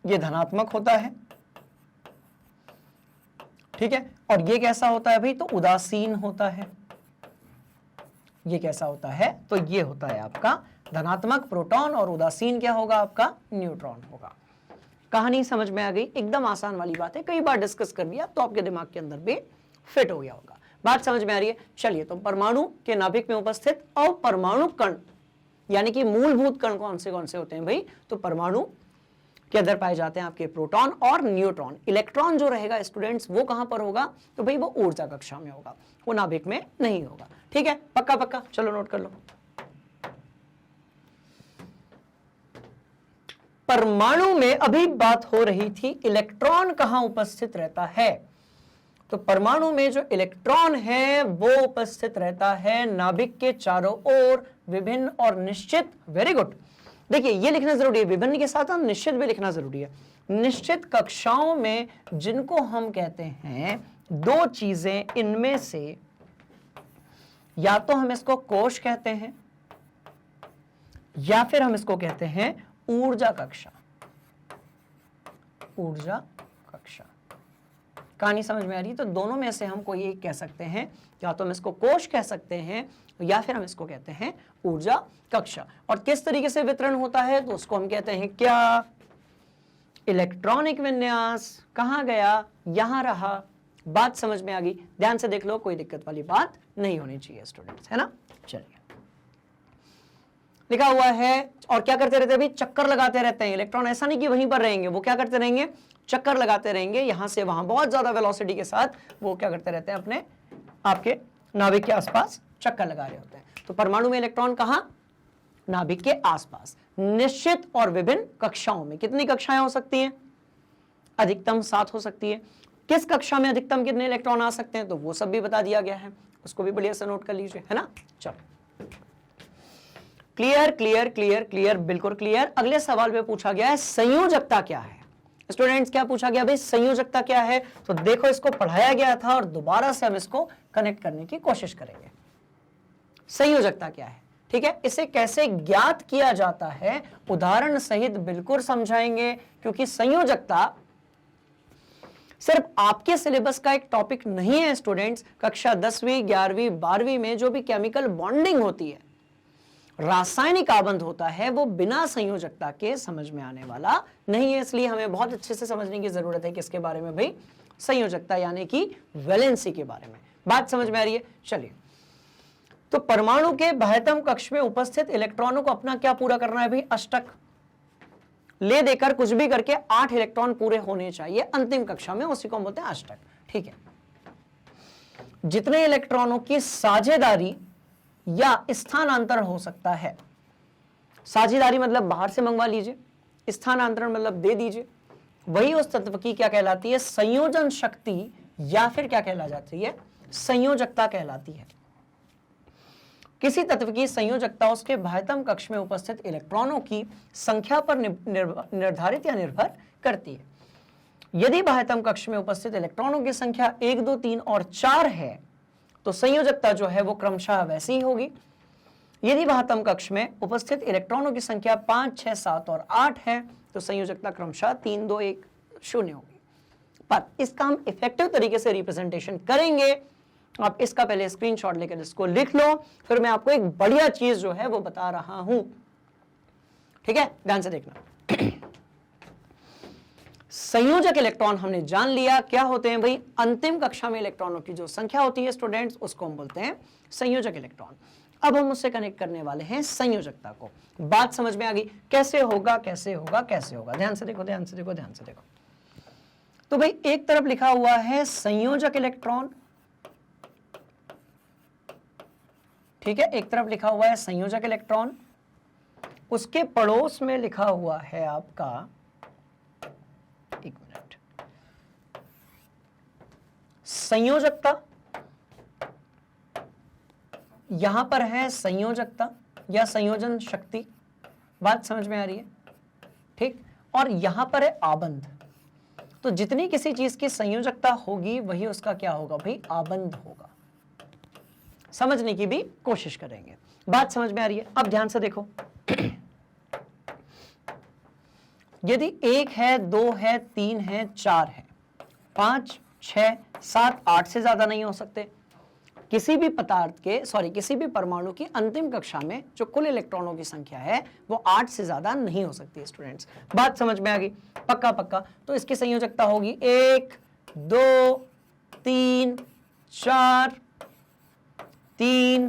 ये धनात्मक होता है, ठीक है। और ये कैसा होता है भाई, तो उदासीन होता है। ये कैसा होता है, तो ये होता है आपका धनात्मक प्रोटॉन और उदासीन क्या होगा, आपका न्यूट्रॉन होगा। कहानी समझ में आ गई? एकदम आसान वाली बात है, कई बार डिस्कस कर लिया तो आपके दिमाग के अंदर भी फिट हो गया होगा। बात समझ में आ रही है? चलिए, तो परमाणु के नाभिक में उपस्थित अपरमाणु कण यानी कि मूलभूत कण कौन से होते हैं भाई, तो परमाणु के अंदर पाए जाते हैं आपके प्रोटॉन और न्यूट्रॉन। इलेक्ट्रॉन जो रहेगा स्टूडेंट्स वो कहां पर होगा, तो भाई वो ऊर्जा कक्षा में होगा, वो नाभिक में नहीं होगा। ठीक है, पक्का पक्का। चलो नोट कर लो। परमाणु में अभी बात हो रही थी इलेक्ट्रॉन कहां उपस्थित रहता है, तो परमाणु में जो इलेक्ट्रॉन है वो उपस्थित रहता है नाभिक के चारों ओर, विभिन्न और निश्चित। Very good. देखिए ये लिखना जरूरी है, विभिन्न के साथ हम निश्चित भी लिखना जरूरी है। निश्चित कक्षाओं में, जिनको हम कहते हैं 2 चीजें, इनमें से या तो हम इसको कोश कहते हैं या फिर हम इसको कहते हैं ऊर्जा कक्षा। ऊर्जा कक्षा। कहानी समझ में आ रही है? तो दोनों में से हम कोई एक कह सकते हैं, या तो हम इसको कोश कह सकते हैं या फिर हम इसको कहते हैं ऊर्जा कक्षा। और किस तरीके से वितरण होता है, तो उसको हम कहते हैं क्या, इलेक्ट्रॉनिक विन्यास। कहां गया, यहां रहा। बात समझ में आ गई? ध्यान से देख लो, कोई दिक्कत वाली बात नहीं होनी चाहिए स्टूडेंट्स, है ना। चलिए लिखा हुआ है, और क्या करते रहते हैं भाई, चक्कर लगाते रहते हैं इलेक्ट्रॉन। ऐसा नहीं कि वहीं पर रहेंगे, वो क्या करते रहेंगे, चक्कर लगाते रहेंगे यहां से वहां, बहुत ज्यादा वेलोसिटी के साथ वो क्या करते रहते हैं, अपने आपके नाभिक के आसपास चक्कर लगा रहे होते हैं। तो परमाणु में इलेक्ट्रॉन कहां, नाभिक के आसपास, निश्चित और विभिन्न कक्षाओं में। कितनी कक्षाएं हो सकती हैं, अधिकतम 7 हो सकती है। किस कक्षा में अधिकतम कितने इलेक्ट्रॉन आ सकते हैं, तो वो सब भी बता दिया गया है, उसको भी बढ़िया से नोट कर लीजिए, है ना। चलो, क्लियर क्लियर क्लियर क्लियर, बिल्कुल क्लियर। अगले सवाल में पूछा गया है संयोजकता क्या है। स्टूडेंट्स क्या पूछा गया भाई, संयोजकता क्या है। तो देखो, इसको पढ़ाया गया था और दोबारा से हम इसको कनेक्ट करने की कोशिश करेंगे। संयोजकता क्या है, ठीक है, इसे कैसे ज्ञात किया जाता है, उदाहरण सहित बिल्कुल समझाएंगे, क्योंकि संयोजकता सिर्फ आपके सिलेबस का एक टॉपिक नहीं है स्टूडेंट्स। कक्षा 10वीं 11वीं 12वीं में जो भी केमिकल बॉन्डिंग होती है, रासायनिक आबंध होता है, वो बिना संयोजकता के समझ में आने वाला नहीं है। इसलिए हमें बहुत अच्छे से समझने की जरूरत है किसके बारे में भाई, संयोजकता यानी कि वैलेंसी के बारे में। बात समझ में आ रही है। चलिए, तो परमाणु के बाह्यतम कक्ष में उपस्थित इलेक्ट्रॉनों को अपना क्या पूरा करना है भाई, अष्टक ले देकर कुछ भी करके 8 इलेक्ट्रॉन पूरे होने चाहिए अंतिम कक्षा में, उसी को हम बोलते हैं अष्टक। ठीक है, जितने इलेक्ट्रॉनों की साझेदारी या स्थानांतरण हो सकता है, साझेदारी मतलब बाहर से मंगवा लीजिए, स्थानांतरण मतलब दे दीजिए, वही उस तत्व की क्या कहलाती है, संयोजन शक्ति, या फिर क्या कहला जाती है, संयोजकता कहलाती है। किसी तत्व की संयोजकता उसके बाह्यतम कक्ष में उपस्थित इलेक्ट्रॉनों की संख्या पर निर्धारित या निर्भर करती है। यदि बाह्यतम कक्ष में उपस्थित इलेक्ट्रॉनों की संख्या 1, 2, 3 और 4 है, तो संयोजकता जो है वो क्रमशः वैसी ही होगी। यदि बाह्यतम कक्ष में उपस्थित इलेक्ट्रॉनों की संख्या 5, 6, 7 और 8 है, तो संयोजकता क्रमशः 3, 2, 1, 0 होगी। पर इसका हम इफेक्टिव तरीके से रिप्रेजेंटेशन करेंगे। आप इसका पहले स्क्रीनशॉट लेकर इसको लिख लो, फिर मैं आपको एक बढ़िया चीज जो है वो बता रहा हूं। ठीक है, ध्यान से देखना। संयोजक इलेक्ट्रॉन हमने जान लिया क्या होते हैं भाई, अंतिम कक्षा में इलेक्ट्रॉनों की जो संख्या होती है स्टूडेंट्स, उसको हम बोलते हैं संयोजक इलेक्ट्रॉन। अब हम उससे कनेक्ट करने वाले हैं संयोजकता को। बात समझ में आ गई, कैसे होगा कैसे होगा कैसे होगा, ध्यान से देखो ध्यान से देखो ध्यान से देखो। तो भाई एक तरफ लिखा हुआ है संयोजक इलेक्ट्रॉन, ठीक है, एक तरफ लिखा हुआ है संयोजक इलेक्ट्रॉन, उसके पड़ोस में लिखा हुआ है आपका, एक मिनट, संयोजकता, यहां पर है संयोजकता या संयोजन शक्ति। बात समझ में आ रही है, ठीक, और यहां पर है आबंध। तो जितनी किसी चीज की संयोजकता होगी वही उसका क्या होगा भाई, आबंध होगा। समझने की भी कोशिश करेंगे। बात समझ में आ रही है। अब ध्यान से देखो, यदि 1 है, 2 है, 3 है, 4 है, 5, 6, 7, 8 से ज्यादा नहीं हो सकते। किसी भी पदार्थ के किसी भी परमाणु की अंतिम कक्षा में जो कुल इलेक्ट्रॉनों की संख्या है वो 8 से ज्यादा नहीं हो सकती स्टूडेंट्स। बात समझ में आ गई, पक्का पक्का। तो इसकी संयोजकता होगी 1, 2, 3, 4, 3,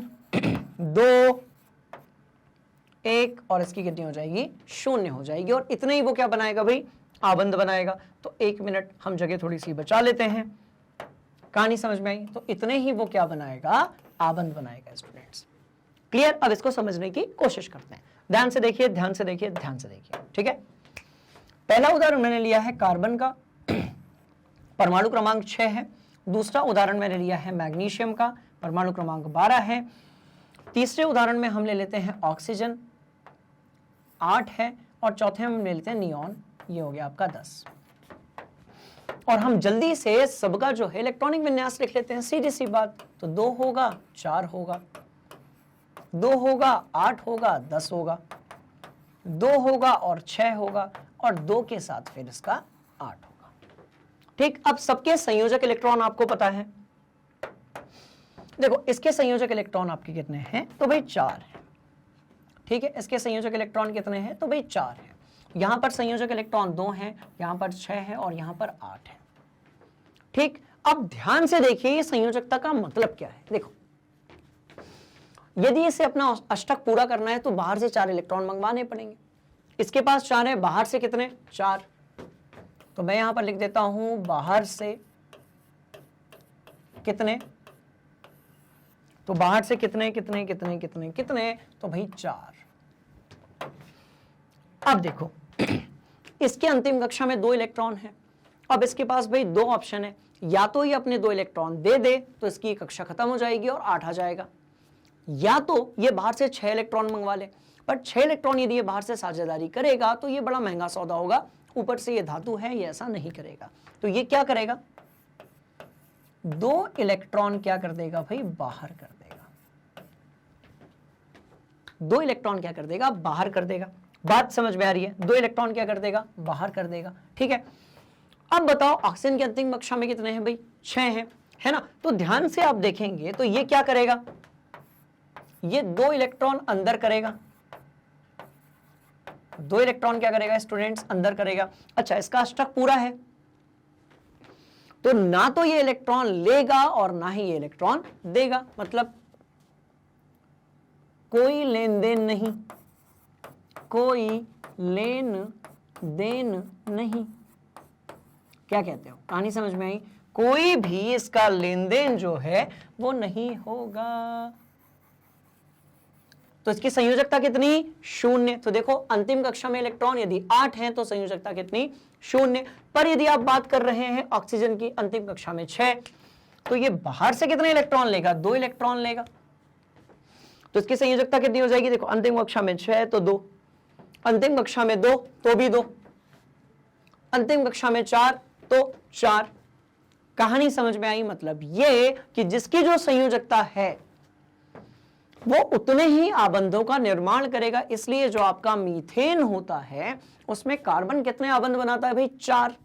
2, 1, और इसकी कितनी हो जाएगी, 0 हो जाएगी। और इतने ही वो क्या बनाएगा भाई, आबंध बनाएगा। तो 1 मिनट हम जगह थोड़ी सी बचा लेते हैं, कहानी समझ में आई। तो इतने ही वो क्या बनाएगा, आबंध बनाएगा स्टूडेंट्स। क्लियर। अब इसको समझने की कोशिश करते हैं, ध्यान से देखिए ध्यान से देखिए ध्यान से देखिए। ठीक है, पहला उदाहरण मैंने लिया है कार्बन का, परमाणु क्रमांक 6 है। दूसरा उदाहरण मैंने लिया है मैग्नीशियम का, परमाणु क्रमांक 12 है। तीसरे उदाहरण में हम ले लेते हैं ऑक्सीजन, 8 है। और चौथे में हम ले लेते हैं नियॉन, ये हो गया आपका 10। और हम जल्दी से सबका जो है इलेक्ट्रॉनिक विन्यास लिख लेते हैं, सीधी सी बात। तो 2 होगा, 4 होगा, 2 होगा, 8 होगा, 10 होगा, 2 होगा और 6 होगा, और 2 के साथ फिर इसका 8 होगा। ठीक, अब सबके संयोजक इलेक्ट्रॉन आपको पता है। देखो, इसके संयोजक इलेक्ट्रॉन आपके कितने हैं, तो भाई 4 है। ठीक है, इसके संयोजक इलेक्ट्रॉन कितने हैं, तो भाई 4 है। यहां पर संयोजक इलेक्ट्रॉन 2 हैं, यहां पर 6 है और यहां पर 8 है। ठीक, अब ध्यान से देखिए ये संयोजकता का मतलब क्या है। देखो, यदि इसे अपना अष्टक पूरा करना है तो बाहर से 4 इलेक्ट्रॉन मंगवाने पड़ेंगे। इसके पास 4 है, बाहर से कितने? 4। तो मैं यहां पर लिख देता हूं बाहर से कितने, तो बाहर से कितने कितने कितने कितने कितने, तो भाई 4। अब देखो इसके अंतिम कक्षा में 2 इलेक्ट्रॉन है। अब इसके पास भाई 2 ऑप्शन है, या तो ये अपने 2 इलेक्ट्रॉन दे दे तो इसकी कक्षा खत्म हो जाएगी और 8 आ जाएगा, या तो ये बाहर से 6 इलेक्ट्रॉन मंगवा ले। पर 6 इलेक्ट्रॉन यदि ये बाहर से साझेदारी करेगा तो ये बड़ा महंगा सौदा होगा, ऊपर से ये धातु है, ये ऐसा नहीं करेगा। तो ये क्या करेगा? 2 इलेक्ट्रॉन क्या कर देगा भाई? बाहर कर देगा। 2 इलेक्ट्रॉन क्या कर देगा? बाहर कर देगा। बात समझ में आ रही है? 2 इलेक्ट्रॉन क्या कर देगा? बाहर कर देगा। ठीक है, अब बताओ ऑक्सीजन की अंतिम कक्षा में कितने हैं भाई? 6 हैं, है ना। तो ध्यान से आप देखेंगे तो ये क्या करेगा? ये 2 इलेक्ट्रॉन अंदर करेगा। 2 इलेक्ट्रॉन क्या करेगा स्टूडेंट्स? अंदर करेगा। अच्छा, इसका अष्टक पूरा है तो ना तो ये इलेक्ट्रॉन लेगा और ना ही ये इलेक्ट्रॉन देगा, मतलब कोई लेन देन नहीं, कोई लेन देन नहीं। क्या कहते हो? कहानी समझ में आई? कोई भी इसका लेन देन जो है वो नहीं होगा। तो इसकी संयोजकता कितनी? 0। तो देखो अंतिम कक्षा में इलेक्ट्रॉन यदि 8 हैं तो संयोजकता कितनी? 0। पर यदि आप बात कर रहे हैं ऑक्सीजन की अंतिम कक्षा में 6, तो ये बाहर से कितने इलेक्ट्रॉन लेगा? 2 इलेक्ट्रॉन लेगा। तो इसकी संयोजकता कितनी हो जाएगी? देखो अंतिम कक्षा में 6 तो 2, अंतिम कक्षा में 2 तो भी 2, अंतिम कक्षा में 4 तो 4। कहानी समझ में आई? मतलब ये कि जिसकी जो संयोजकता है वो उतने ही आबंधों का निर्माण करेगा। इसलिए जो आपका मीथेन होता है उसमें कार्बन कितने आबंध बनाता है भाई? 4।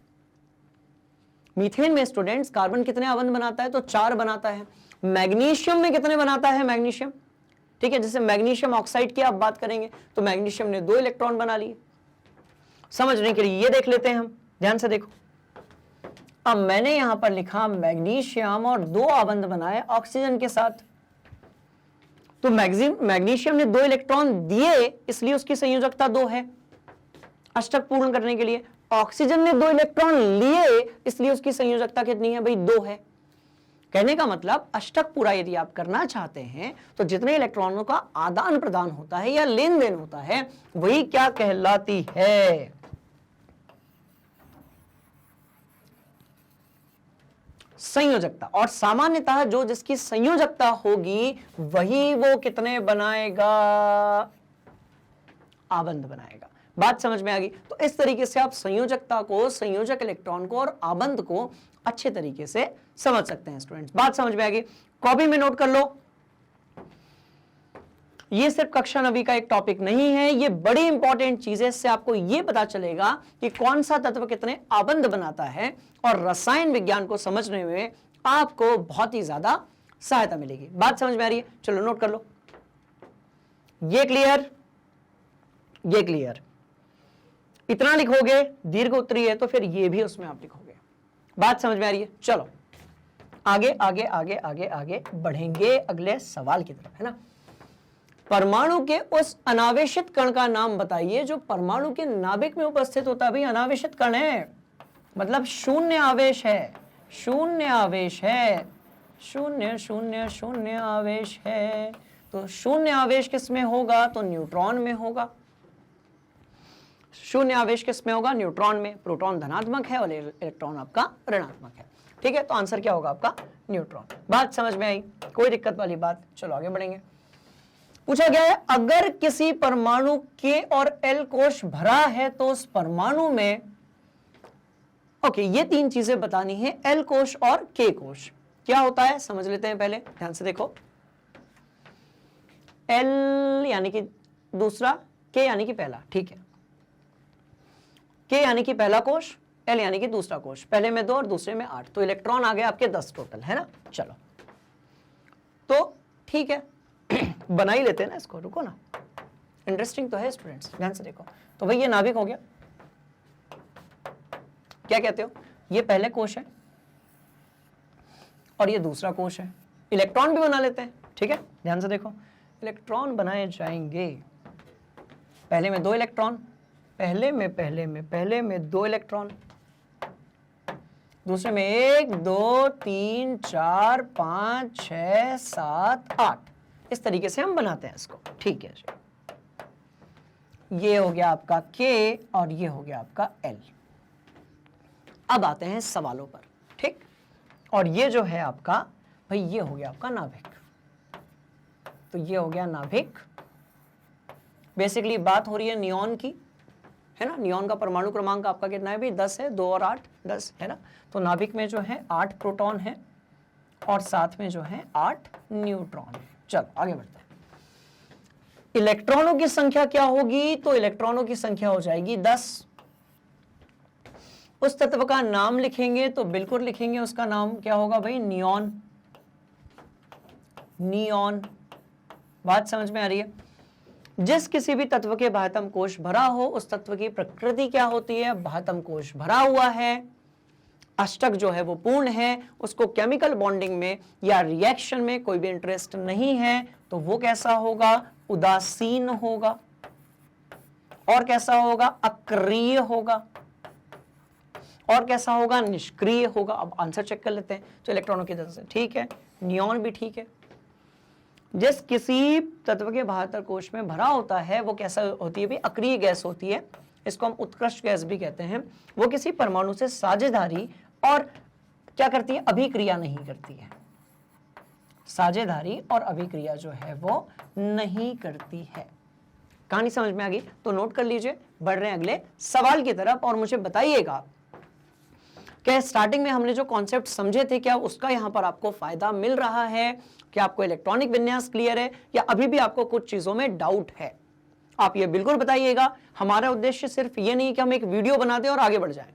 मीथेन में स्टूडेंट्स कार्बन कितने आबंध बनाता है? तो 4 बनाता है। मैग्नीशियम में कितने बनाता है? मैग्नीशियम, ठीक है, जैसे मैग्नीशियम ऑक्साइड की आप बात करेंगे तो मैग्नीशियम ने 2 इलेक्ट्रॉन बना लिए। समझने के लिए ये देख लेते हैं हम, ध्यान से देखो। अब मैंने यहां पर लिखा मैग्नीशियम और 2 आबंध बनाए ऑक्सीजन के साथ, तो मैग्नीशियम ने 2 इलेक्ट्रॉन दिए इसलिए उसकी संयोजकता 2 है अष्टक पूर्ण करने के लिए। ऑक्सीजन ने 2 इलेक्ट्रॉन लिए इसलिए उसकी संयोजकता कितनी है भाई? 2 है। कहने का मतलब अष्टक पूरा यदि आप करना चाहते हैं तो जितने इलेक्ट्रॉनों का आदान प्रदान होता है या लेन देन होता है वही क्या कहलाती है? संयोजकता। और सामान्यतः जो जिसकी संयोजकता होगी वही वो कितने बनाएगा? आबंध बनाएगा। बात समझ में आ गई? तो इस तरीके से आप संयोजकता को, संयोजक इलेक्ट्रॉन को और आबंध को अच्छे तरीके से समझ सकते हैं स्टूडेंट्स। बात समझ में आ गई? कॉपी में नोट कर लो। ये सिर्फ कक्षा 9वीं का एक टॉपिक नहीं है, ये बड़ी इंपॉर्टेंट चीज है। इससे आपको ये पता चलेगा कि कौन सा तत्व कितने आबंध बनाता है और रसायन विज्ञान को समझने में आपको बहुत ही ज्यादा सहायता मिलेगी। बात समझ में आ रही है? चलो नोट कर लो। ये क्लियर? ये क्लियर? इतना लिखोगे, दीर्घ उत्तरी है तो फिर ये भी उसमें आप लिखोगे। बात समझ में आ रही है? चलो आगे आगे आगे आगे आगे बढ़ेंगे अगले सवाल की तरफ, है ना। परमाणु के उस अनावेशित कण का नाम बताइए जो परमाणु के नाभिक में उपस्थित होता है। भाई अनावेशित कण है मतलब शून्य आवेश है, शून्य आवेश है, शून्य शून्य शून्य आवेश है। तो शून्य आवेश किस में होगा? तो न्यूट्रॉन में होगा। शून्य आवेश किस में होगा? न्यूट्रॉन में। प्रोटॉन धनात्मक है और इलेक्ट्रॉन आपका ऋणात्मक है। ठीक है, तो आंसर क्या होगा आपका? न्यूट्रॉन। बात समझ में आई? कोई दिक्कत वाली बात? चलो आगे बढ़ेंगे। पूछा गया है अगर किसी परमाणु के और एल कोश भरा है तो उस परमाणु में, ओके, ये 3 चीजें बतानी है, एल कोश और के कोश। क्या होता है समझ लेते हैं पहले, ध्यान से देखो। एल यानी कि दूसरा, के यानी कि पहला, ठीक है। के यानी कि पहला कोश, एल यानी कि दूसरा कोश। पहले में 2 और दूसरे में 8, तो इलेक्ट्रॉन आ गए आपके 10 टोटल, है ना। चलो तो ठीक है, बना ही लेते हैं ना इसको। रुको ना, इंटरेस्टिंग तो है स्टूडेंट्स, ध्यान से देखो। तो भाई ये नाभिक हो गया, क्या कहते हो? ये पहले कोश है और ये दूसरा कोश है। इलेक्ट्रॉन भी बना लेते हैं, ठीक है, ध्यान से देखो। इलेक्ट्रॉन बनाए जाएंगे। पहले में 2 इलेक्ट्रॉन, पहले में 2 इलेक्ट्रॉन, दूसरे में 1 2 3 4 5 6 7 8, इस तरीके से हम बनाते हैं इसको। ठीक है जी, ये हो गया आपका K और ये हो गया आपका L। अब आते हैं सवालों पर। ठीक, और ये जो है आपका भाई, ये हो गया आपका नाभिक। तो ये हो गया नाभिक। बेसिकली बात हो रही है नियॉन की, है ना। नियॉन का परमाणु क्रमांक आपका कितना है भाई? 10 है। 2 और 8 10 है ना। तो नाभिक में जो है 8 प्रोटॉन है और साथ में जो है 8 न्यूट्रॉन है। चलो आगे बढ़ते हैं। इलेक्ट्रॉनों की संख्या क्या होगी? तो इलेक्ट्रॉनों की संख्या हो जाएगी 10। उस तत्व का नाम लिखेंगे तो बिल्कुल लिखेंगे, उसका नाम क्या होगा भाई? नियॉन। नियॉन, बात समझ में आ रही है? जिस किसी भी तत्व के बाह्यतम कोश भरा हो, उस तत्व की प्रकृति क्या होती है? बाह्यतम कोश भरा हुआ है, अष्टक जो है वो पूर्ण है, उसको केमिकल बॉन्डिंग में या रिएक्शन में कोई भी इंटरेस्ट नहीं है, तो वो कैसा होगा? उदासीन होगा। और कैसा होगा? अक्रिय होगा। और कैसा होगा? निष्क्रिय होगा। अब आंसर चेक कर लेते हैं। तो इलेक्ट्रॉनों की तरफ से ठीक है, नियॉन भी ठीक है। जिस किसी तत्व के बाह्यतर कोश में भरा होता है वो कैसा होती है भी? अक्रिय गैस होती है। इसको हम उत्कृष्ट गैस भी कहते हैं। वो किसी परमाणु से साझेदारी और क्या करती है? अभिक्रिया नहीं करती है। साझेदारी और अभिक्रिया जो है वो नहीं करती है। कहानी समझ में आ गई? तो नोट कर लीजिए। बढ़ रहे हैं अगले सवाल की तरफ और मुझे बताइएगा कि स्टार्टिंग में हमने जो कॉन्सेप्ट समझे थे, क्या उसका यहां पर आपको फायदा मिल रहा है? क्या आपको इलेक्ट्रॉनिक विन्यास क्लियर है या अभी भी आपको कुछ चीजों में डाउट है? आप ये बिल्कुल बताइएगा। हमारा उद्देश्य सिर्फ ये नहीं कि हम एक वीडियो बना दें और आगे बढ़ जाएं।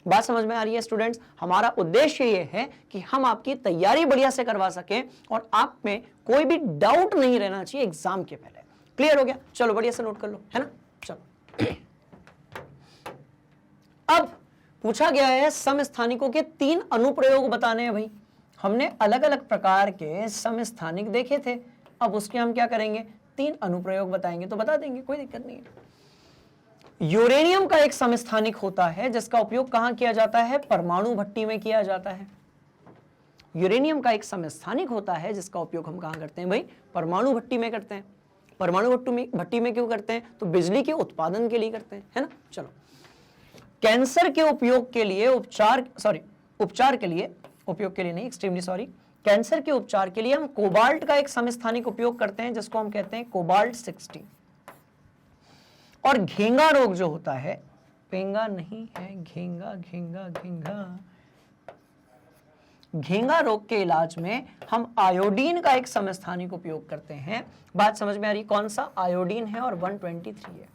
बात समझ में आ रही है स्टूडेंट्स? हमारा उद्देश्य ये है कि हम आपकी तैयारी बढ़िया से करवा सकें और आप में कोई भी डाउट नहीं रहना चाहिए एग्जाम के पहले। क्लियर हो गया? चलो बढ़िया से नोट कर लो, है ना। चलो अब पूछा गया है समस्थानिकों के 3 अनुप्रयोग बताने हैं भाई। हमने अलग अलग प्रकार के समस्थानिक देखे थे, अब उसके हम क्या करेंगे? 3 अनुप्रयोग बताएंगे। तो बता देंगे, कोई दिक्कत नहीं है। यूरेनियम का एक समस्थानिक होता है जिसका उपयोग कहां किया जाता है? परमाणु भट्टी में किया जाता है। यूरेनियम का एक समस्थानिक होता है जिसका उपयोग हम कहां करते हैं भाई? परमाणु भट्टी में करते हैं। परमाणु भट्टी में क्यों करते हैं? तो बिजली के उत्पादन के लिए करते हैं, है ना। चलो, कैंसर के उपयोग के लिए उपचार के लिए, उपयोग के लिए नहीं, एक्सट्रीमली सॉरी, कैंसर के उपचार के लिए हम कोबाल्ट का एक समस्थानिक उपयोग करते हैं जिसको हम कहते हैं कोबाल्ट 60। और घेंगा रोग जो होता है, पेंगा नहीं है, घेंगा घेंगा घेंगा, घेंगा रोग के इलाज में हम आयोडीन का एक समस्थानिक उपयोग करते हैं। बात समझ में आ रही? कौन सा? आयोडीन है और 123 है।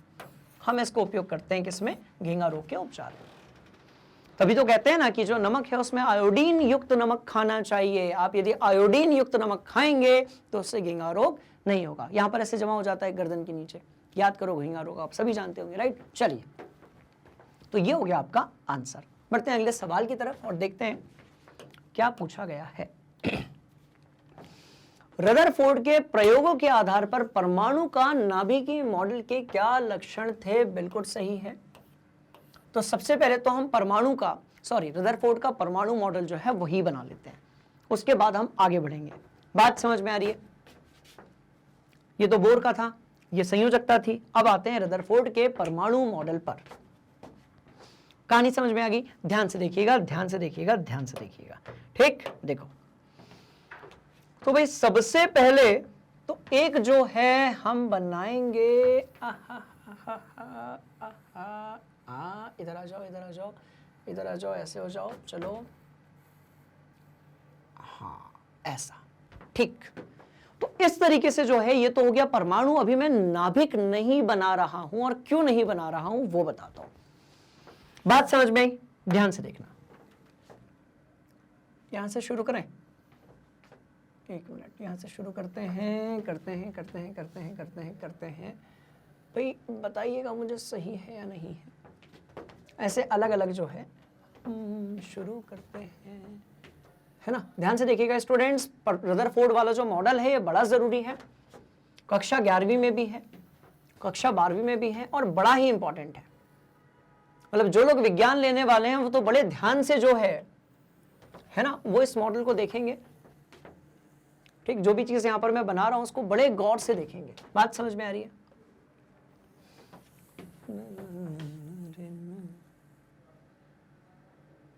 हम इसको उपयोग करते हैं किसमें? घेंगा रोग के उपचार में। तभी तो कहते हैं ना कि जो नमक है उसमें आयोडीन युक्त नमक खाना चाहिए। आप यदि आयोडीन युक्त नमक खाएंगे तो उससे घेंगा रोग नहीं होगा। यहां पर ऐसे जमा हो जाता है गर्दन के नीचे, याद करो घेंगा रोग, आप सभी जानते होंगे, राइट। चलिए, तो ये हो गया आपका आंसर। बढ़ते हैं अगले सवाल की तरफ और देखते हैं क्या पूछा गया है। रदरफोर्ड के प्रयोगों के आधार पर परमाणु का नाभिकीय मॉडल के क्या लक्षण थे? बिल्कुल सही है। तो सबसे पहले तो हम रदरफोर्ड का परमाणु मॉडल जो है वही बना लेते हैं, उसके बाद हम आगे बढ़ेंगे। बात समझ में आ रही है? ये तो बोर का था, ये संयोजकता थी। अब आते हैं रदरफोर्ड के परमाणु मॉडल पर। कहानी समझ में आ गई? ध्यान से देखिएगा, ध्यान से देखिएगा, ध्यान से देखिएगा। ठीक, देखो तो भाई सबसे पहले तो एक जो है हम बनाएंगे, इधर आ जाओ, इधर आ जाओ, इधर आ जाओ, ऐसे हो जाओ, चलो, हाँ ऐसा, ठीक। तो इस तरीके से जो है ये तो हो गया परमाणु। अभी मैं नाभिक नहीं बना रहा हूं, और क्यों नहीं बना रहा हूं वो बताता हूं। बात समझ में आई? ध्यान से देखना। यहां से शुरू करें, एक मिनट, यहां से शुरू करते हैं भाई बताइएगा मुझे सही है या नहीं है। ऐसे अलग अलग जो है शुरू करते हैं, है ना। ध्यान से देखिएगा स्टूडेंट्स, रदरफोर्ड वाला जो मॉडल है ये बड़ा जरूरी है। कक्षा 11वीं में भी है, कक्षा 12वीं में भी है और बड़ा ही इंपॉर्टेंट है। मतलब जो लोग विज्ञान लेने वाले हैं वो तो बड़े ध्यान से जो है ना, वो इस मॉडल को देखेंगे। ठीक, जो भी चीज यहां पर मैं बना रहा हूं उसको बड़े गौर से देखेंगे। बात समझ में आ रही है?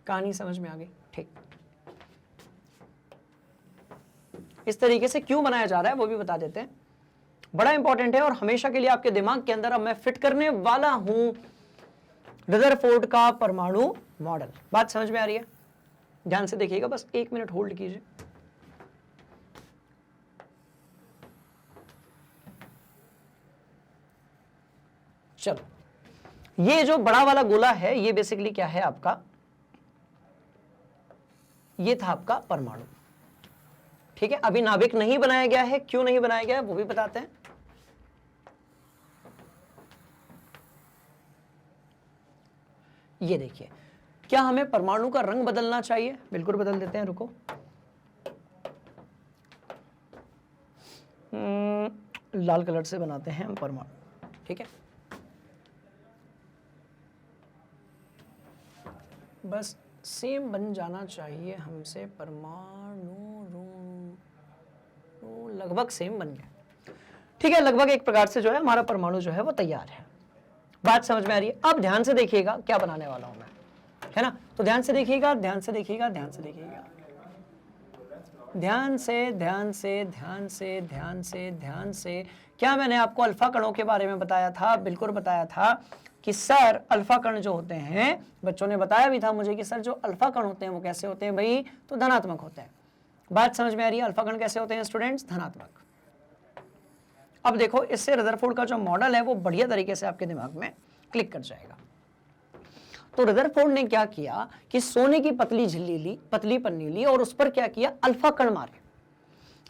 कहानी समझ में आ गई? ठीक, इस तरीके से क्यों बनाया जा रहा है वो भी बता देते हैं। बड़ा इंपॉर्टेंट है और हमेशा के लिए आपके दिमाग के अंदर अब मैं फिट करने वाला हूं रदरफोर्ड का परमाणु मॉडल। बात समझ में आ रही है? ध्यान से देखिएगा, बस 1 मिनट होल्ड कीजिए। चलो, ये जो बड़ा वाला गोला है ये बेसिकली क्या है आपका? ये था आपका परमाणु। ठीक है, अभी नाभिक नहीं बनाया गया है। क्यों नहीं बनाया गया है वो भी बताते हैं। ये देखिए, क्या हमें परमाणु का रंग बदलना चाहिए? बिल्कुल बदल देते हैं, रुको। लाल कलर से बनाते हैं हम परमाणु। ठीक है, बस सेम बन जाना चाहिए हमसे। परमाणु लगभग सेम बन गया। ठीक है, लगभग एक प्रकार से जो है हमारा परमाणु जो है वो तैयार है। बात समझ में आ रही है? अब ध्यान से देखिएगा क्या बनाने वाला हूं मैं, है ना? तो ध्यान से देखिएगा, ध्यान से देखिएगा, ध्यान से देखिएगा, ध्यान से, ध्यान से, ध्यान से, ध्यान से, ध्यान से। क्या मैंने आपको अल्फा कणों के बारे में बताया था? बिल्कुल बताया था कि सर अल्फा कण जो होते हैं, बच्चों ने बताया भी था मुझे कि सर जो अल्फा कण होते हैं वो कैसे होते हैं भाई? तो धनात्मक होते हैं। बात समझ में आ रही है? अल्फा कण कैसे होते हैं स्टूडेंट्स? धनात्मक। अब देखो, इससे रदरफोर्ड का जो मॉडल है वो बढ़िया तरीके से आपके दिमाग में क्लिक कर जाएगा। तो रदरफोर्ड ने क्या किया कि सोने की पतली झिल्ली ली, पतली पन्नी ली और उस पर क्या किया? अल्फा कण मारे।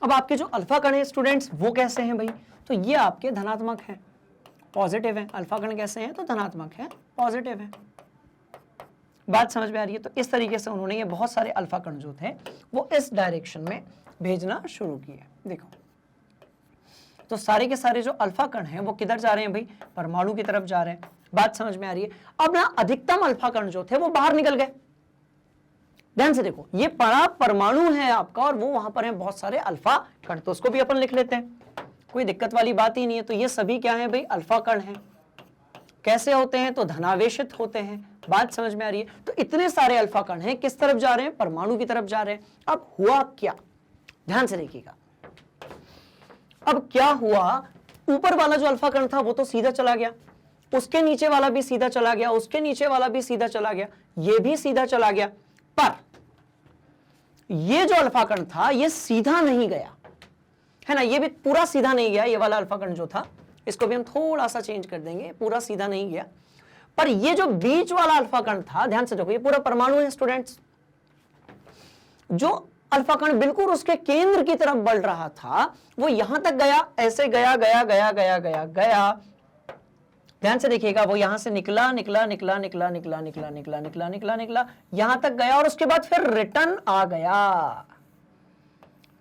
अब आपके जो अल्फा कण है स्टूडेंट्स वो कैसे हैं भाई? तो ये आपके धनात्मक हैं, पॉजिटिव है। अल्फा कण कैसे हैं? तो धनात्मक है, पॉजिटिव है। बात समझ में आ रही है? तो इस तरीके से उन्होंने ये बहुत सारे अल्फा कण जो थे वो इस डायरेक्शन में भेजना शुरू किए। देखो, तो सारे के सारे जो अल्फा कण हैं वो किधर जा रहे हैं भाई? परमाणु की तरफ जा रहे हैं। बात समझ में आ रही है? अब ना अधिकतम अल्फा कण जो थे वो बाहर निकल गए। ध्यान से देखो, ये बड़ा परमाणु है आपका और वो वहां पर है बहुत सारे अल्फा कण, तो उसको भी अपन लिख लेते हैं, कोई दिक्कत वाली बात ही नहीं है। तो ये सभी क्या है भाई? अल्फा कण हैं। कैसे होते हैं? तो धनावेशित होते हैं। बात समझ में आ रही है? तो इतने सारे अल्फा कण हैं, किस तरफ जा रहे हैं? परमाणु की तरफ जा रहे हैं। अब हुआ क्या? ध्यान से देखिएगा। अब क्या हुआ? ऊपर वाला जो अल्फा कण था वो तो सीधा चला गया, उसके नीचे वाला भी सीधा चला गया, उसके नीचे वाला भी सीधा चला गया, ये भी सीधा चला गया। पर ये जो अल्फा कण था ये सीधा नहीं गया, है ना? ये भी पूरा सीधा नहीं गया। ये वाला अल्फा कण जो था इसको भी हम थोड़ा सा चेंज कर देंगे, पूरा सीधा नहीं गया। पर ये जो बीच वाला अल्फा कण था, ध्यान से देखो, ये पूरा परमाणु है स्टूडेंट्स। जो अल्फा कण बिल्कुल उसके केंद्र की तरफ बढ़ रहा था वो यहां तक गया, ऐसे गया गया गया गया गया गया। ध्यान से देखिएगा, वो यहां से निकला निकला निकला निकला निकला निकला निकला निकला निकला निकला, यहां तक गया और उसके बाद फिर रिटर्न आ गया।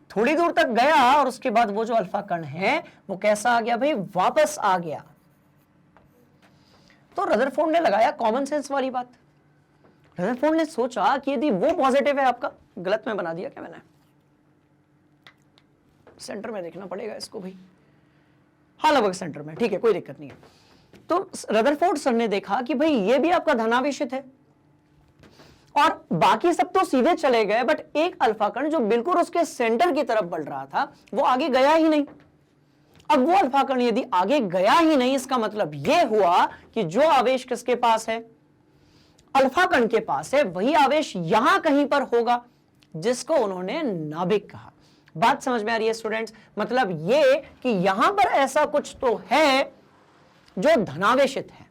थोड़ी दूर तक गया और उसके बाद वो जो अल्फा कण है वो कैसा आ गया भाई? वापस आ गया। तो रदरफोर्ड ने लगाया कॉमन सेंस वाली बात। रदरफोर्ड ने सोचा कि यदि वो पॉजिटिव है आपका, गलत में बना दिया क्या मैंने? सेंटर में देखना पड़ेगा इसको भाई। हाँ, लगभग सेंटर में, ठीक है, कोई दिक्कत नहीं है। तो रदरफोर्ड सर ने देखा कि भाई ये भी आपका धनावेशित है और बाकी सब तो सीधे चले गए, बट एक अल्फा कण जो बिल्कुल उसके सेंटर की तरफ बढ़ रहा था वो आगे गया ही नहीं। अब वो अल्फा कण यदि आगे गया ही नहीं, इसका मतलब यह हुआ कि जो आवेश किसके पास है? अल्फा कण के पास है, वही आवेश यहां कहीं पर होगा जिसको उन्होंने नाभिक कहा। बात समझ में आ रही है स्टूडेंट्स? मतलब ये कि यहां पर ऐसा कुछ तो है जो धनावेशित है,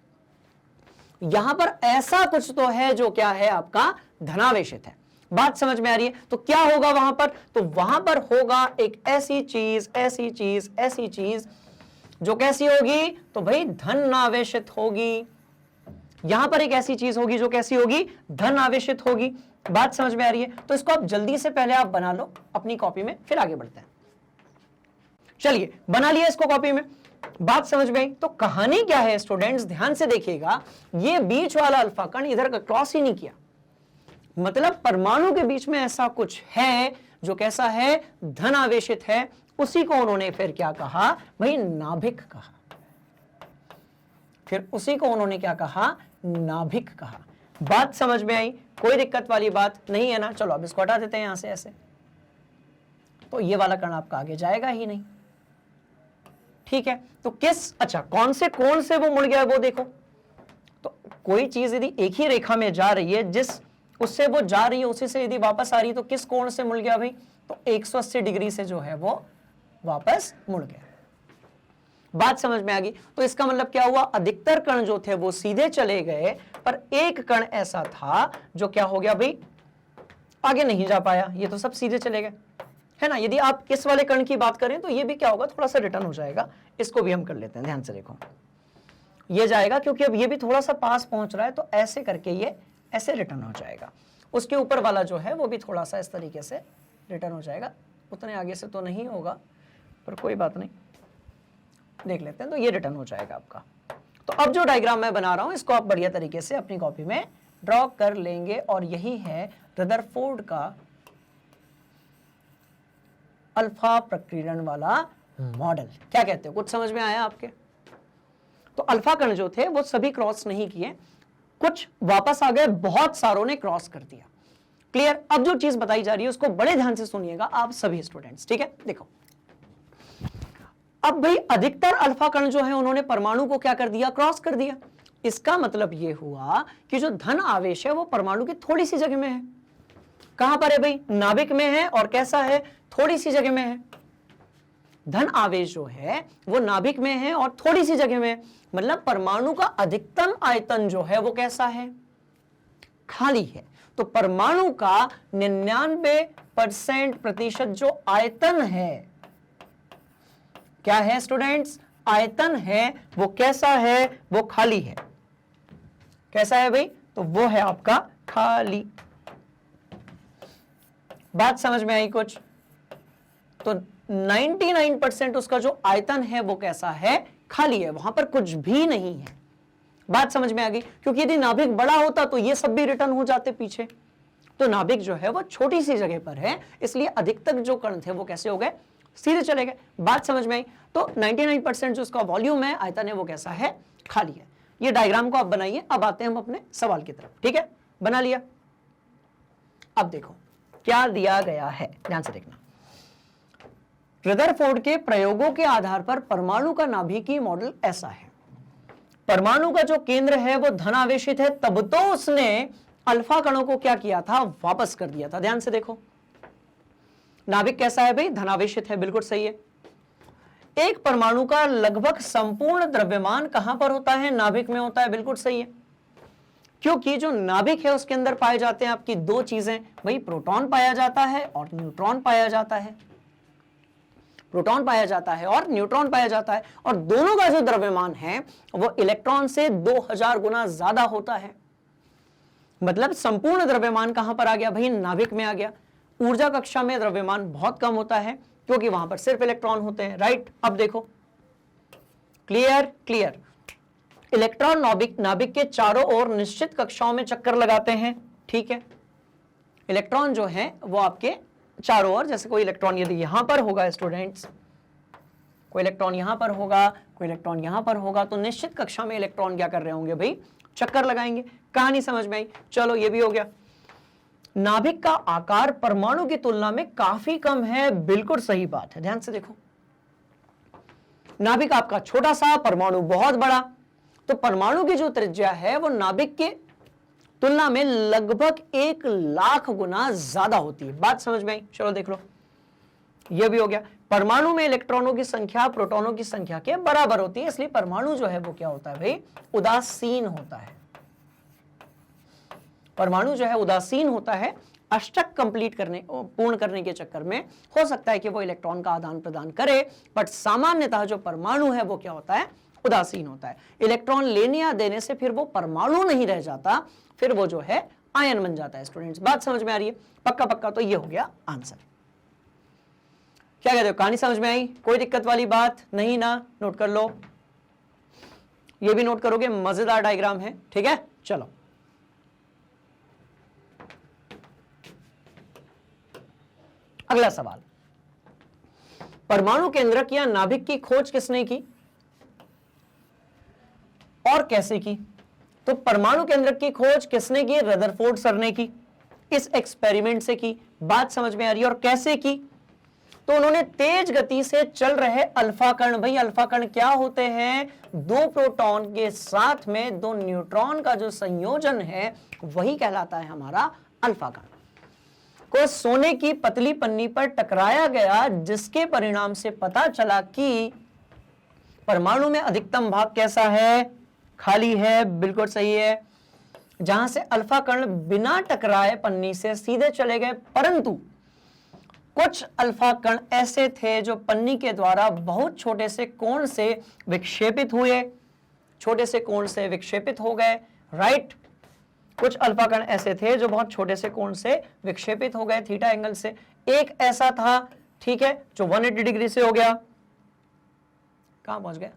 यहां पर ऐसा कुछ तो है जो क्या है आपका? धनावेशित है। बात समझ में आ रही है? तो क्या होगा वहां पर? तो वहां पर होगा एक ऐसी चीज, ऐसी चीज, ऐसी चीज जो कैसी होगी? तो भाई धनावेशित होगी। यहां पर एक ऐसी चीज होगी जो कैसी होगी? धन आवेशित होगी। बात समझ में आ रही है? तो इसको आप जल्दी से पहले आप बना लो अपनी कॉपी में, फिर आगे बढ़ते हैं। चलिए बना लिया इसको कॉपी में, बात समझ में आई। तो कहानी क्या है स्टूडेंट्स, ध्यान से देखिएगा, ये बीच वाला अल्फा कण इधर का क्रॉस ही नहीं किया, मतलब परमाणु के बीच में ऐसा कुछ है जो कैसा है, धन आवेशित है। उसी को उन्होंने फिर क्या कहा भाई, नाभिक कहा। फिर उसी को उन्होंने क्या कहा, नाभिक कहा। बात समझ में आई, कोई दिक्कत वाली बात नहीं है ना। चलो अब इसको हटा देते हैं यहां से ऐसे, तो ये वाला कण आपका आगे जाएगा ही नहीं, ठीक है। तो किस, अच्छा कौन से कोण से वो मुड़ गया वो देखो। तो कोई चीज यदि एक ही रेखा में जा रही है, जिस उससे वो जा रही है उसी से यदि वापस आ रही है, तो किस कोण से मुड़ गया भाई, तो 180 डिग्री से जो है वो वापस मुड़ गया। बात समझ में आ गई। तो इसका मतलब क्या हुआ, अधिकतर कण जो थे वो सीधे चले गए, पर एक कण ऐसा था जो क्या हो गया भाई, आगे नहीं जा पाया। ये तो सब सीधे चले गए, है ना। यदि आप इस वाले कण की बात करें तो ये भी क्या होगा, थोड़ा सा रिटर्न हो जाएगा। इसको भी हम कर लेते हैं, ध्यान से देखो, ये जाएगा क्योंकि अब ये भी थोड़ा सा पास पहुंच रहा है, तो ऐसे करके ये ऐसे रिटर्न हो जाएगा। उसके ऊपर वाला जो है वो भी थोड़ा सा इस तरीके से रिटर्न हो जाएगा। उतने आगे से तो नहीं होगा, पर कोई बात नहीं, देख लेते हैं। तो ये रिटर्न हो जाएगा आपका। तो अब जो डायग्राम मैं बना रहा हूं इसको आप बढ़िया तरीके से अपनी कॉपी में ड्रॉ कर लेंगे, और यही है रदरफोर्ड का अल्फा प्रकीर्णन वाला मॉडल। क्या कहते हो, कुछ समझ में आया आपके। तो अल्फा कण जो थे वो सभी क्रॉस नहीं किए, कुछ वापस आ गए, बहुत सारों ने क्रॉस कर दिया। क्लियर। अब जो चीज बताई जा रही है उसको बड़े ध्यान से सुनिएगा आप सभी स्टूडेंट्स, ठीक है। देखो अब भाई अधिकतर अल्फा कण जो है उन्होंने परमाणु को क्या कर दिया, क्रॉस कर दिया। इसका मतलब यह हुआ कि जो धन आवेश है वो परमाणु की थोड़ी सी जगह में है। कहां पर है भाई, नाभिक में है, और कैसा है, थोड़ी सी जगह में है। धन आवेश जो है वो नाभिक में है और थोड़ी सी जगह में, मतलब परमाणु का अधिकतम आयतन जो है वो कैसा है, खाली है। तो परमाणु का 99% प्रतिशत जो आयतन है, क्या है स्टूडेंट्स, आयतन है, वो कैसा है, वो खाली है। कैसा है भाई, तो वो है आपका खाली। बात समझ में आई कुछ। तो 99% उसका जो आयतन है वो कैसा है, खाली है, वहां पर कुछ भी नहीं है। बात समझ में आ गई। क्योंकि यदि नाभिक बड़ा होता तो ये सब भी रिटर्न हो जाते पीछे। तो नाभिक जो है वो छोटी सी जगह पर है, इसलिए अधिकतर जो कण थे वो कैसे हो गए, सीधे चले गए। बात समझ में आई। तो 99% जो उसका वॉल्यूम है, आयतन है, वो कैसा है, खाली है। ये डायग्राम को आप बनाइए। अब आते हैं हम अपने सवाल की तरफ, ठीक है। बना लिया। अब देखो क्या दिया गया है, ध्यान से देखना। रदरफोर्ड के प्रयोगों के आधार पर परमाणु का नाभिकीय मॉडल ऐसा है। परमाणु का जो केंद्र है वो धनावेशित है, तब तो उसने अल्फा कणों को क्या किया था, वापस कर दिया था। ध्यान से देखो, नाभिक कैसा है भाई, धनावेशित है, बिल्कुल सही है। एक परमाणु का लगभग संपूर्ण द्रव्यमान कहां पर होता है, नाभिक में होता है, बिल्कुल सही है। क्योंकि जो नाभिक है उसके अंदर पाए जाते हैं आपकी दो चीजें, भाई प्रोटॉन पाया जाता है और न्यूट्रॉन पाया जाता है। प्रोटॉन पाया जाता है और न्यूट्रॉन पाया जाता है, और दोनों का जो द्रव्यमान है वो इलेक्ट्रॉन से 2000 गुना ज्यादा होता है। मतलब संपूर्ण द्रव्यमान कहां पर आ गया भाई, नाभिक में आ गया। ऊर्जा कक्षा में द्रव्यमान बहुत कम होता है क्योंकि वहां पर सिर्फ इलेक्ट्रॉन होते हैं, राइट। अब देखो, क्लियर क्लियर। इलेक्ट्रॉन नाभिक के चारों ओर निश्चित कक्षाओं में चक्कर लगाते हैं, ठीक है। इलेक्ट्रॉन जो है वो आपके चारों ओर, जैसे कोई इलेक्ट्रॉन यदि यहां पर होगा स्टूडेंट्स, कोई इलेक्ट्रॉन यहां पर होगा, कोई इलेक्ट्रॉन यहां पर होगा, तो निश्चित कक्षा में इलेक्ट्रॉन क्या कर रहे होंगे भाई, चक्कर लगाएंगे। कहानी समझ में आई। चलो ये भी हो गया। नाभिक का आकार परमाणु की तुलना में काफी कम है, बिल्कुल सही बात है। ध्यान से देखो, नाभिक आपका छोटा सा, परमाणु बहुत बड़ा। तो परमाणु की जो त्रिज्या है वो नाभिक के तुलना में लगभग 1,00,000 गुना ज्यादा होती है। बात समझ में आई। चलो देख लो, यह भी हो गया। परमाणु में इलेक्ट्रॉनों की संख्या प्रोटॉनों की संख्या के बराबर होती है, इसलिए परमाणु जो है वो क्या होता है भाई, उदासीन होता है। परमाणु जो है उदासीन होता है। अष्टक पूर्ण करने के चक्कर में हो सकता है कि वो इलेक्ट्रॉन का आदान प्रदान करे, बट सामान्यतः जो परमाणु है वो क्या होता है, उदासीन होता है। इलेक्ट्रॉन लेने या देने से फिर वो परमाणु नहीं रह जाता, फिर वो जो है आयन बन जाता है। स्टूडेंट्स बात समझ में आ रही है। पक्का पक्का। तो ये हो गया आंसर। क्या कहते हो, कहानी समझ में आई? कोई दिक्कत वाली बात नहीं ना? नोट कर लो, ये भी नोट करोगे, मजेदार डायग्राम है। ठीक है, चलो अगला सवाल, परमाणु केंद्रक या नाभिक की खोज किसने की और कैसे की? तो परमाणु केंद्रक की खोज किसने की? रदरफोर्ड सर ने की, इस एक्सपेरिमेंट से की। बात समझ में आ रही है? और कैसे की? तो उन्होंने तेज गति से चल रहे अल्फा कण, भाई अल्फा कण क्या होते हैं? दो प्रोटॉन के साथ में दो न्यूट्रॉन का जो संयोजन है वही कहलाता है हमारा अल्फा कण, को सोने की पतली पन्नी पर टकराया गया, जिसके परिणाम से पता चला कि परमाणु में अधिकतम भाग कैसा है? खाली है, बिल्कुल सही है, जहां से अल्फा कण बिना टकराए पन्नी से सीधे चले गए। परंतु कुछ अल्फा कण ऐसे थे जो पन्नी के द्वारा बहुत छोटे से कोण से विक्षेपित हुए, छोटे से कोण से विक्षेपित हो गए, राइट। कुछ अल्फा कण ऐसे थे जो बहुत छोटे से कोण से विक्षेपित हो गए थीटा एंगल से। एक ऐसा था, ठीक है, जो 180 डिग्री से हो गया, कहां पहुंच गया?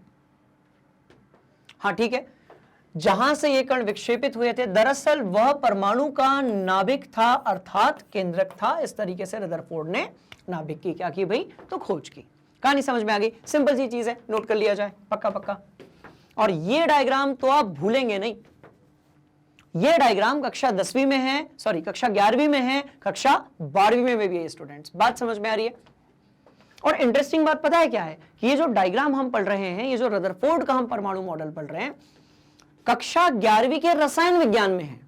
हाँ ठीक है, जहां से ये कण विक्षेपित हुए थे दरअसल वह परमाणु का नाभिक था, अर्थात केंद्रक था। इस तरीके से रदरफोर्ड ने नाभिक की क्या की भाई? तो खोज की। कहानी समझ में आ गई? सिंपल सी चीज है, नोट कर लिया जाए पक्का पक्का। और ये डायग्राम तो आप भूलेंगे नहीं, ये डायग्राम कक्षा 10वीं में है, सॉरी कक्षा 11वीं में है, कक्षा 12वीं में भी है स्टूडेंट्स। बात समझ में आ रही है? और इंटरेस्टिंग बात पता है क्या है कि ये जो डायग्राम हम पढ़ रहे हैं, ये जो रदरफोर्ड का हम परमाणु मॉडल पढ़ रहे हैं, कक्षा 11वीं के रसायन विज्ञान में है।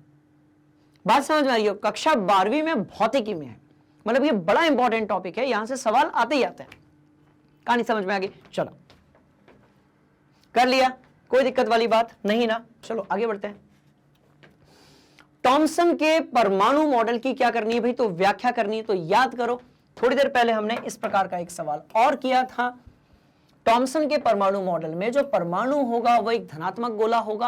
बात समझ में आ रही है? कक्षा 12वीं में भौतिकी में है। मतलब ये बड़ा इंपॉर्टेंट टॉपिक है, यहां से सवाल आते ही आते हैं। कहानी समझ में आ गई? चलो कर लिया, कोई दिक्कत वाली बात नहीं ना? चलो आगे बढ़ते हैं। थॉमसन के परमाणु मॉडल की क्या करनी है भाई? तो व्याख्या करनी है। तो याद करो, थोड़ी देर पहले हमने इस प्रकार का एक सवाल और किया था। थॉमसन के परमाणु मॉडल में जो परमाणु होगा वो एक धनात्मक गोला होगा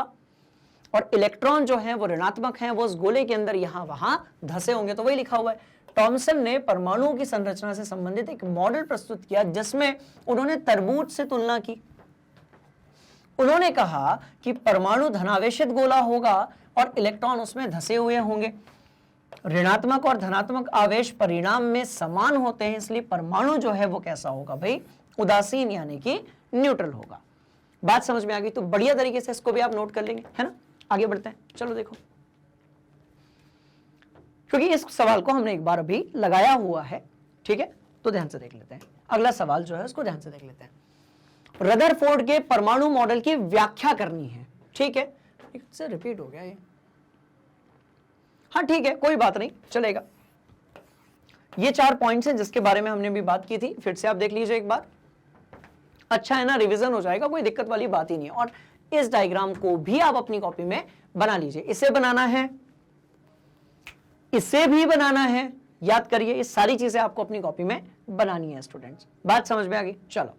और इलेक्ट्रॉन जो है वो ऋणात्मक है, वो उस गोले के अंदर यहां वहां धसे होंगे। तो वही लिखा हुआ है। थॉमसन ने परमाणुओं की संरचना से संबंधित एक मॉडल प्रस्तुत किया जिसमें उन्होंने तरबूज से तुलना की। उन्होंने कहा कि परमाणु धनावेशित गोला होगा और इलेक्ट्रॉन उसमें धसे हुए होंगे। ऋणात्मक और धनात्मक आवेश परिणाम में समान होते हैं, इसलिए परमाणु जो है वो कैसा होगा भाई? उदासीन यानी कि न्यूट्रल होगा। बात समझ में आ गई? तो बढ़िया तरीके से इसको भी आप नोट कर लेंगे, है ना? आगे बढ़ते हैं, चलो देखो, क्योंकि इस सवाल को हमने एक बार अभी लगाया हुआ है, ठीक है? तो ध्यान से देख लेते हैं। अगला सवाल जो है उसको ध्यान से देख लेते हैं। रदरफोर्ड के परमाणु मॉडल की व्याख्या करनी है, ठीक है? इससे रिपीट हो गया ये, हाँ ठीक है, कोई बात नहीं, चलेगा। ये 4 पॉइंट्स हैं जिसके बारे में हमने भी बात की थी, फिर से आप देख लीजिए एक बार। अच्छा है ना, रिवीजन हो जाएगा, कोई दिक्कत वाली बात ही नहीं है। और इस डायग्राम को भी आप अपनी कॉपी में बना लीजिए। इसे बनाना है, इसे भी बनाना है, याद करिए, ये सारी चीजें आपको अपनी कॉपी में बनानी है स्टूडेंट्स। बात समझ में आ गई? चलो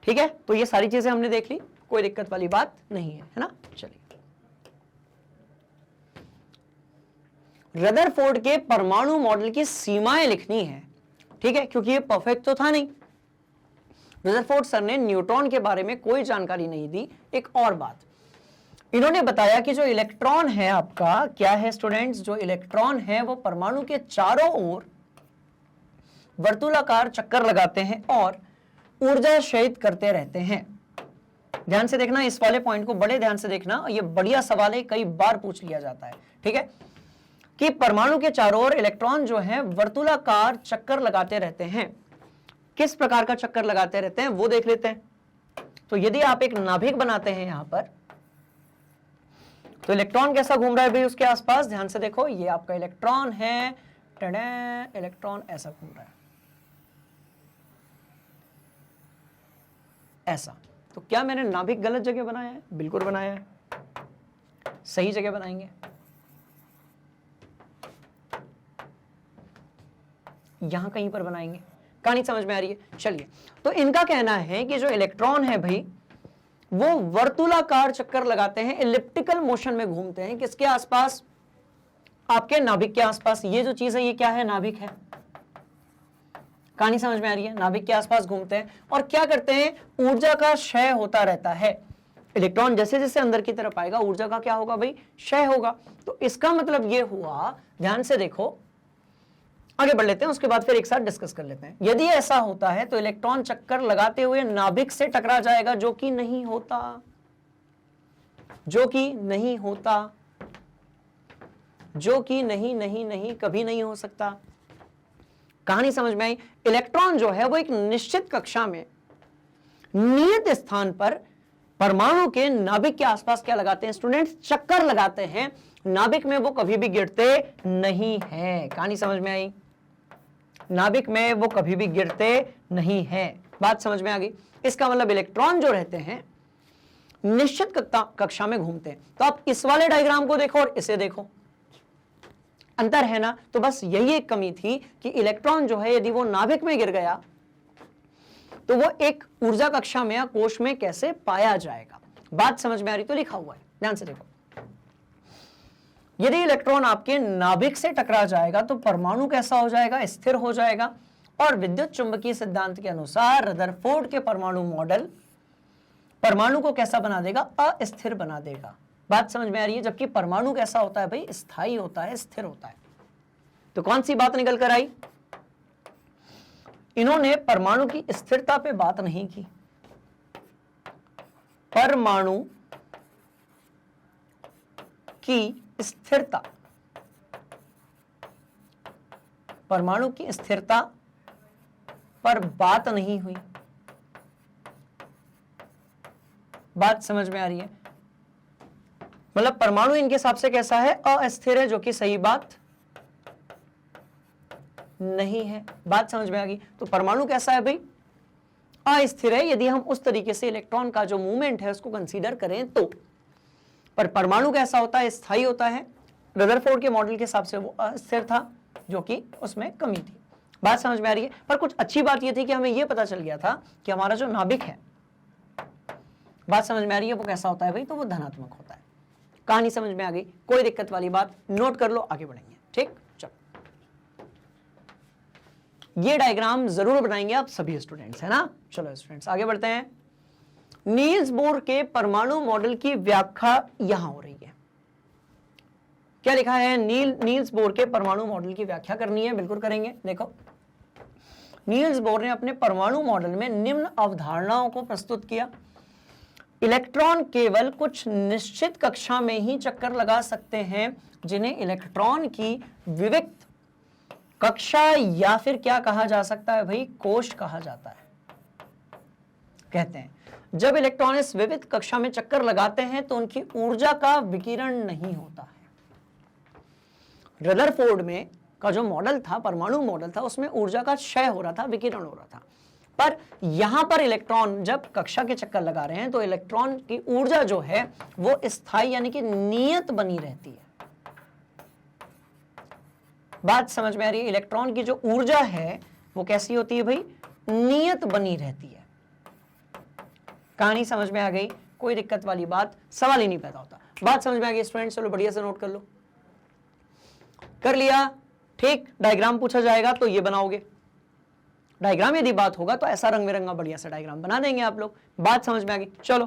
ठीक है, तो ये सारी चीजें हमने देख ली, कोई दिक्कत वाली बात नहीं है ना? चलिए, रदरफोर्ड के परमाणु मॉडल की सीमाएं लिखनी है, ठीक है? क्योंकि ये परफेक्ट तो था नहीं। रदरफोर्ड सर ने न्यूट्रॉन के बारे में कोई जानकारी नहीं दी। एक और बात, इन्होंने बताया कि जो इलेक्ट्रॉन है आपका, क्या है स्टूडेंट्स? जो इलेक्ट्रॉन है वो परमाणु के चारों ओर वर्तुलाकार चक्कर लगाते हैं और ऊर्जा क्षयित करते रहते हैं। ध्यान से देखना, इस वाले पॉइंट को बड़े ध्यान से देखना, ये बढ़िया सवाल है, कई बार पूछ लिया जाता है, ठीक है? कि परमाणु के चारों ओर इलेक्ट्रॉन जो है वर्तुलाकार चक्कर लगाते रहते हैं। किस प्रकार का चक्कर लगाते रहते हैं वो देख लेते हैं। तो यदि आप एक नाभिक बनाते हैं यहां पर, तो इलेक्ट्रॉन कैसा घूम रहा है भाई उसके आसपास? ध्यान से देखो, ये आपका इलेक्ट्रॉन है, इलेक्ट्रॉन ऐसा घूम रहा है, ऐसा। तो क्या मैंने नाभिक गलत जगह बनाया है? बिल्कुल बनाया है, सही जगह बनाएंगे। यहां कहीं पर बनाएंगे। कहानी समझ में आ रही है? चलिए, तो इनका कहना है कि जो इलेक्ट्रॉन है भाई वो वर्तुलाकार चक्कर लगाते हैं, एलिप्टिकल मोशन में घूमते हैं। किसके आसपास? आपके नाभिक के आसपास। ये जो चीज है ये क्या है? नाभिक है। कहानी समझ में आ रही है? नाभिक के आसपास घूमते हैं और क्या करते हैं? ऊर्जा का क्षय होता रहता है। इलेक्ट्रॉन जैसे जैसे अंदर की तरफ आएगा ऊर्जा का क्या होगा भाई? क्षय होगा। तो इसका मतलब ये हुआ, ध्यान से देखो, आगे बढ़ लेते हैं, उसके बाद फिर एक साथ डिस्कस कर लेते हैं। यदि ऐसा होता है तो इलेक्ट्रॉन चक्कर लगाते हुए नाभिक से टकरा जाएगा, जो कि नहीं होता, जो कि नहीं होता, जो कि नहीं कभी नहीं हो सकता। कहानी समझ में आई? इलेक्ट्रॉन जो है वो एक निश्चित कक्षा में नियत स्थान पर परमाणु के नाभिक के आसपास क्या लगाते हैं स्टूडेंट्स? चक्कर लगाते हैं। नाभिक में वो कभी भी गिरते नहीं है। कहानी समझ में आई? नाभिक में वो कभी भी गिरते नहीं है। बात समझ में आ गई? इसका मतलब इलेक्ट्रॉन जो रहते हैं निश्चित कक्षा में घूमते हैं। तो आप इस वाले डायग्राम को देखो और इसे देखो, अंतर है ना? तो बस यही एक कमी थी कि इलेक्ट्रॉन जो है यदि वो नाभिक में गिर गया तो वो एक ऊर्जा कक्षा में या कोश में कैसे पाया जाएगा। बात समझ में आ रही? तो लिखा हुआ है, ध्यान से देखो। यदि इलेक्ट्रॉन आपके नाभिक से टकरा जाएगा तो परमाणु कैसा हो जाएगा? स्थिर हो जाएगा। और विद्युत चुंबकीय सिद्धांत के अनुसार रदरफोर्ड के परमाणु मॉडल परमाणु को कैसा बना देगा? अस्थिर बना देगा। बात समझ में आ रही है? जबकि परमाणु कैसा होता है भाई? स्थायी होता है, स्थिर होता है। तो कौन सी बात निकल कर आई? इन्होंने परमाणु की स्थिरता पे बात नहीं की। परमाणु की स्थिरता, परमाणु की स्थिरता पर बात नहीं हुई। बात समझ में आ रही है? मतलब परमाणु इनके हिसाब से कैसा है? अस्थिर है, जो कि सही बात नहीं है। बात समझ में आ गई? तो परमाणु कैसा है भाई? अस्थिर है, यदि हम उस तरीके से इलेक्ट्रॉन का जो मूवमेंट है उसको कंसीडर करें तो। पर परमाणु कैसा होता है? स्थायी होता है। रदरफोर्ड के मॉडल के हिसाब से वो अस्थिर था, जो कि उसमें कमी थी। बात समझ में आ रही है? पर कुछ अच्छी बात यह थी कि हमें यह पता चल गया था कि हमारा जो नाभिक है, बात समझ में आ रही है, वो कैसा होता है भाई? तो वो धनात्मक होता है। कहानी समझ में आ गई? कोई दिक्कत वाली बात? नोट कर लो, आगे बढ़ेंगे। ठीक, चलो ये डायग्राम जरूर बनाएंगे आप सभी स्टूडेंट्स, है ना? चलो स्टूडेंट्स आगे बढ़ते हैं। नील्स बोर के परमाणु मॉडल की व्याख्या यहां हो रही है। क्या लिखा है? नील्स बोर के परमाणु मॉडल की व्याख्या करनी है। बिल्कुल करेंगे। देखो, नील्स बोर ने अपने परमाणु मॉडल में निम्न अवधारणाओं को प्रस्तुत किया। इलेक्ट्रॉन केवल कुछ निश्चित कक्षा में ही चक्कर लगा सकते हैं, जिन्हें इलेक्ट्रॉन की विविक्त कक्षा या फिर क्या कहा जा सकता है भाई? कोश कहा जाता है। कहते हैं जब इलेक्ट्रॉन इस विविध कक्षा में चक्कर लगाते हैं तो उनकी ऊर्जा का विकिरण नहीं होता है। रदरफोर्ड में का जो मॉडल था, परमाणु मॉडल था, उसमें ऊर्जा का क्षय हो रहा था, विकिरण हो रहा था। पर यहां पर इलेक्ट्रॉन जब कक्षा के चक्कर लगा रहे हैं तो इलेक्ट्रॉन की ऊर्जा जो है वो स्थायी यानी कि नियत बनी रहती है। बात समझ में आ रही है? इलेक्ट्रॉन की जो ऊर्जा है वो कैसी होती है भाई? नियत बनी रहती है। कहानी समझ में आ गई? कोई दिक्कत वाली बात, सवाल ही नहीं पैदा होता। बात समझ में आ गई स्टूडेंट्स? चलो बढ़िया से नोट कर लो। कर लिया? ठीक, डायग्राम पूछा जाएगा तो ये बनाओगे। डायग्राम यदि बात होगा तो ऐसा रंग बिरंगा बढ़िया सा डायग्राम बना देंगे आप लोग। बात समझ में आ गई? चलो,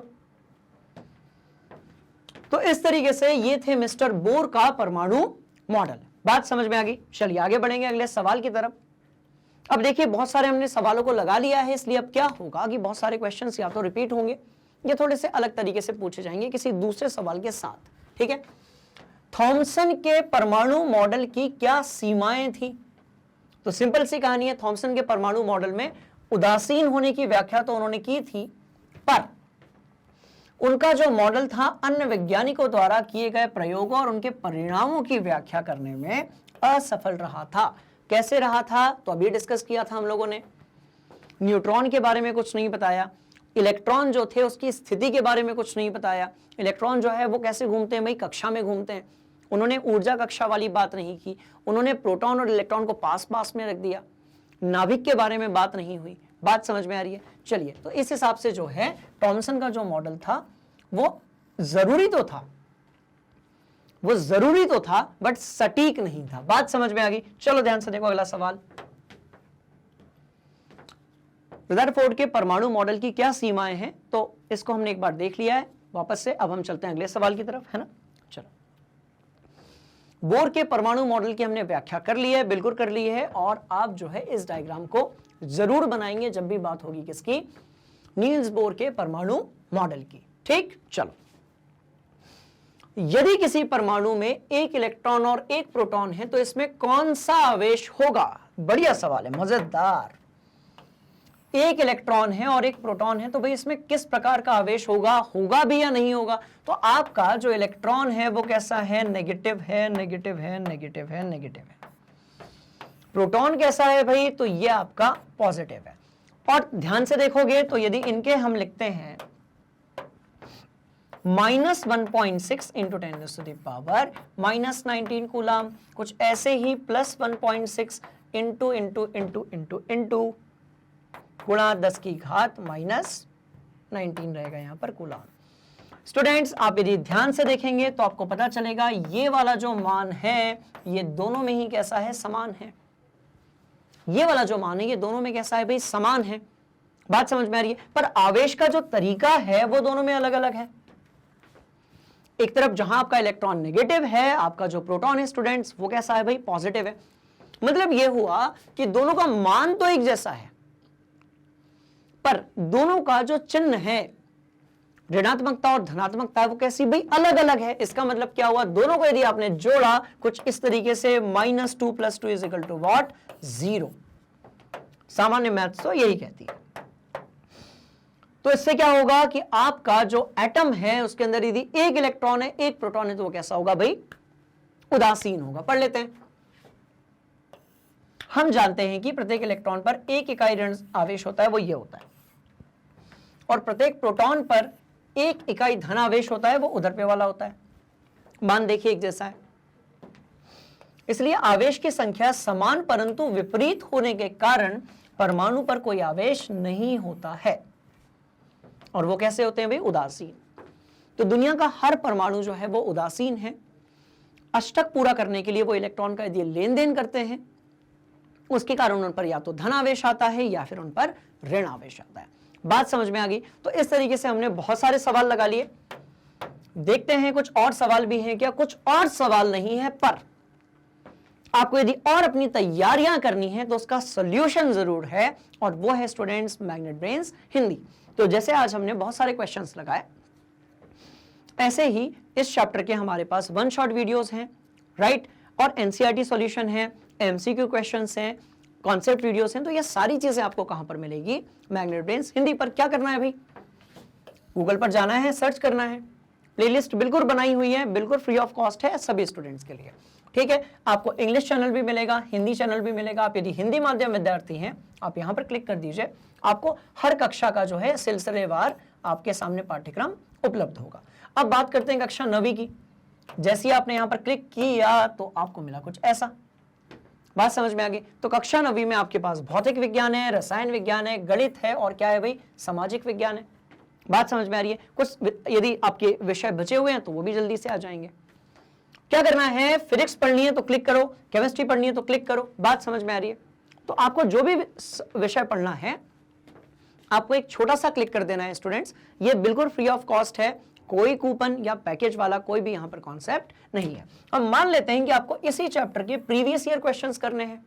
तो इस तरीके से ये थे मिस्टर बोर का परमाणु मॉडल। बात समझ में आ गई? चलिए आगे बढ़ेंगे अगले सवाल की तरफ। अब देखिए बहुत सारे हमने सवालों को लगा लिया है, इसलिए अब क्या होगा कि बहुत सारे क्वेश्चंस या तो रिपीट होंगे या थोड़े से अलग तरीके से पूछे जाएंगे किसी दूसरे सवाल के साथ। ठीक है? थॉमसन के परमाणु मॉडल की क्या सीमाएं थी? तो सिंपल सी कहानी है, थॉमसन के परमाणु मॉडल में उदासीन होने की व्याख्या तो उन्होंने की थी, पर उनका जो मॉडल था अन्य वैज्ञानिकों द्वारा किए गए प्रयोगों और उनके परिणामों की व्याख्या करने में असफल रहा था। कैसे रहा था? तो अभी डिस्कस किया था हम लोगों ने। न्यूट्रॉन के बारे में कुछ नहीं बताया, इलेक्ट्रॉन जो थे उसकी स्थिति के बारे में कुछ नहीं बताया, इलेक्ट्रॉन जो है वो कैसे घूमते हैं भाई? कक्षा में घूमते हैं। उन्होंने ऊर्जा कक्षा वाली बात नहीं की, उन्होंने प्रोटॉन और इलेक्ट्रॉन को पास पास में रख दिया। नाभिक के बारे में बात नहीं हुई। बात समझ में आ रही है? चलिए, तो इस हिसाब से जो है थॉमसन का जो मॉडल था वो जरूरी तो था, वो जरूरी तो था बट सटीक नहीं था। बात समझ में आ गई? चलो ध्यान से देखो अगला सवाल। रदरफोर्ड के परमाणु मॉडल की क्या सीमाएं हैं? तो इसको हमने एक बार देख लिया है वापस से, अब हम चलते हैं अगले सवाल की तरफ, है ना। चलो, बोर के परमाणु मॉडल की हमने व्याख्या कर ली है, बिल्कुल कर ली है, और आप जो है इस डायग्राम को जरूर बनाएंगे जब भी बात होगी किसकी, नील्स बोर के परमाणु मॉडल की। ठीक, चलो, यदि किसी परमाणु में एक इलेक्ट्रॉन और एक प्रोटॉन है तो इसमें कौन सा आवेश होगा? बढ़िया सवाल है, मजेदार। एक इलेक्ट्रॉन है और एक प्रोटॉन है तो भाई इसमें किस प्रकार का आवेश होगा? होगा भी या नहीं होगा? तो आपका जो इलेक्ट्रॉन है वो कैसा है? नेगेटिव है, नेगेटिव है, नेगेटिव है, नेगेटिव है। प्रोटॉन कैसा है भाई? तो ये आपका पॉजिटिव है। और ध्यान से देखोगे तो यदि इनके हम लिखते हैं -1.6 इंटू 10⁻⁻, -19 कूलम, कुछ ऐसे ही +1.6 into into into into into गुणा 10 की घात -19 रहेगा यहां पर कूलम। स्टूडेंट्स, आप यदि ध्यान से देखेंगे तो आपको पता चलेगा ये वाला जो मान है ये दोनों में ही कैसा है? समान है। ये वाला जो मान है ये दोनों में कैसा है भाई? समान है। बात समझ में आ रही है? पर आवेश का जो तरीका है वो दोनों में अलग अलग है। एक तरफ जहां आपका इलेक्ट्रॉन नेगेटिव है, आपका जो प्रोटॉन है स्टूडेंट्स वो कैसा है भाई? पॉजिटिव है। मतलब यह हुआ कि दोनों का मान तो एक जैसा है पर दोनों का जो चिन्ह है, ऋणात्मकता और धनात्मकता, वो कैसी भाई? अलग अलग है। इसका मतलब क्या हुआ? दोनों को यदि आपने जोड़ा कुछ इस तरीके से, -2 + 2 = व्हाट? 0। सामान्य मैथ्स तो यही कहती है। तो इससे क्या होगा कि आपका जो एटम है उसके अंदर यदि एक इलेक्ट्रॉन है एक प्रोटॉन है तो वो कैसा होगा भाई? उदासीन होगा। पढ़ लेते हैं। हम जानते हैं कि प्रत्येक इलेक्ट्रॉन पर एक इकाई ऋण आवेश होता है, वो ये होता है, और प्रत्येक प्रोटॉन पर एक इकाई धन आवेश होता है, वो उधर पे वाला होता है। मान देखिए एक जैसा है, इसलिए आवेश की संख्या समान परंतु विपरीत होने के कारण परमाणु पर कोई आवेश नहीं होता है। और वो कैसे होते हैं भाई? उदासीन। तो दुनिया का हर परमाणु जो है वो उदासीन है। अष्टक पूरा करने के लिए वो इलेक्ट्रॉन का यदि लेन देन करते हैं उसके कारण उन पर या तो धन आवेश आता है या फिर उन पर ऋण आवेश आता है। बात समझ में आ गई? तो इस तरीके से हमने बहुत सारे सवाल लगा लिए। देखते हैं कुछ और सवाल भी हैं क्या? कुछ और सवाल नहीं है, पर आपको यदि और अपनी तैयारियां करनी है तो उसका सॉल्यूशन जरूर है, और वो है स्टूडेंट्स मैग्नेट ब्रेन्स हिंदी। तो जैसे आज हमने बहुत सारे क्वेश्चंस लगाए, ऐसे ही इस चैप्टर के हमारे पास 1 शॉट वीडियोस हैं, राइट, और एनसीईआरटी सॉल्यूशन है, एमसीक्यू क्वेश्चंस हैं, कॉन्सेप्ट वीडियोस हैं। तो ये सारी चीजें आपको कहां पर मिलेगी? मैग्नेट ब्रेन्स हिंदी पर। क्या करना है भाई? गूगल पर जाना है, सर्च करना है, प्लेलिस्ट बिल्कुल बनाई हुई है, बिल्कुल फ्री ऑफ कॉस्ट है सभी स्टूडेंट्स के लिए। ठीक है, आपको इंग्लिश चैनल भी मिलेगा, हिंदी चैनल भी मिलेगा। आप यदि हिंदी माध्यम विद्यार्थी हैं आप यहां पर क्लिक कर दीजिए, आपको हर कक्षा का जो है सिलसिलेवार आपके सामने पाठ्यक्रम उपलब्ध होगा। अब बात करते हैं कक्षा 9वीं की। जैसे ही आपने यहां पर क्लिक किया तो आपको मिला कुछ ऐसा। बात समझ में आ गई? तो कक्षा 9वीं में आपके पास भौतिक विज्ञान है, रसायन विज्ञान है, गणित है, और क्या है भाई? सामाजिक विज्ञान है। बात समझ में आ रही है? कुछ यदि आपके विषय बचे हुए हैं तो वो भी जल्दी से आ जाएंगे। क्या करना है? फिजिक्स पढ़नी है तो क्लिक करो, केमिस्ट्री पढ़नी है तो क्लिक करो। बात समझ में आ रही है? तो आपको जो भी विषय पढ़ना है आपको एक छोटा सा क्लिक कर देना है स्टूडेंट्स। ये बिल्कुल फ्री ऑफ कॉस्ट है, कोई कूपन या पैकेज वाला कोई भी यहां पर कॉन्सेप्ट नहीं है। अब मान लेते हैं कि आपको इसी चैप्टर के प्रीवियस ईयर क्वेश्चंस करने हैं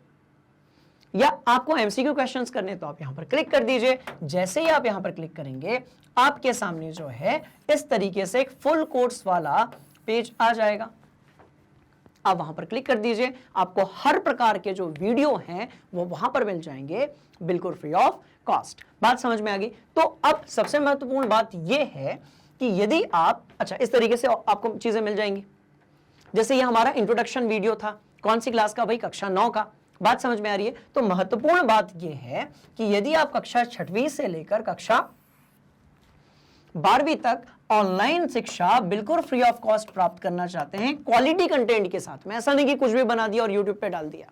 या आपको एमसीक्यू क्वेश्चंस करने, तो आप यहां पर क्लिक कर दीजिए। जैसे ही आप यहां पर क्लिक करेंगे आपके सामने जो है इस तरीके से एक फुल कोर्स वाला पेज आ जाएगा। आप वहां पर क्लिक कर दीजिए, आपको हर प्रकार के जो वीडियो हैं वो वहां पर मिल जाएंगे बिल्कुल फ्री ऑफ कॉस्ट। बात समझ में आ गई? तो अब सबसे महत्वपूर्ण बात यह है कि यदि आप, अच्छा, इस तरीके से आपको चीजें मिल जाएंगी। जैसे ये हमारा इंट्रोडक्शन वीडियो था, कौन सी क्लास का भाई? कक्षा 9 का। बात समझ में आ रही है? तो महत्वपूर्ण बात यह है कि यदि आप कक्षा 6वीं से लेकर कक्षा 12वीं तक ऑनलाइन शिक्षा बिल्कुल फ्री ऑफ कॉस्ट प्राप्त करना चाहते हैं क्वालिटी कंटेंट के साथ में, ऐसा नहीं कि कुछ भी बना दिया और यूट्यूब पे डाल दिया।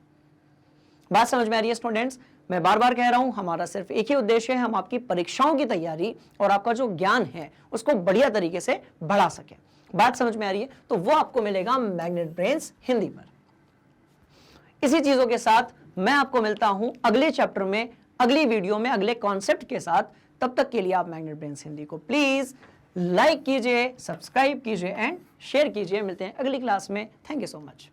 बात समझ में आ रही है स्टूडेंट्स? मैं बार बार कह रहा हूं, हमारा सिर्फ एक ही उद्देश्य है, हम आपकी परीक्षाओं की तैयारी और आपका जो ज्ञान है उसको बढ़िया तरीके से बढ़ा सके। बात समझ में आ रही है? तो वो आपको मिलेगा मैग्नेट ब्रेन्स हिंदी पर। इसी चीजों के साथ मैं आपको मिलता हूं अगले चैप्टर में, अगली वीडियो में, अगले कॉन्सेप्ट के साथ। तब तक के लिए आप मैग्नेट ब्रेन्स हिंदी को प्लीज लाइक कीजिए, सब्सक्राइब कीजिए एंड शेयर कीजिए। मिलते हैं अगली क्लास में। Thank you so much.